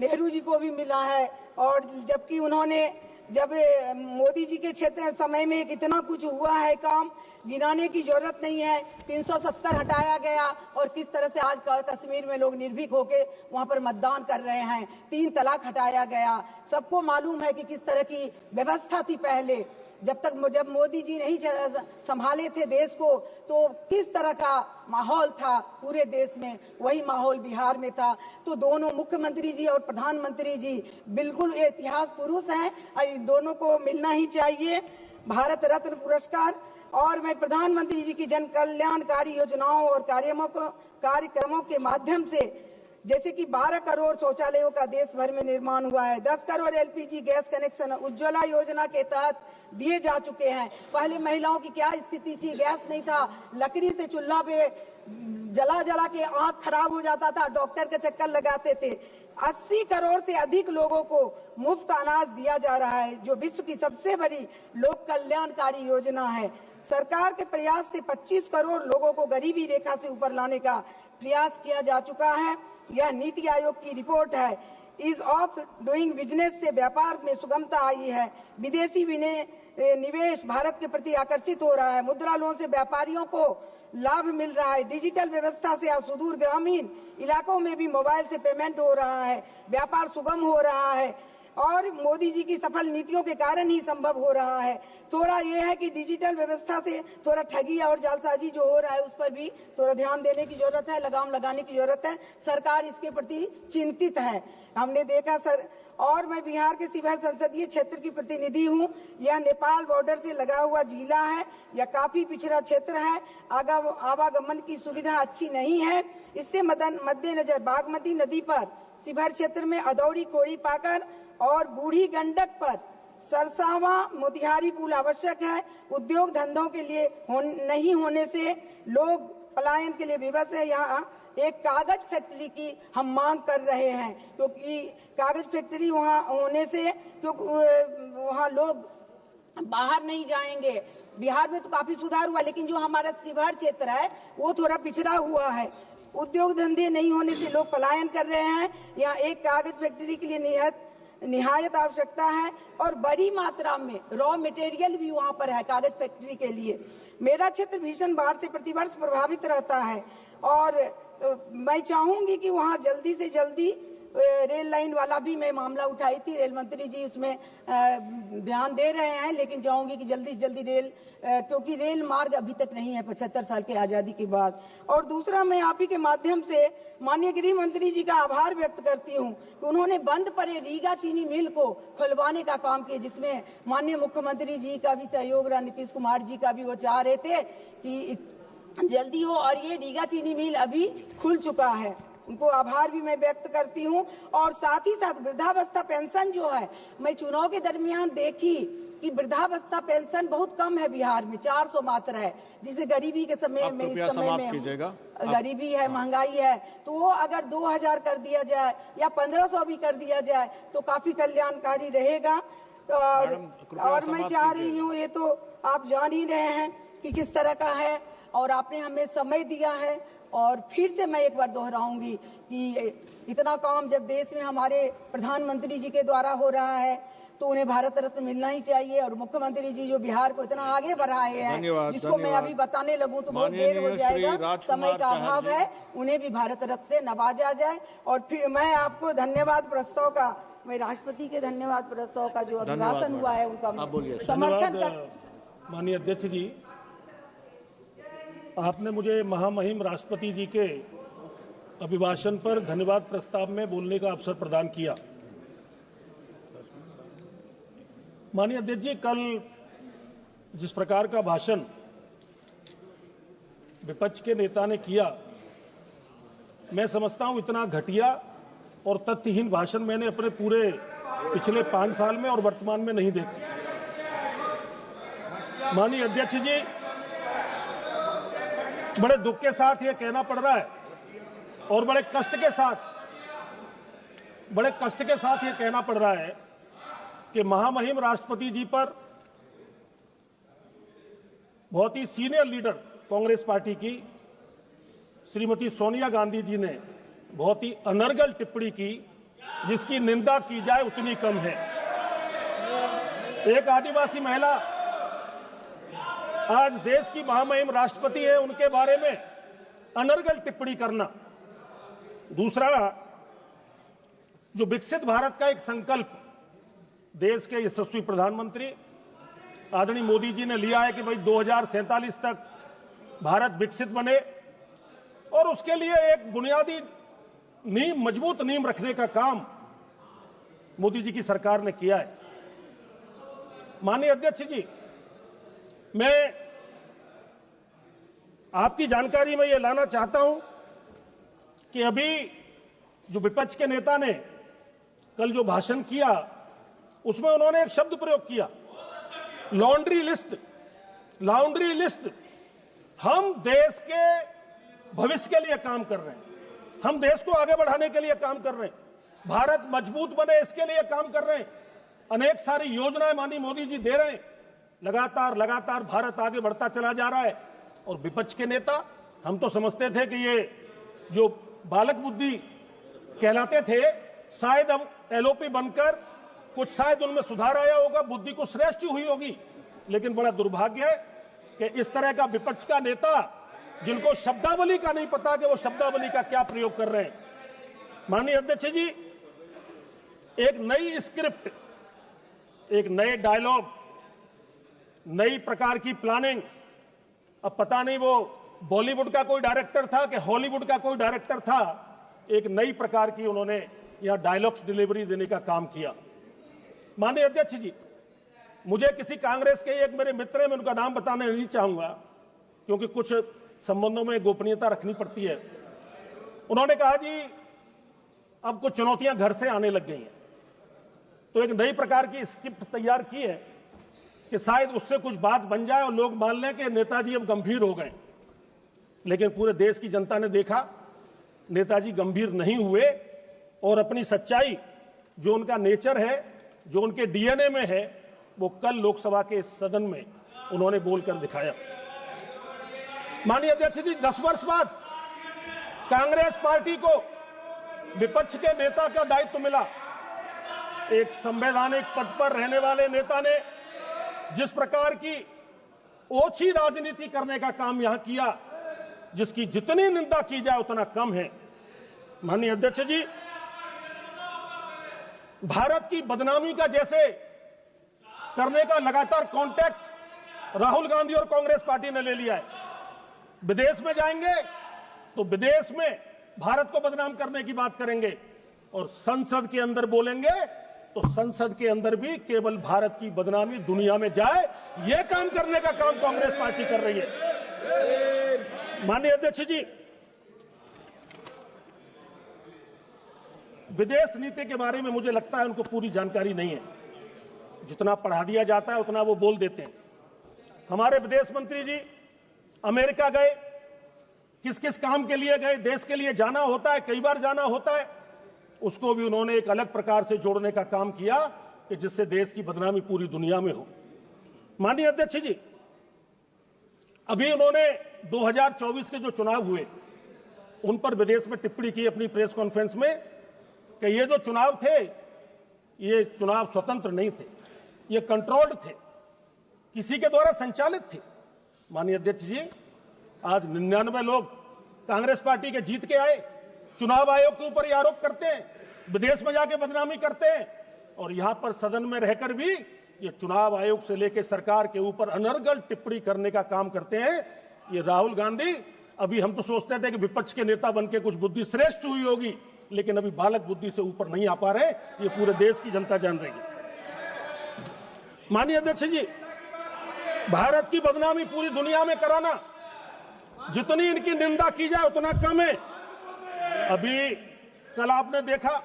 M: नेहरू जी को भी मिला है, और जबकि उन्होंने जब मोदी जी के क्षेत्र समय में कितना कुछ हुआ है, काम गिनाने की जरूरत नहीं है। 370 हटाया गया और किस तरह से आज कश्मीर में लोग निर्भीक होके वहां पर मतदान कर रहे हैं। 3 तलाक हटाया गया। सबको मालूम है कि किस तरह की व्यवस्था थी पहले, जब मोदी जी नहीं संभाले थे देश को, तो किस तरह का माहौल था पूरे देश में, वही माहौल बिहार में था। तो दोनों मुख्यमंत्री जी और प्रधानमंत्री जी बिल्कुल इतिहास पुरुष हैं और इन दोनों को मिलना ही चाहिए भारत रत्न पुरस्कार। और मैं प्रधानमंत्री जी की जन कल्याणकारी योजनाओं और कार्यक्रमों के माध्यम से, जैसे कि 12 करोड़ शौचालयों का देश भर में निर्माण हुआ है, 10 crore LPG gas connection Ujjwala योजना के तहत दिए जा चुके हैं। पहले महिलाओं की क्या स्थिति थी, गैस नहीं था, लकड़ी से चूल्हा पे जला के आंख खराब हो जाता था, डॉक्टर के चक्कर लगाते थे। 80 करोड़ से अधिक लोगों को मुफ्त अनाज दिया जा रहा है, जो विश्व की सबसे बड़ी लोक कल्याणकारी योजना है। सरकार के प्रयास से 25 करोड़ लोगों को गरीबी रेखा से ऊपर लाने का प्रयास किया जा चुका है। यह नीति आयोग की रिपोर्ट है। ईज ऑफ डूइंग बिजनेस से व्यापार में सुगमता आई है। विदेशी निवेश भारत के प्रति आकर्षित हो रहा है। मुद्रा लोन से व्यापारियों को लाभ मिल रहा है। डिजिटल व्यवस्था से आज सुदूर ग्रामीण इलाकों में भी मोबाइल से पेमेंट हो रहा है, व्यापार सुगम हो रहा है और मोदी जी की सफल नीतियों के कारण ही संभव हो रहा है। थोड़ा ये है कि डिजिटल व्यवस्था से थोड़ा ठगी और जालसाजी जो हो रहा है उस पर भी थोड़ा ध्यान देने की जरूरत है, लगाम लगाने की जरूरत है। सरकार इसके प्रति चिंतित है। हमने देखा सर, और मैं बिहार के शिवहर संसदीय क्षेत्र की प्रतिनिधि हूँ। यह नेपाल बॉर्डर से लगा हुआ जिला है, यह काफी पिछड़ा क्षेत्र है, आवागमन की सुविधा अच्छी नहीं है। इससे मद्देनजर बागमती नदी पर शिवहर क्षेत्र में अदौरी, कोड़ी पाकर और बूढ़ी गंडक पर सरसावा मोतिहारी पुल आवश्यक है। उद्योग धंधों के लिए नहीं होने से लोग पलायन के लिए विवश है। यहाँ एक कागज फैक्ट्री की हम मांग कर रहे हैं, क्योंकि कागज फैक्ट्री वहाँ होने से क्योंकि वहाँ लोग बाहर नहीं जाएंगे। बिहार में तो काफी सुधार हुआ, लेकिन जो हमारा शिवहर क्षेत्र है वो थोड़ा पिछड़ा हुआ है। उद्योग धंधे नहीं होने से लोग पलायन कर रहे हैं। यहाँ एक कागज फैक्ट्री के लिए निहायत आवश्यकता है और बड़ी मात्रा में रॉ मटेरियल भी वहाँ पर है कागज फैक्ट्री के लिए। मेरा क्षेत्र भीषण बाढ़ से प्रतिवर्ष प्रभावित रहता है और मैं चाहूंगी कि वहाँ जल्दी से जल्दी रेल लाइन वाला भी मैं मामला उठाई थी। रेल मंत्री जी उसमें ध्यान दे रहे हैं, लेकिन चाहूंगी कि जल्दी से जल्दी क्योंकि रेल मार्ग अभी तक नहीं है 75 साल की आजादी के बाद। और दूसरा, मैं आप ही के माध्यम से माननीय गृह मंत्री जी का आभार व्यक्त करती हूं कि उन्होंने बंद पड़े रीगा चीनी मिल को खुलवाने का काम किया, जिसमें माननीय मुख्यमंत्री जी का भी सहयोग रहा, नीतीश कुमार जी का भी। वो चाह रहे थे कि जल्दी हो और ये रीगा चीनी मिल अभी खुल चुका है। उनको आभार भी मैं व्यक्त करती हूँ। और साथ ही साथ वृद्धावस्था पेंशन जो है, मैं चुनाव के दरमियान देखी कि वृद्धावस्था पेंशन बहुत कम है बिहार में, 400 मात्र है, जिसे गरीबी के समय में, इस समय में गरीबी है, महंगाई है, तो वो अगर 2000 कर दिया जाए या 1500 भी कर दिया जाए तो काफी कल्याणकारी रहेगा। और मैं चाह रही हूँ, ये तो आप जान ही रहे हैं कि किस तरह का है और आपने हमें समय दिया है। और फिर से मैं एक बार दोहराऊंगी कि इतना काम जब देश में हमारे प्रधानमंत्री जी के द्वारा हो रहा है तो उन्हें भारत रत्न मिलना ही चाहिए। और मुख्यमंत्री जी जो बिहार को इतना आगे बढ़ाए हैं, जिसको मैं अभी बताने लगूं तो बहुत देर हो जाएगा, समय का अभाव है, उन्हें भी भारत रत्न से नवाजा जाए। और फिर मैं आपको धन्यवाद प्रस्ताव का, मैं राष्ट्रपति के धन्यवाद प्रस्ताव का जो अभिभाषण हुआ है उनका समर्थन कर।
F: माननीय अध्यक्ष जी, आपने मुझे महामहिम राष्ट्रपति जी के अभिभाषण पर धन्यवाद प्रस्ताव में बोलने का अवसर प्रदान किया। माननीय अध्यक्ष जी, कल जिस प्रकार का भाषण विपक्ष के नेता ने किया, मैं समझता हूं इतना घटिया और तथ्यहीन भाषण मैंने अपने पूरे पिछले 5 साल में और वर्तमान में नहीं देखा। माननीय अध्यक्ष जी, बड़े दुख के साथ ये कहना पड़ रहा है और बड़े कष्ट के साथ ये कहना पड़ रहा है कि महामहिम राष्ट्रपति जी पर बहुत ही सीनियर लीडर कांग्रेस पार्टी की श्रीमती सोनिया गांधी जी ने बहुत ही अनर्गल टिप्पणी की, जिसकी निंदा की जाए उतनी कम है। एक आदिवासी महिला आज देश की महामहिम राष्ट्रपति है, उनके बारे में अनर्गल टिप्पणी करना। दूसरा, जो विकसित भारत का एक संकल्प देश के यशस्वी प्रधानमंत्री आदरणीय मोदी जी ने लिया है कि भाई 2047 तक भारत विकसित बने, और उसके लिए एक बुनियादी नींव, मजबूत नींव रखने का काम मोदी जी की सरकार ने किया है। माननीय अध्यक्ष जी, मैं आपकी जानकारी में यह लाना चाहता हूं कि अभी जो विपक्ष के नेता ने कल जो भाषण किया, उसमें उन्होंने एक शब्द प्रयोग किया, लॉन्ड्री लिस्ट। हम देश के भविष्य के लिए काम कर रहे हैं, हम देश को आगे बढ़ाने के लिए काम कर रहे हैं, भारत मजबूत बने इसके लिए काम कर रहे हैं। अनेक सारी योजनाएं माननीय मोदी जी दे रहे हैं, लगातार भारत आगे बढ़ता चला जा रहा है। और विपक्ष के नेता, हम तो समझते थे कि ये जो बालक बुद्धि कहलाते थे, शायद अब एलओपी बनकर कुछ शायद उनमें सुधार आया होगा, बुद्धि को श्रेष्ठ हुई होगी,
N: लेकिन बड़ा दुर्भाग्य है कि इस तरह का विपक्ष का नेता, जिनको शब्दावली का नहीं पता कि वो शब्दावली का क्या प्रयोग कर रहे हैं। माननीय अध्यक्ष जी, एक नई स्क्रिप्ट, एक नए डायलॉग, नई प्रकार की प्लानिंग, अब पता नहीं वो बॉलीवुड का कोई डायरेक्टर था कि हॉलीवुड का कोई डायरेक्टर था, एक नई प्रकार की उन्होंने यहां डायलॉग्स डिलीवरी देने का काम किया। माननीय अध्यक्ष जी, मुझे किसी कांग्रेस के एक मेरे मित्र हैं, मैं उनका नाम बताना नहीं चाहूंगा क्योंकि कुछ संबंधों में गोपनीयता रखनी पड़ती है। उन्होंने कहा जी अब कुछ चुनौतियां घर से आने लग गई हैं, तो एक नई प्रकार की स्क्रिप्ट तैयार की है कि शायद उससे कुछ बात बन जाए और लोग मान लें कि नेताजी अब गंभीर हो गए। लेकिन पूरे देश की जनता ने देखा नेताजी गंभीर नहीं हुए और अपनी सच्चाई, जो उनका नेचर है, जो उनके डीएनए में है, वो कल लोकसभा के सदन में उन्होंने बोलकर दिखाया। माननीय अध्यक्ष जी, 10 वर्ष बाद कांग्रेस पार्टी को विपक्ष के नेता का दायित्व मिला। एक संवैधानिक पद पर रहने वाले नेता ने जिस प्रकार की ओछी राजनीति करने का काम यहां किया, जिसकी जितनी निंदा की जाए उतना कम है। माननीय अध्यक्ष जी, भारत की बदनामी का जैसे करने का लगातार कॉन्टैक्ट राहुल गांधी और कांग्रेस पार्टी ने ले लिया है। विदेश में जाएंगे तो विदेश में भारत को बदनाम करने की बात करेंगे और संसद के अंदर बोलेंगे तो संसद के अंदर भी केवल भारत की बदनामी दुनिया में जाए, यह काम करने का काम कांग्रेस पार्टी कर रही है। माननीय अध्यक्ष जी, विदेश नीति के बारे में मुझे लगता है उनको पूरी जानकारी नहीं है। जितना पढ़ा दिया जाता है उतना वो बोल देते हैं। हमारे विदेश मंत्री जी अमेरिका गए, किस किस काम के लिए गए, देश के लिए जाना होता है, कई बार जाना होता है, उसको भी उन्होंने एक अलग प्रकार से जोड़ने का काम किया कि जिससे देश की बदनामी पूरी दुनिया में हो। माननीय अध्यक्ष जी, अभी उन्होंने 2024 के जो चुनाव हुए उन पर विदेश में टिप्पणी की अपनी प्रेस कॉन्फ्रेंस में कि ये जो चुनाव थे, ये चुनाव स्वतंत्र नहीं थे, ये कंट्रोल्ड थे, किसी के द्वारा संचालित थे। माननीय अध्यक्ष जी, आज 99 लोग कांग्रेस पार्टी के जीत के आए, चुनाव आयोग के ऊपर ये आरोप करते हैं, विदेश में जाके बदनामी करते हैं और यहां पर सदन में रहकर भी ये चुनाव आयोग से लेकर सरकार के ऊपर अनर्गल टिप्पणी करने का काम करते हैं। ये राहुल गांधी, अभी हम तो सोचते थे कि विपक्ष के नेता बनकर कुछ बुद्धि श्रेष्ठ हुई होगी, लेकिन अभी बालक बुद्धि से ऊपर नहीं आ पा रहे, ये पूरे देश की जनता जान रही है। माननीय अध्यक्ष जी, भारत की बदनामी पूरी दुनिया में कराना, जितनी इनकी निंदा की जाए उतना कम है। अभी कल आपने देखा,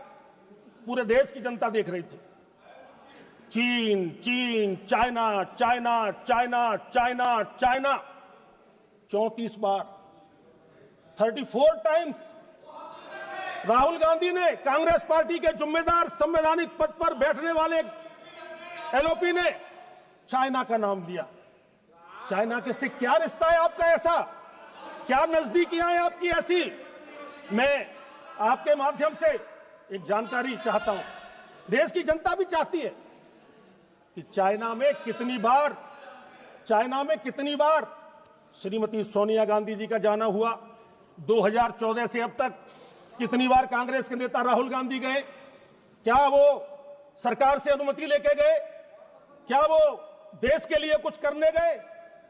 N: पूरे देश की जनता देख रही थी, चीन चीन China China China China China 34 बार, 34 टाइम्स राहुल गांधी ने, कांग्रेस पार्टी के जिम्मेदार संवैधानिक पद पर बैठने वाले एलओपी ने चाइना का नाम लिया। चाइना के से क्या रिश्ता है आपका ऐसा, क्या नजदीकियां हैं आपकी ऐसी? मैं आपके माध्यम से एक जानकारी चाहता हूं, देश की जनता भी चाहती है कि चाइना में कितनी बार श्रीमती सोनिया गांधी जी का जाना हुआ, 2014 से अब तक कितनी बार कांग्रेस के नेता राहुल गांधी गए, क्या वो सरकार से अनुमति लेके गए, क्या वो देश के लिए कुछ करने गए?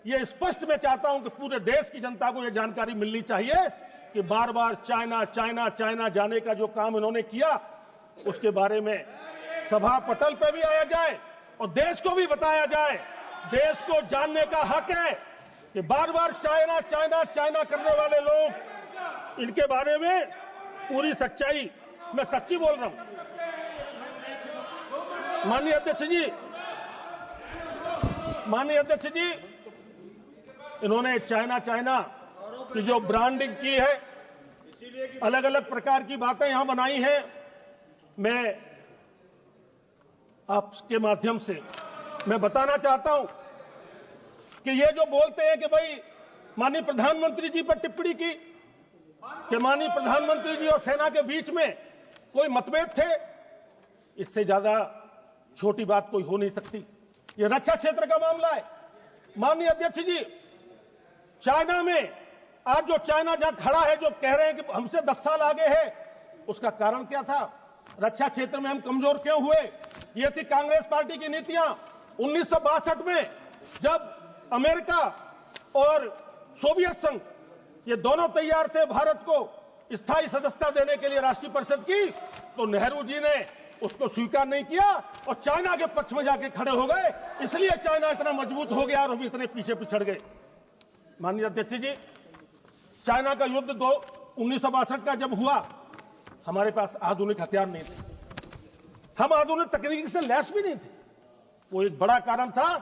N: ये स्पष्ट मैं चाहता हूं कि पूरे देश की जनता को यह जानकारी मिलनी चाहिए कि बार बार चाइना चाइना चाइना जाने का जो काम इन्होंने किया उसके बारे में सभा पटल पे भी आया जाए और देश को भी बताया जाए। देश को जानने का हक है कि बार बार चाइना चाइना चाइना करने वाले लोग, इनके बारे में पूरी सच्चाई, मैं सच्ची बोल रहा हूं। माननीय अध्यक्ष जी, इन्होंने चाइना चाइना की जो ब्रांडिंग की है, अलग अलग प्रकार की बातें यहां बनाई हैं। मैं आपके माध्यम से मैं बताना चाहता हूं कि ये जो बोलते हैं कि भाई माननीय प्रधानमंत्री जी पर टिप्पणी की, कि माननीय प्रधानमंत्री जी और सेना के बीच में कोई मतभेद थे, इससे ज्यादा छोटी बात कोई हो नहीं सकती। ये रक्षा क्षेत्र का मामला है, माननीय अध्यक्ष जी, चाइना में आज जो चाइना जहां खड़ा है, जो कह रहे हैं कि हमसे 10 साल आगे है, उसका कारण क्या था? रक्षा क्षेत्र में हम कमजोर क्यों हुए? ये थी कांग्रेस पार्टी की नीतियां। 1962 में जब अमेरिका और सोवियत संघ ये दोनों तैयार थे भारत को स्थायी सदस्यता देने के लिए राष्ट्रीय परिषद की, तो नेहरू जी ने उसको स्वीकार नहीं किया और चाइना के पक्ष में जाके खड़े हो गए। इसलिए चाइना इतना मजबूत हो गया और हम इतने पीछे पिछड़ गए। माननीय अध्यक्ष जी, चाइना का युद्ध 1962 का जब हुआ, हमारे पास आधुनिक हथियार नहीं थे, हम आधुनिक तकनीक से लैस भी नहीं थे। वो एक बड़ा कारण था,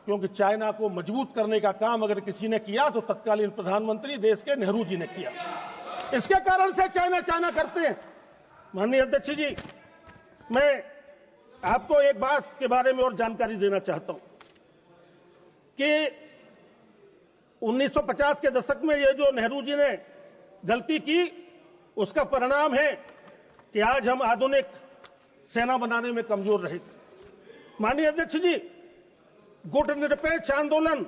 N: क्योंकि चाइना को मजबूत करने का काम अगर किसी ने किया तो तत्कालीन प्रधानमंत्री देश के नेहरू जी ने किया। इसके कारण से चाइना करते हैं। माननीय अध्यक्ष जी, मैं आपको एक बात के बारे में और जानकारी देना चाहता हूं कि 1950 के दशक में ये जो नेहरू जी ने गलती की, उसका परिणाम है कि आज हम आधुनिक सेना बनाने में कमजोर रहे। माननीय अध्यक्ष जी, गुटनिरपेक्ष आंदोलन,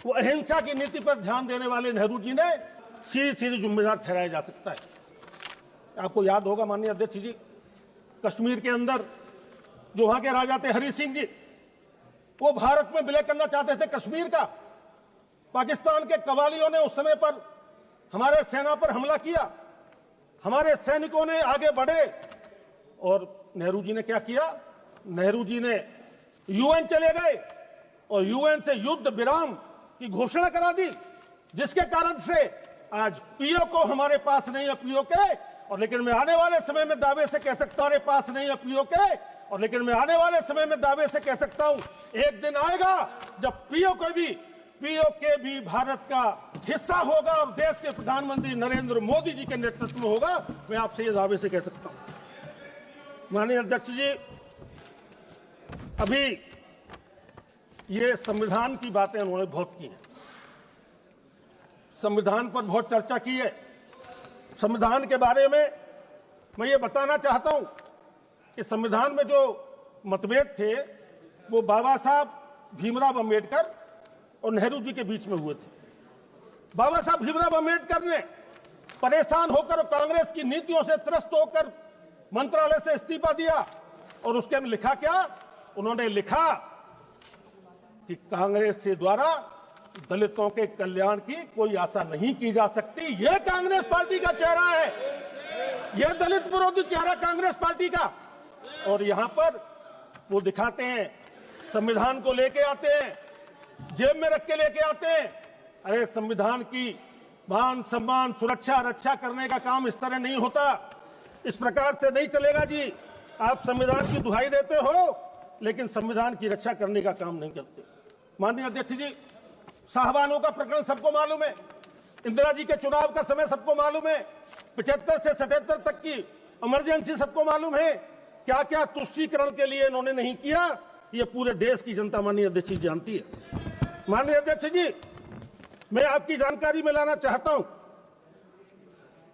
N: वो अहिंसा की नीति पर ध्यान देने वाले नेहरू जी ने सीधी जिम्मेदार ठहराया जा सकता है। आपको याद होगा माननीय अध्यक्ष जी, कश्मीर के अंदर जो वहां के राजा थे हरि सिंह जी, वो भारत में विलय करना चाहते थे कश्मीर का। पाकिस्तान के कवालियों ने उस समय पर हमारे सेना पर हमला किया, हमारे सैनिकों ने आगे बढ़े और नेहरू जी ने क्या किया? नेहरू जी ने यूएन चले गए और यूएन से युद्ध विराम की घोषणा करा दी, जिसके कारण से आज पीओके हमारे पास नहीं है, पीओके। और लेकिन मैं आने वाले समय में दावे से कह सकता हूं, हमारे पास नहीं है पीओके, और लेकिन मैं आने वाले समय में दावे से कह सकता हूं, एक दिन आएगा जब पीओके भी भारत का हिस्सा होगा और देश के प्रधानमंत्री नरेंद्र मोदी जी के नेतृत्व में होगा। मैं आपसे ये दावे से कह सकता हूं। माननीय अध्यक्ष जी, अभी ये संविधान की बातें उन्होंने बहुत की हैं, संविधान पर बहुत चर्चा की है। संविधान के बारे में मैं ये बताना चाहता हूं कि संविधान में जो मतभेद थे वो बाबा साहब भीमराव अंबेडकर और नेहरू जी के बीच में हुए थे। बाबा साहब भीमराव अंबेडकर ने परेशान होकर कांग्रेस की नीतियों से त्रस्त होकर मंत्रालय से इस्तीफा दिया और उसके में लिखा क्या? उन्होंने लिखा कि कांग्रेस के द्वारा दलितों के कल्याण की कोई आशा नहीं की जा सकती। यह कांग्रेस पार्टी का चेहरा है, यह दलित विरोधी चेहरा कांग्रेस पार्टी का। और यहां पर वो दिखाते हैं, संविधान को लेके आते हैं, जेब में रख के लेके आते हैं। अरे संविधान की मान सम्मान सुरक्षा रक्षा करने का काम इस तरह नहीं होता, इस प्रकार से नहीं चलेगा जी। आप संविधान की दुहाई देते हो लेकिन संविधान की रक्षा करने का काम नहीं करते। माननीय अध्यक्ष जी, साहबानों का प्रकरण सबको मालूम है, इंदिरा जी के चुनाव का समय सबको मालूम है, 75 से 77 तक की इमरजेंसी सबको मालूम है। क्या क्या तुष्टीकरण के लिए इन्होंने नहीं किया, ये पूरे देश की जनता माननीय अध्यक्ष जी जानती है। माननीय अध्यक्ष जी, मैं आपकी जानकारी में लाना चाहता हूं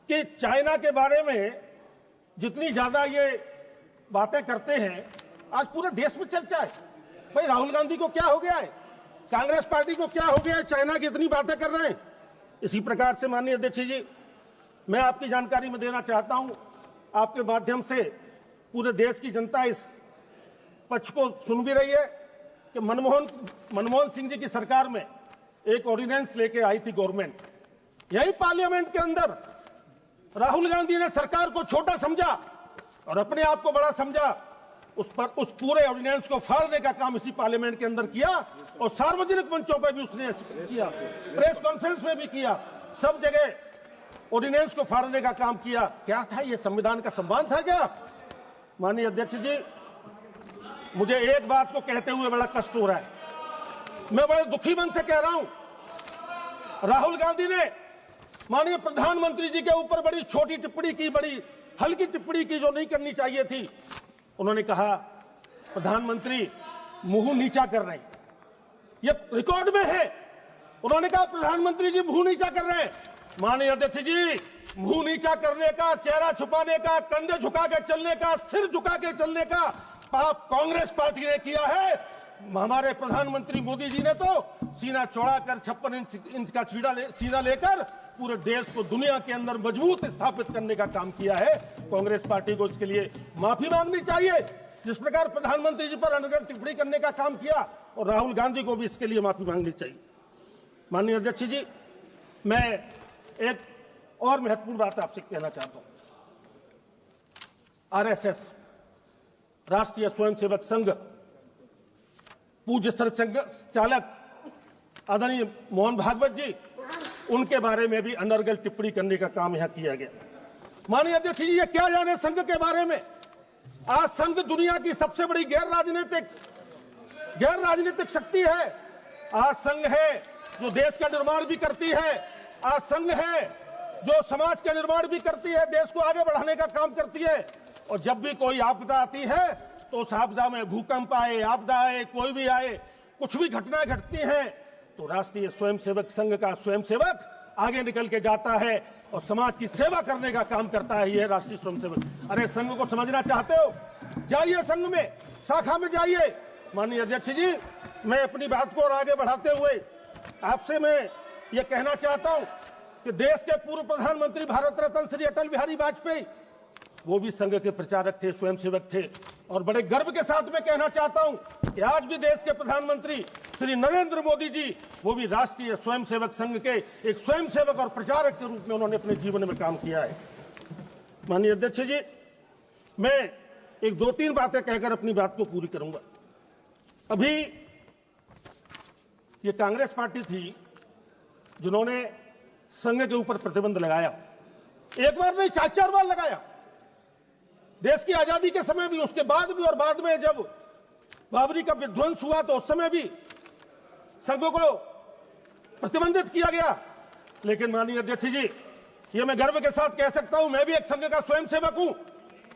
N: कि चाइना के बारे में जितनी ज्यादा ये बातें करते हैं, आज पूरे देश में चर्चा है। भाई राहुल गांधी को क्या हो गया है, कांग्रेस पार्टी को क्या हो गया है, चाइना की इतनी बातें कर रहे हैं। इसी प्रकार से माननीय अध्यक्ष जी, मैं आपकी जानकारी में देना चाहता हूं, आपके माध्यम से पूरे देश की जनता इस पक्ष को सुन भी रही है कि मनमोहन सिंह जी की सरकार में एक ऑर्डिनेंस लेके आई थी गवर्नमेंट, यही पार्लियामेंट के अंदर राहुल गांधी ने सरकार को छोटा समझा और अपने आप को बड़ा समझा। उस पूरे ऑर्डिनेंस को फाड़ने का काम इसी पार्लियामेंट के अंदर किया और सार्वजनिक मंचों पर भी उसने किया, प्रेस कॉन्फ्रेंस में भी किया, सब जगह ऑर्डिनेंस को फाड़ने का काम किया। क्या था ये, संविधान का सम्मान था क्या? माननीय अध्यक्ष जी, मुझे एक बात को कहते हुए बड़ा कष्ट हो रहा है, मैं बड़े दुखी मन से कह रहा हूं, राहुल गांधी ने माननीय प्रधानमंत्री जी के ऊपर बड़ी छोटी टिप्पणी की, बड़ी हल्की टिप्पणी की जो नहीं करनी चाहिए थी। उन्होंने कहा प्रधानमंत्री मुंह नीचा कर रहे हैं, ये रिकॉर्ड में है। उन्होंने कहा प्रधानमंत्री जी मुंह नीचा कर रहे हैं। माननीय अध्यक्ष जी, मुंह नीचा करने का, चेहरा छुपाने का, कंधे झुका के चलने का, सिर झुका के चलने का पाप कांग्रेस पार्टी ने किया है। हमारे प्रधानमंत्री मोदी जी ने तो सीना चौड़ा कर 56 इंच का सीना लेकर पूरे देश को दुनिया के अंदर मजबूत स्थापित करने का काम किया है। कांग्रेस पार्टी को इसके लिए माफी मांगनी चाहिए। जिस प्रकार प्रधानमंत्री जी पर अनर्गल टिप्पणी करने का काम किया, और राहुल गांधी को भी इसके लिए माफी मांगनी चाहिए। माननीय अध्यक्ष जी, मैं एक और महत्वपूर्ण बात आपसे कहना चाहता हूं। आरएसएस, राष्ट्रीय स्वयंसेवक संघ, पूज्य चालक आदरणीय मोहन भागवत जी, उनके बारे में भी अनर्गल टिप्पणी करने का काम यहां किया गया। माननीय अध्यक्ष जी, ये क्या जाने संघ के बारे में। आज संघ दुनिया की सबसे बड़ी गैर राजनीतिक शक्ति है। आज संघ है जो देश का निर्माण भी करती है। आज संघ है जो समाज का निर्माण भी करती है, देश को आगे बढ़ाने का काम करती है। और जब भी कोई आपदा आती है तो उस आपदा में भूकंप आए, आपदा आए, कोई भी आए, कुछ भी घटनाएं घटती हैं, तो राष्ट्रीय स्वयंसेवक संघ का स्वयंसेवक आगे निकल के जाता है और समाज की सेवा करने का काम करता है। यह राष्ट्रीय स्वयंसेवक। अरे संघ को समझना चाहते हो, जाइए संघ में, शाखा में जाइए। माननीय अध्यक्ष जी, मैं अपनी बात को और आगे बढ़ाते हुए आपसे मैं ये कहना चाहता हूं कि देश के पूर्व प्रधानमंत्री भारत रत्न श्री अटल बिहारी वाजपेयी, वो भी संघ के प्रचारक थे, स्वयंसेवक थे। और बड़े गर्व के साथ मैं कहना चाहता हूं कि आज भी देश के प्रधानमंत्री श्री नरेंद्र मोदी जी, वो भी राष्ट्रीय स्वयंसेवक संघ के एक स्वयंसेवक और प्रचारक के रूप में उन्होंने अपने जीवन में काम किया है। माननीय अध्यक्ष जी, मैं एक 2-3 बातें कहकर अपनी बात को पूरी करूंगा। अभी ये कांग्रेस पार्टी थी जिन्होंने संघ के ऊपर प्रतिबंध लगाया, एक बार नहीं 4 बार लगाया। देश की आजादी के समय भी, उसके बाद भी, और बाद में जब बाबरी का विध्वंस हुआ तो उस समय भी संघ को प्रतिबंधित किया गया। लेकिन माननीय अध्यक्ष जी, ये मैं गर्व के साथ कह सकता हूं, मैं भी एक संघ का स्वयंसेवक हूं,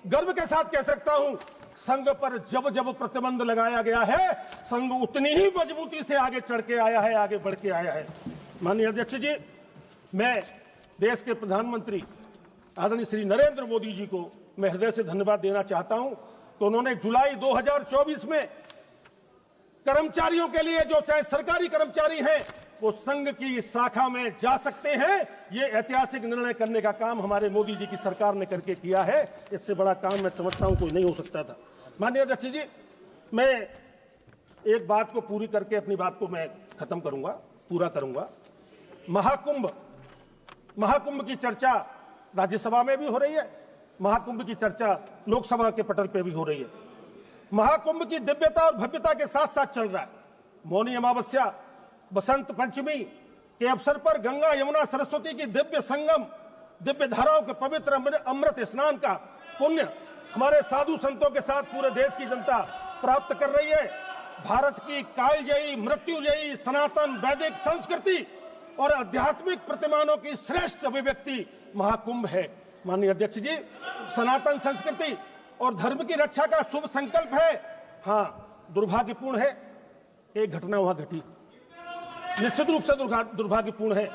N: गर्व के साथ कह सकता हूं, संघ पर जब जब प्रतिबंध लगाया गया है, संघ उतनी ही मजबूती से आगे चढ़ के आया है, आगे बढ़ के आया है। माननीय अध्यक्ष जी, मैं देश के प्रधानमंत्री आदरणीय श्री नरेंद्र मोदी जी को मैं हृदय से धन्यवाद देना चाहता हूं कि उन्होंने जुलाई 2024 में कर्मचारियों के लिए, जो चाहे सरकारी कर्मचारी हैं, वो संघ की शाखा में जा सकते हैं। ये ऐतिहासिक निर्णय करने का काम हमारे मोदी जी की सरकार ने करके किया है। इससे बड़ा काम मैं समझता हूं कोई नहीं हो सकता था। माननीय अध्यक्ष जी, मैं एक बात को पूरी करके अपनी बात को मैं खत्म करूंगा, पूरा करूंगा। महाकुंभ की चर्चा राज्यसभा में भी हो रही है, महाकुंभ की चर्चा लोकसभा के पटल पे भी हो रही है। महाकुंभ की दिव्यता और भव्यता के साथ साथ चल रहा है। मौनी अमावस्या, बसंत पंचमी के अवसर पर गंगा यमुना सरस्वती की दिव्य संगम, दिव्य धाराओं के पवित्र अमृत स्नान का पुण्य हमारे साधु संतों के साथ पूरे देश की जनता प्राप्त कर रही है। भारत की कालजयी, मृत्युजयी, सनातन वैदिक संस्कृति और आध्यात्मिक प्रतिमानों की श्रेष्ठ अभिव्यक्ति महाकुंभ है। माननीय अध्यक्ष जी, सनातन संस्कृति और धर्म की रक्षा का शुभ संकल्प है। हाँ, दुर्भाग्यपूर्ण है एक घटना वहां घटी, निश्चित रूप से दुर्भाग्यपूर्ण है।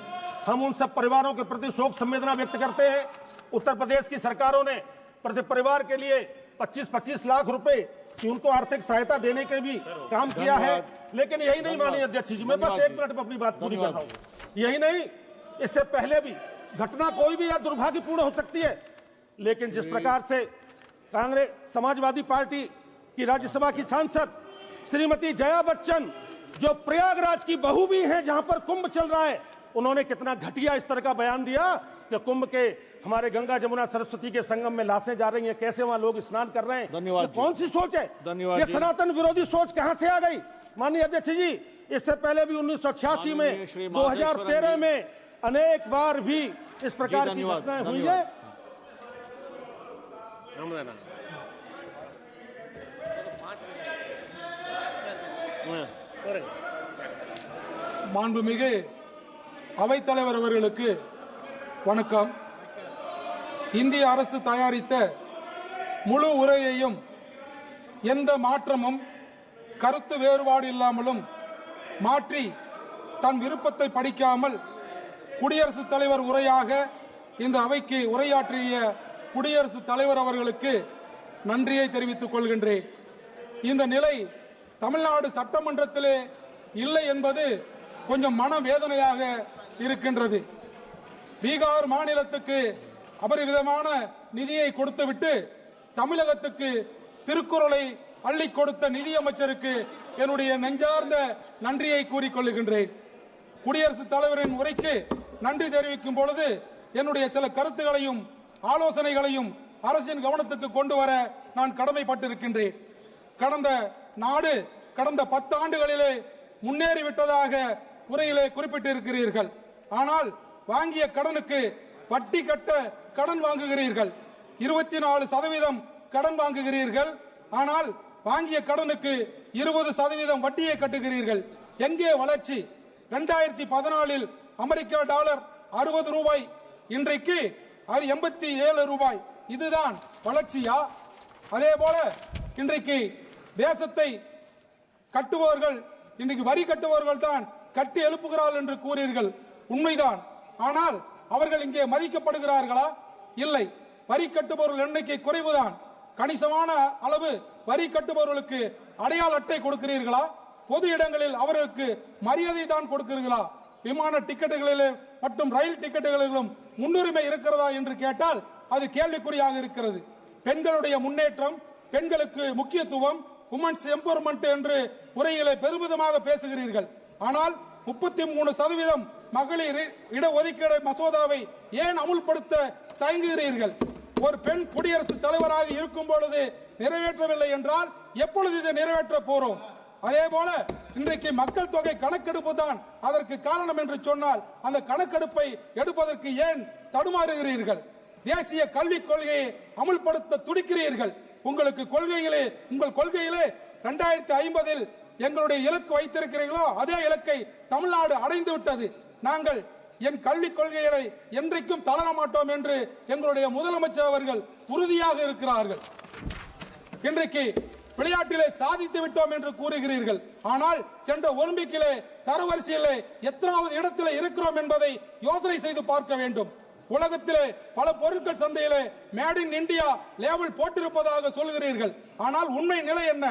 N: हम उन सब परिवारों के प्रति शोक संवेदना व्यक्त करते हैं। उत्तर प्रदेश की सरकारों ने प्रति परिवार के लिए 25-25 लाख रुपए की उनको आर्थिक सहायता देने के भी काम किया है। लेकिन यही नहीं माननीय अध्यक्ष जी, मैं बस 1 मिनट में अपनी बात पूरी कर रहा हूं। यही नहीं, इससे पहले भी घटना कोई भी या दुर्भाग्यपूर्ण हो सकती है, लेकिन जिस प्रकार से कांग्रेस समाजवादी पार्टी की राज्यसभा की सांसद श्रीमती जया बच्चन, जो प्रयागराज की बहू भी हैं, जहां पर कुंभ चल रहा है, उन्होंने कितना घटिया इस तरह का बयान दिया कि कुंभ के हमारे गंगा जमुना सरस्वती के संगम में लाशें जा रही हैं, कैसे वहां लोग स्नान कर रहे हैं। धन्यवाद। कौन सी सोच है? धन्यवाद। ये सनातन विरोधी सोच कहां से आ गई? माननीय अध्यक्ष जी, इससे पहले भी 1986 में, 2013 में अनेक बार भी इस प्रकार की घटनाएं हुई है।
K: மாண்புமிகு அவைத்தலைவர் அவர்களுக்கு வணக்கம். இந்திய அரசு தயாரித்த முழு உரையையும் எந்த மாற்றமும் கருத்து வேறுபாடு இல்லாமலும் மாற்றி தன் விருப்பத்தை படிக்காமல் குடியரசுத் தலைவர் உரையாக இந்த அவைக்கு உரையாற்றிய குடியரசுத் தலைவர் அவர்களுக்கு நன்றியை தெரிவித்துக் கொள்கின்றேன். இந்த நிலை
O: தமிழ்நாடு சட்டமன்றத்திலே இல்லை என்பது கொஞ்சம் மனவேதனையாக இருக்கின்றது. பீகார் மாநிலத்துக்கு அபரிவிதமான நிதியை கொடுத்துவிட்டு தமிழகத்துக்கு திருக்குறளை அள்ளி கொடுத்த நிதியமைச்சருக்கு என்னுடைய நெஞ்சார்ந்த நன்றியை கூறிக்கொள்ளுகின்றேன். குடியரசுத் தலைவரின் உரைக்கு நன்றி தெரிவிக்கும் பொழுது என்னுடைய சில கருத்துகளையும் ஆலோசனைகளையும் அரசின் கவனத்துக்கு கொண்டு வர நான் கடமைப்பட்டிருக்கின்றேன். நாடு கடந்த 10 ஆண்டுகளிலே முன்னேறிவிட்டதாக உரையிலே குறிப்பிட்டிருக்கிறீர்கள். ஆனால் வாங்கிய கடனுக்கு வட்டி கட்ட கடன் வாங்குகிறீர்கள். 24% கடன் வாங்குகிறீர்கள். ஆனால் வாங்கிய கடனுக்கு 20% வட்டியை கட்டுகிறீர்கள். எங்கே வளர்ச்சி? 2014 அமெரிக்க டாலர் 60 ரூபாய், இன்றைக்கு 87 ரூபாய். இதுதான் வளர்ச்சியா? அதே போல இன்றைக்கு தேசத்தை கட்டுபவர்கள், இன்றைக்கு வரி கட்டுபவர்கள் தான் கட்டி எழுப்புகிறார்கள் என்று கூறீர்கள். உண்மைதான். ஆனால் அவர்கள் இங்கே மதிக்கப்படுகிறார்களா? இல்லை. வரி கட்டுபவர்கள் எண்ணிக்கை குறைவுதான். கணிசமான அளவு வரி கட்டுபவர்களுக்கு அடையாள அட்டை கொடுக்கிறீர்களா? பொது இடங்களில் அவர்களுக்கு மரியாதை தான் கொடுக்கிறீர்களா? விமான டிக்கெட்டுகளிலும் மற்றும் ரயில் டிக்கெட்டுகளிலும் முன்னுரிமை இருக்கிறதா என்று கேட்டால் அது கேள்விக்குறியாக இருக்கிறது. பெண்களுடைய முன்னேற்றம், பெண்களுக்கு முக்கியத்துவம், உமன்ஸ் எம்பவர்மெண்ட் என்று உரையிலே பெருமிதமாக பேசுகிறீர்கள். ஆனால் 33% மகளிர் இடஒதுக்கீடு மசோதாவை ஏன் அமுல்படுத்த தயங்குகிறீர்கள்? ஒரு பெண் குடியரசுத் தலைவராக இருக்கும் பொழுது நிறைவேற்றவில்லை என்றால் எப்பொழுது இதை நிறைவேற்ற போறோம்? அதே போல இன்றைக்கு மக்கள் தொகை கணக்கெடுப்பு தான் அதற்கு காரணம் என்று சொன்னால் அந்த கணக்கெடுப்பை எடுப்பதற்கு ஏன் தடுமாறுகிறீர்கள்? தேசிய கல்விக் கொள்கையை அமுல்படுத்த துடிக்கிறீர்கள். உங்களுக்கு கொள்கையிலே, உங்கள் கொள்கையிலே 2050 எங்களுடைய இலக்கு வைத்திருக்கிறீர்களோ அதே இலக்கை தமிழ்நாடு அடைந்து விட்டது. நாங்கள் என் கல்விக் கொள்கைகளை என்றைக்கும் தளர மாட்டோம் என்று எங்களுடைய முதலமைச்சர் அவர்கள் உறுதியாக இருக்கிறார்கள். இன்றைக்கு விளையாட்டிலே சாதித்து விட்டோம் என்று கூறுகிறீர்கள். ஆனால் சென்ற ஒலிம்பிக்கிலே தரவரிசையிலே எத்தனாவது இடத்திலே இருக்கிறோம் என்பதை யோசனை செய்து பார்க்க வேண்டும். உலகத்திலே பல பொருட்கள் சந்தையிலே மேட் இன் இந்தியா லேபிள் போட்டிருப்பதாக சொல்கிறீர்கள். ஆனால் உண்மை நிலை என்ன?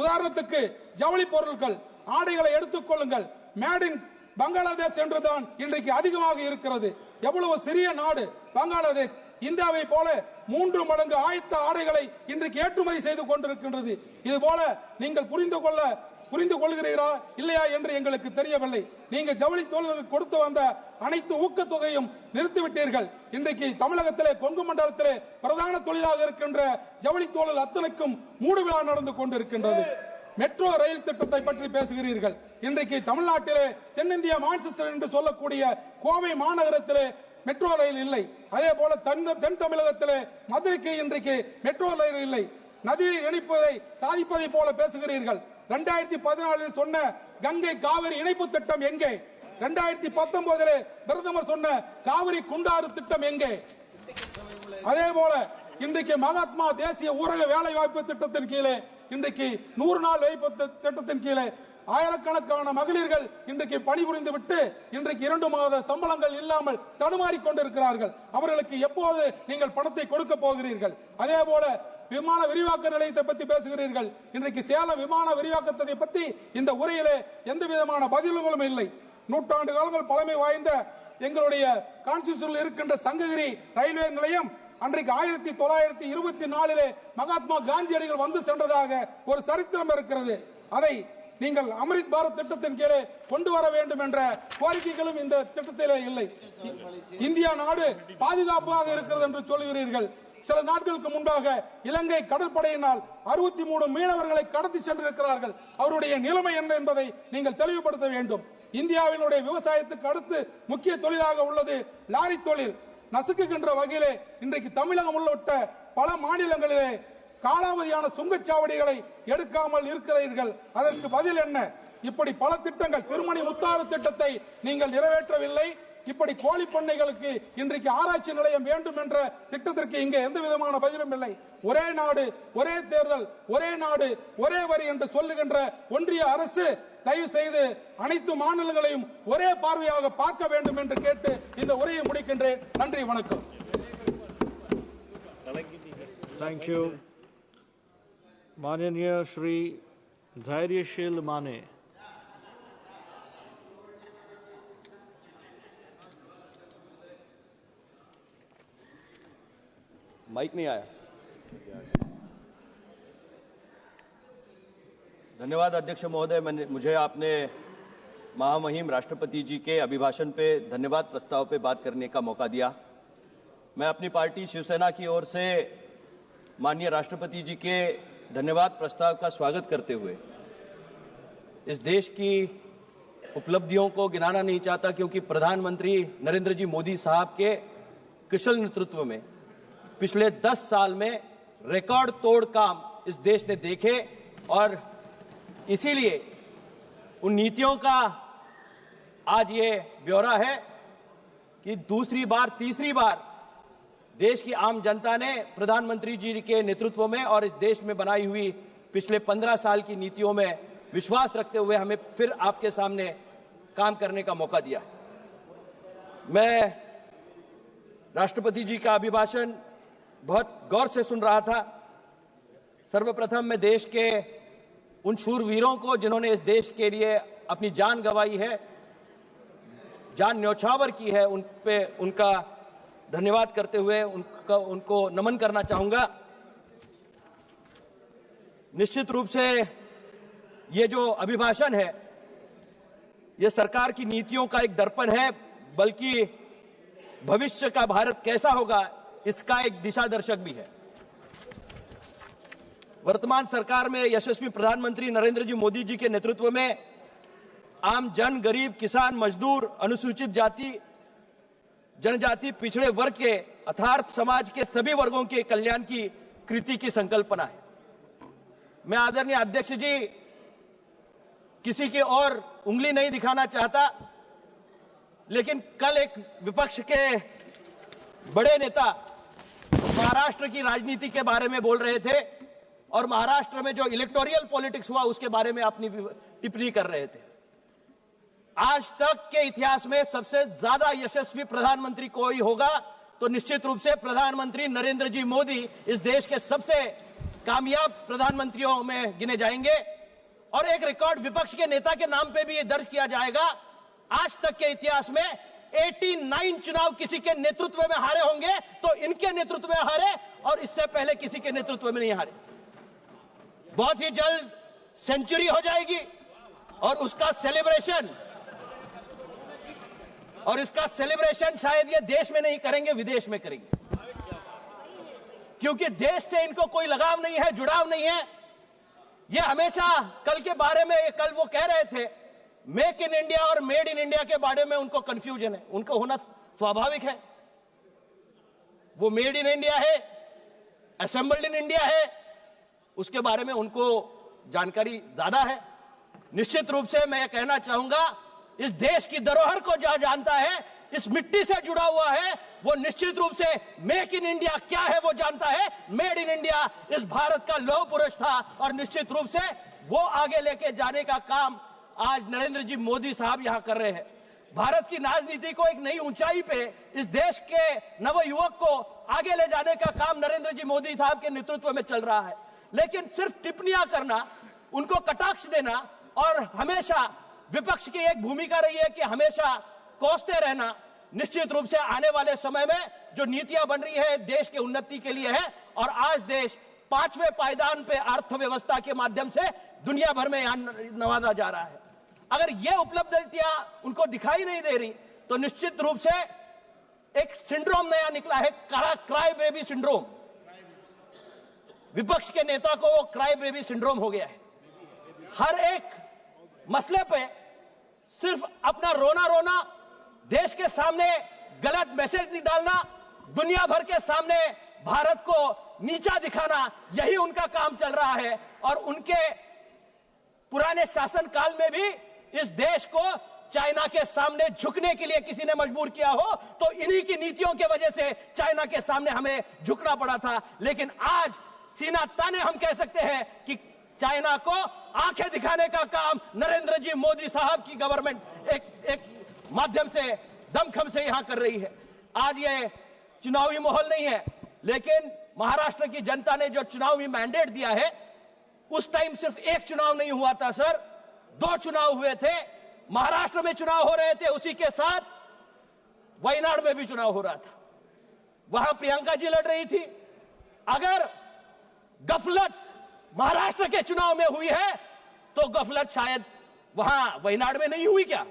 O: உதாரணத்துக்கு ஜவுளி பொருட்கள், ஆடைகளை எடுத்துக் கொள்ளுங்கள். மேட் இன் பங்களாதேஷ் என்றுதான் இன்றைக்கு அதிகமாக இருக்கிறது. எவ்வளவு சிறிய நாடு பங்களாதேஷ். இந்தியாவை போல 3 மடங்கு ஆயத்த ஆடைகளை இன்றைக்கு ஏற்றுமதி செய்து கொண்டிருக்கின்றது. இது போல நீங்கள் புரிந்து கொள்கிறீரா இல்லையா என்று எங்களுக்கு தெரியவில்லை. நீங்க ஜவுளி தொழிலுக்கு கொடுத்து வந்த அனைத்து ஊக்கத்தொகையும் நிறுத்திவிட்டீர்கள். இன்றைக்கு தமிழகத்திலே கொங்கு மண்டலத்திலே பிரதான தொழிலாக இருக்கின்ற ஜவுளி தொழில் அத்தனைக்கும் மூடு விழா நடந்து கொண்டிருக்கின்றது. மெட்ரோ ரயில் திட்டத்தை பற்றி பேசுகிறீர்கள். இன்றைக்கு தமிழ்நாட்டிலே தென்னிந்திய மான்செஸ்டர் என்று சொல்லக்கூடிய கோவை மாநகரத்திலே மெட்ரோ ரயில் இல்லை. அதே போல தென் தமிழகத்திலே மதுரைக்கு இன்றைக்கு மெட்ரோ ரயில் இல்லை. நதியை இணைப்பதை சாதிப்பதை போல பேசுகிறீர்கள். 2014 சொன்ன கங்கை காவிரி இணைப்பு திட்டம் எங்கே? 2019 பிரதமர் சொன்ன காவிரி குண்டாறு திட்டம் எங்கே? அதே போல இன்றைக்கு மகாத்மா தேசிய ஊரக வேலை வாய்ப்பு திட்டத்தின் கீழே, இன்றைக்கு 100 நாள் வாய்ப்பு திட்டத்தின் கீழே ஆயிரக்கணக்கான மகளிர்கள் இன்றைக்கு பணிபுரிந்து விட்டு இன்றைக்கு 2 மாத சம்பளங்கள் இல்லாமல் தடுமாறி கொண்டிருக்கிறார்கள். அவர்களுக்கு எப்போது நீங்கள் பணத்தை கொடுக்க போகிறீர்கள்? அதே போல விமான விரிவாக்க நிலையத்தை பற்றி பேசுகிறீர்கள். இன்றைக்கு சேலம் விமான விரிவாக்கத்தை பற்றி இந்த உரையிலே எந்த விதமான பதில்களும் இல்லை. 100 ஆண்டு காலங்கள் பழமை வாய்ந்த எங்களுடைய கான்ஸ்டிடியூஷனில் இருக்கின்ற சங்ககிரி ரயில்வே நிலையம் அன்றைக்கு 1924 மகாத்மா காந்தியடிகள் வந்து சென்றதாக ஒரு சரித்திரம் இருக்கிறது. அதை நீங்கள் அமிர்த் பாரத் திட்டத்தின் கீழே கொண்டு வர வேண்டும் என்ற கோரிக்கைகளும் இந்த திட்டத்திலே இல்லை. இந்தியா நாடு பாதுகாப்பாக இருக்கிறது என்று சொல்லுகிறீர்கள். சில நாட்களுக்கு முன்பாக இலங்கை கடற்படையினால் 63 மீனவர்களை கடத்தி சென்றிருக்கிறார்கள். அவருடைய நிலைமை என்ன என்பதை நீங்கள் தெளிவுபடுத்த வேண்டும். இந்தியாவினுடைய விவசாயத்துக்கு அடுத்து முக்கிய தொழிலாக உள்ளது லாரி தொழில். நசுக்குகின்ற வகையிலே இன்றைக்கு தமிழகம் உள்ளிட்ட பல மாநிலங்களிலே காலாவதியான சுங்கச்சாவடிகளை எடுக்காமல் இருக்கிறீர்கள். அதற்கு பதில் என்ன? இப்படி பல திட்டங்கள், திருமணி முத்தாறு திட்டத்தை நீங்கள் நிறைவேற்றவில்லை. இப்படி கோழி பண்ணைகளுக்கு இன்றைக்கு ஆராய்ச்சி நிலையம் வேண்டும் என்ற திட்டத்திற்கு இங்கே எந்த விதமான பதிலும் இல்லை. ஒரே நாடு ஒரே தேர்தல், ஒரே நாடு ஒரே வரி என்று சொல்லுகின்ற ஒன்றிய அரசு தயவு செய்து அனைத்து மாநிலங்களையும் ஒரே பார்வையாக பார்க்க வேண்டும் என்று கேட்டு இந்த உரையை முடிக்கின்றேன். நன்றி, வணக்கம்.
D: Thank you. माननीय श्री धैर्यशील माने।
P: माइक नहीं आया। धन्यवाद अध्यक्ष महोदय, मुझे आपने महामहिम राष्ट्रपति जी के अभिभाषण पे धन्यवाद प्रस्ताव पे बात करने का मौका दिया। मैं अपनी पार्टी शिवसेना की ओर से माननीय राष्ट्रपति जी के धन्यवाद प्रस्ताव का स्वागत करते हुए इस देश की उपलब्धियों को गिनाना नहीं चाहता, क्योंकि प्रधानमंत्री नरेंद्र जी मोदी साहब के कुशल नेतृत्व में पिछले 10 साल में रिकॉर्ड तोड़ काम इस देश ने देखे, और इसीलिए उन नीतियों का आज ये ब्यौरा है कि तीसरी बार देश की आम जनता ने प्रधानमंत्री जी के नेतृत्व में और इस देश में बनाई हुई पिछले 15 साल की नीतियों में विश्वास रखते हुए हमें फिर आपके सामने काम करने का मौका दिया। मैं राष्ट्रपति जी का अभिभाषण बहुत गौर से सुन रहा था। सर्वप्रथम मैं देश के उन शूरवीरों को जिन्होंने इस देश के लिए अपनी जान गंवाई है, जान न्यौछावर की है, उन पे उनका धन्यवाद करते हुए उनको नमन करना चाहूंगा। निश्चित रूप से ये जो अभिभाषण है ये सरकार की नीतियों का एक दर्पण है, बल्कि भविष्य का भारत कैसा होगा इसका एक दिशा दर्शक भी है। वर्तमान सरकार में यशस्वी प्रधानमंत्री नरेंद्र जी मोदी जी के नेतृत्व में आम जन, गरीब, किसान, मजदूर, अनुसूचित जाति, जनजाति, पिछड़े वर्ग के अर्थात समाज के सभी वर्गों के कल्याण की कृति की संकल्पना है। मैं आदरणीय अध्यक्ष जी किसी की और उंगली नहीं दिखाना चाहता, लेकिन कल एक विपक्ष के बड़े नेता महाराष्ट्र की राजनीति के बारे में बोल रहे थे और महाराष्ट्र में जो इलेक्टोरल पॉलिटिक्स हुआ उसके बारे में अपनी टिप्पणी कर रहे थे। आज तक के इतिहास में सबसे ज्यादा यशस्वी प्रधानमंत्री कोई होगा तो निश्चित रूप से प्रधानमंत्री नरेंद्र जी मोदी इस देश के सबसे कामयाब प्रधानमंत्रियों में गिने जाएंगे, और एक रिकॉर्ड विपक्ष के नेता के नाम पे भी ये दर्ज किया जाएगा। आज तक के इतिहास में 89 चुनाव किसी के नेतृत्व में हारे होंगे तो इनके नेतृत्व में हारे, और इससे पहले किसी के नेतृत्व में नहीं हारे। बहुत ही जल्द सेंचुरी हो जाएगी और उसका सेलिब्रेशन शायद ये देश में नहीं करेंगे, विदेश में करेंगे, क्योंकि देश से इनको कोई लगाव नहीं है, जुड़ाव नहीं है। ये हमेशा कल के बारे में, कल वो कह रहे थे मेक इन इंडिया और मेड इन इंडिया के बारे में उनको कंफ्यूजन है। उनको होना स्वाभाविक है। वो मेड इन इंडिया है, असेंबल्ड इन इंडिया है, उसके बारे में उनको जानकारी ज्यादा है। निश्चित रूप से मैं कहना चाहूंगा, इस देश की धरोहर को जो जानता है, इस मिट्टी से जुड़ा हुआ है, वो निश्चित रूप से मेक इन इंडिया क्या है वो जानता है। मेड इन इंडिया इस भारत का लौह पुरुष था, और निश्चित रूप से वो आगे लेके जाने का काम आज नरेंद्र जी मोदी साहब यहां कर रहे हैं। भारत की राजनीति को एक नई ऊंचाई पे, इस देश के नव युवक को आगे ले जाने का काम नरेंद्र जी मोदी साहब के नेतृत्व में चल रहा है। लेकिन सिर्फ टिप्पणियां करना, उनको कटाक्ष देना, और हमेशा विपक्ष की एक भूमिका रही है कि हमेशा कोसते रहना, निश्चित रूप से आने वाले समय में जो नीतियां बन रही है देश के उन्नति के लिए है, और आज देश 5वें पायदान पे अर्थव्यवस्था के माध्यम से दुनिया भर में यहां नवाजा जा रहा है। अगर ये उपलब्धियां उनको दिखाई नहीं दे रही तो निश्चित रूप से एक सिंड्रोम नया निकला है, क्राई बेबी सिंड्रोम। विपक्ष के नेता को वो क्राई बेबी सिंड्रोम हो गया है। हर एक मसले पे सिर्फ अपना रोना, देश के सामने गलत मैसेज नहीं डालना, दुनिया भर के सामने भारत को नीचा दिखाना, यही उनका काम चल रहा है। और उनके पुराने शासन काल में भी इस देश को चाइना के सामने झुकने के लिए किसी ने मजबूर किया हो तो इन्हीं की नीतियों की वजह से चाइना के सामने हमें झुकना पड़ा था। लेकिन आज सीना ताने हम कह सकते हैं कि चाइना को आंखें दिखाने का काम नरेंद्र जी मोदी साहब की गवर्नमेंट एक माध्यम से, दमखम से यहां कर रही है। आज ये चुनावी माहौल नहीं है, लेकिन महाराष्ट्र की जनता ने जो चुनावी मैंडेट दिया है उस टाइम सिर्फ एक चुनाव नहीं हुआ था सर, 2 चुनाव हुए थे। महाराष्ट्र में चुनाव हो रहे थे, उसी के साथ वायनाड में भी चुनाव हो रहा था, वहां प्रियंका जी लड़ रही थी। अगर गफलत महाराष्ट्र के चुनाव में हुई है तो गफलत शायद वहां वायनाड में नहीं हुई क्या?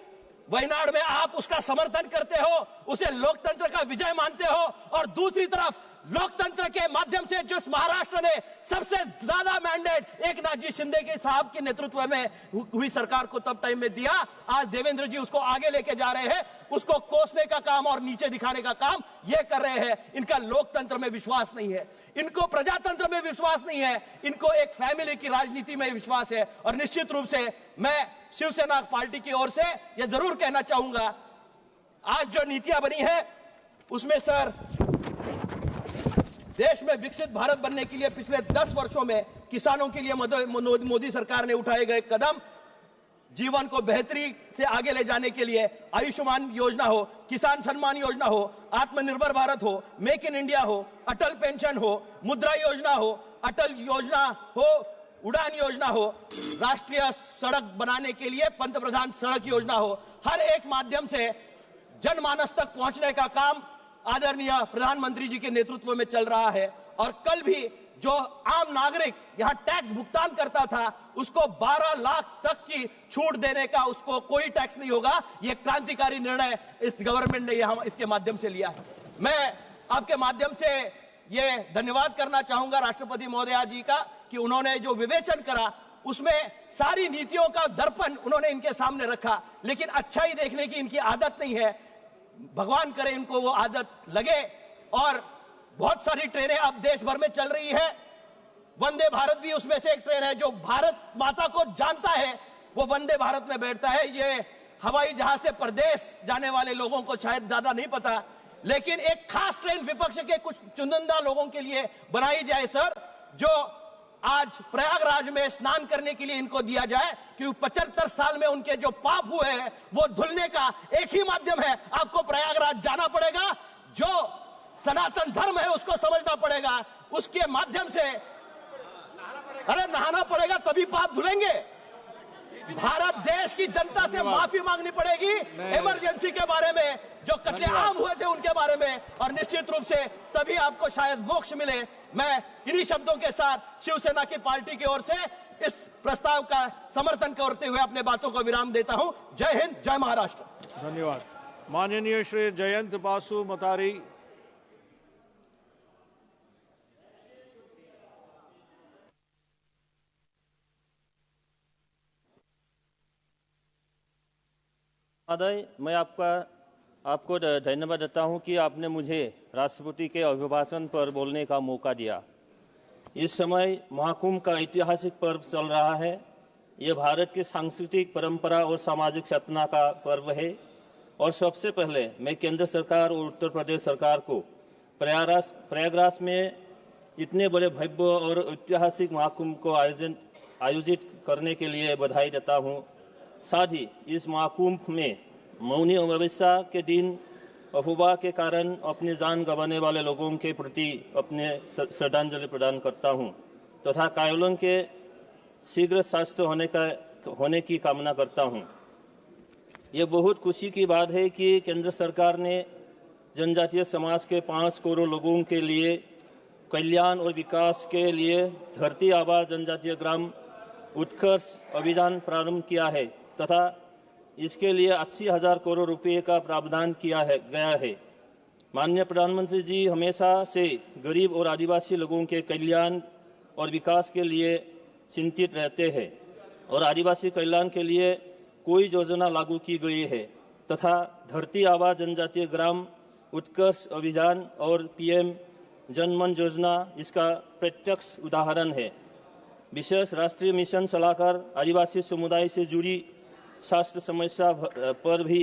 P: वायनाड में आप उसका समर्थन करते हो, उसे लोकतंत्र का विजय मानते हो, और दूसरी तरफ लोकतंत्र के माध्यम से जिस महाराष्ट्र ने सबसे ज्यादा मैंडेट एकनाथ जी शिंदे के साहब के नेतृत्व में हुई सरकार को तब टाइम में दिया, आज देवेंद्र जी उसको आगे लेके जा रहे हैं, उसको कोसने का काम और नीचे दिखाने का काम ये कर रहे हैं। इनका लोकतंत्र में विश्वास नहीं है, इनको प्रजातंत्र में विश्वास नहीं है, इनको एक फैमिली की राजनीति में विश्वास है। और निश्चित रूप से मैं शिवसेना पार्टी की ओर से यह जरूर कहना चाहूंगा, आज जो नीतियां बनी है उसमें सर देश में विकसित भारत बनने के लिए पिछले 10 वर्षों में किसानों के लिए मोदी सरकार ने उठाए गए कदम, जीवन को बेहतरी से आगे ले जाने के लिए आयुष्मान योजना हो, किसान सम्मान योजना हो, आत्मनिर्भर भारत हो, मेक इन इंडिया हो, अटल पेंशन हो, मुद्रा योजना हो, अटल योजना हो, उड़ान योजना हो, राष्ट्रीय सड़क बनाने के लिए पंतप्रधान सड़क योजना हो, हर एक माध्यम से जनमानस तक पहुंचने का काम आदरणीय प्रधानमंत्री जी के नेतृत्व में चल रहा है। और कल भी जो आम नागरिक यहां टैक्स भुगतान करता था उसको 12 लाख तक की छूट देने का, उसको कोई टैक्स नहीं होगा। यह क्रांतिकारी निर्णय इस गवर्नमेंट ने यहां इसके माध्यम से लिया है। मैं आपके माध्यम से ये धन्यवाद करना चाहूंगा राष्ट्रपति महोदया जी का कि उन्होंने जो विवेचन करा उसमें सारी नीतियों का दर्पण उन्होंने इनके सामने रखा, लेकिन अच्छाई देखने की इनकी आदत नहीं है। भगवान करे इनको वो आदत लगे। और बहुत सारी ट्रेनें अब देश भर में चल रही है, वंदे भारत भी उसमें से एक ट्रेन है। जो भारत माता को जानता है वो वंदे भारत में बैठता है। ये हवाई जहाज से प्रदेश जाने वाले लोगों को शायद ज्यादा नहीं पता, लेकिन एक खास ट्रेन विपक्ष के कुछ चुनिंदा लोगों के लिए बनाई जाए सर, जो आज प्रयागराज में स्नान करने के लिए इनको दिया जाए, क्योंकि 75 साल में उनके जो पाप हुए हैं वो धुलने का एक ही माध्यम है, आपको प्रयागराज जाना पड़ेगा। जो सनातन धर्म है उसको समझना पड़ेगा, उसके माध्यम से अरे नहाना पड़ेगा तभी पाप धुलेंगे। भारत देश की जनता से माफी मांगनी पड़ेगी इमरजेंसी के बारे में, जो कत्लेआम हुए थे उनके बारे में, और निश्चित रूप से तभी आपको शायद मोक्ष मिले। मैं इन्हीं शब्दों के साथ शिवसेना की पार्टी की ओर से इस प्रस्ताव का समर्थन करते हुए अपने बातों को विराम देता हूं। जय हिंद, जय महाराष्ट्र।
D: धन्यवाद। माननीय श्री जयंत बासु मतारी।
Q: मैं आपको धन्यवाद देता हूं कि आपने मुझे राष्ट्रपति के अभिभाषण पर बोलने का मौका दिया। इस समय महाकुंभ का ऐतिहासिक पर्व चल रहा है। ये भारत की सांस्कृतिक परंपरा और सामाजिक चेतना का पर्व है। और सबसे पहले मैं केंद्र सरकार और उत्तर प्रदेश सरकार को प्रयागराज में इतने बड़े भव्य और ऐतिहासिक महाकुंभ को आयोजित करने के लिए बधाई देता हूं। साथ ही इस महाकुंभ में मौनी अमावस्या के दिन अफवाह के कारण अपनी जान गंवाने वाले लोगों के प्रति अपने श्रद्धांजलि प्रदान करता हूं तथा कायलों के शीघ्र स्वास्थ्य होने की कामना करता हूं। ये बहुत खुशी की बात है कि केंद्र सरकार ने जनजातीय समाज के 5 करोड़ लोगों के लिए कल्याण और विकास के लिए धरती आबा जनजातीय ग्राम उत्कर्ष अभियान प्रारंभ किया है तथा इसके लिए 80,000 करोड़ रुपए का प्रावधान किया गया है। माननीय प्रधानमंत्री जी हमेशा से गरीब और आदिवासी लोगों के कल्याण और विकास के लिए चिंतित रहते हैं और आदिवासी कल्याण के लिए कोई योजना लागू की गई है तथा धरती आबा जनजातीय ग्राम उत्कर्ष अभियान और पीएम जनमन योजना इसका प्रत्यक्ष उदाहरण है। विशेष राष्ट्रीय मिशन चलाकर आदिवासी समुदाय से जुड़ी स्वास्थ्य समस्या पर भी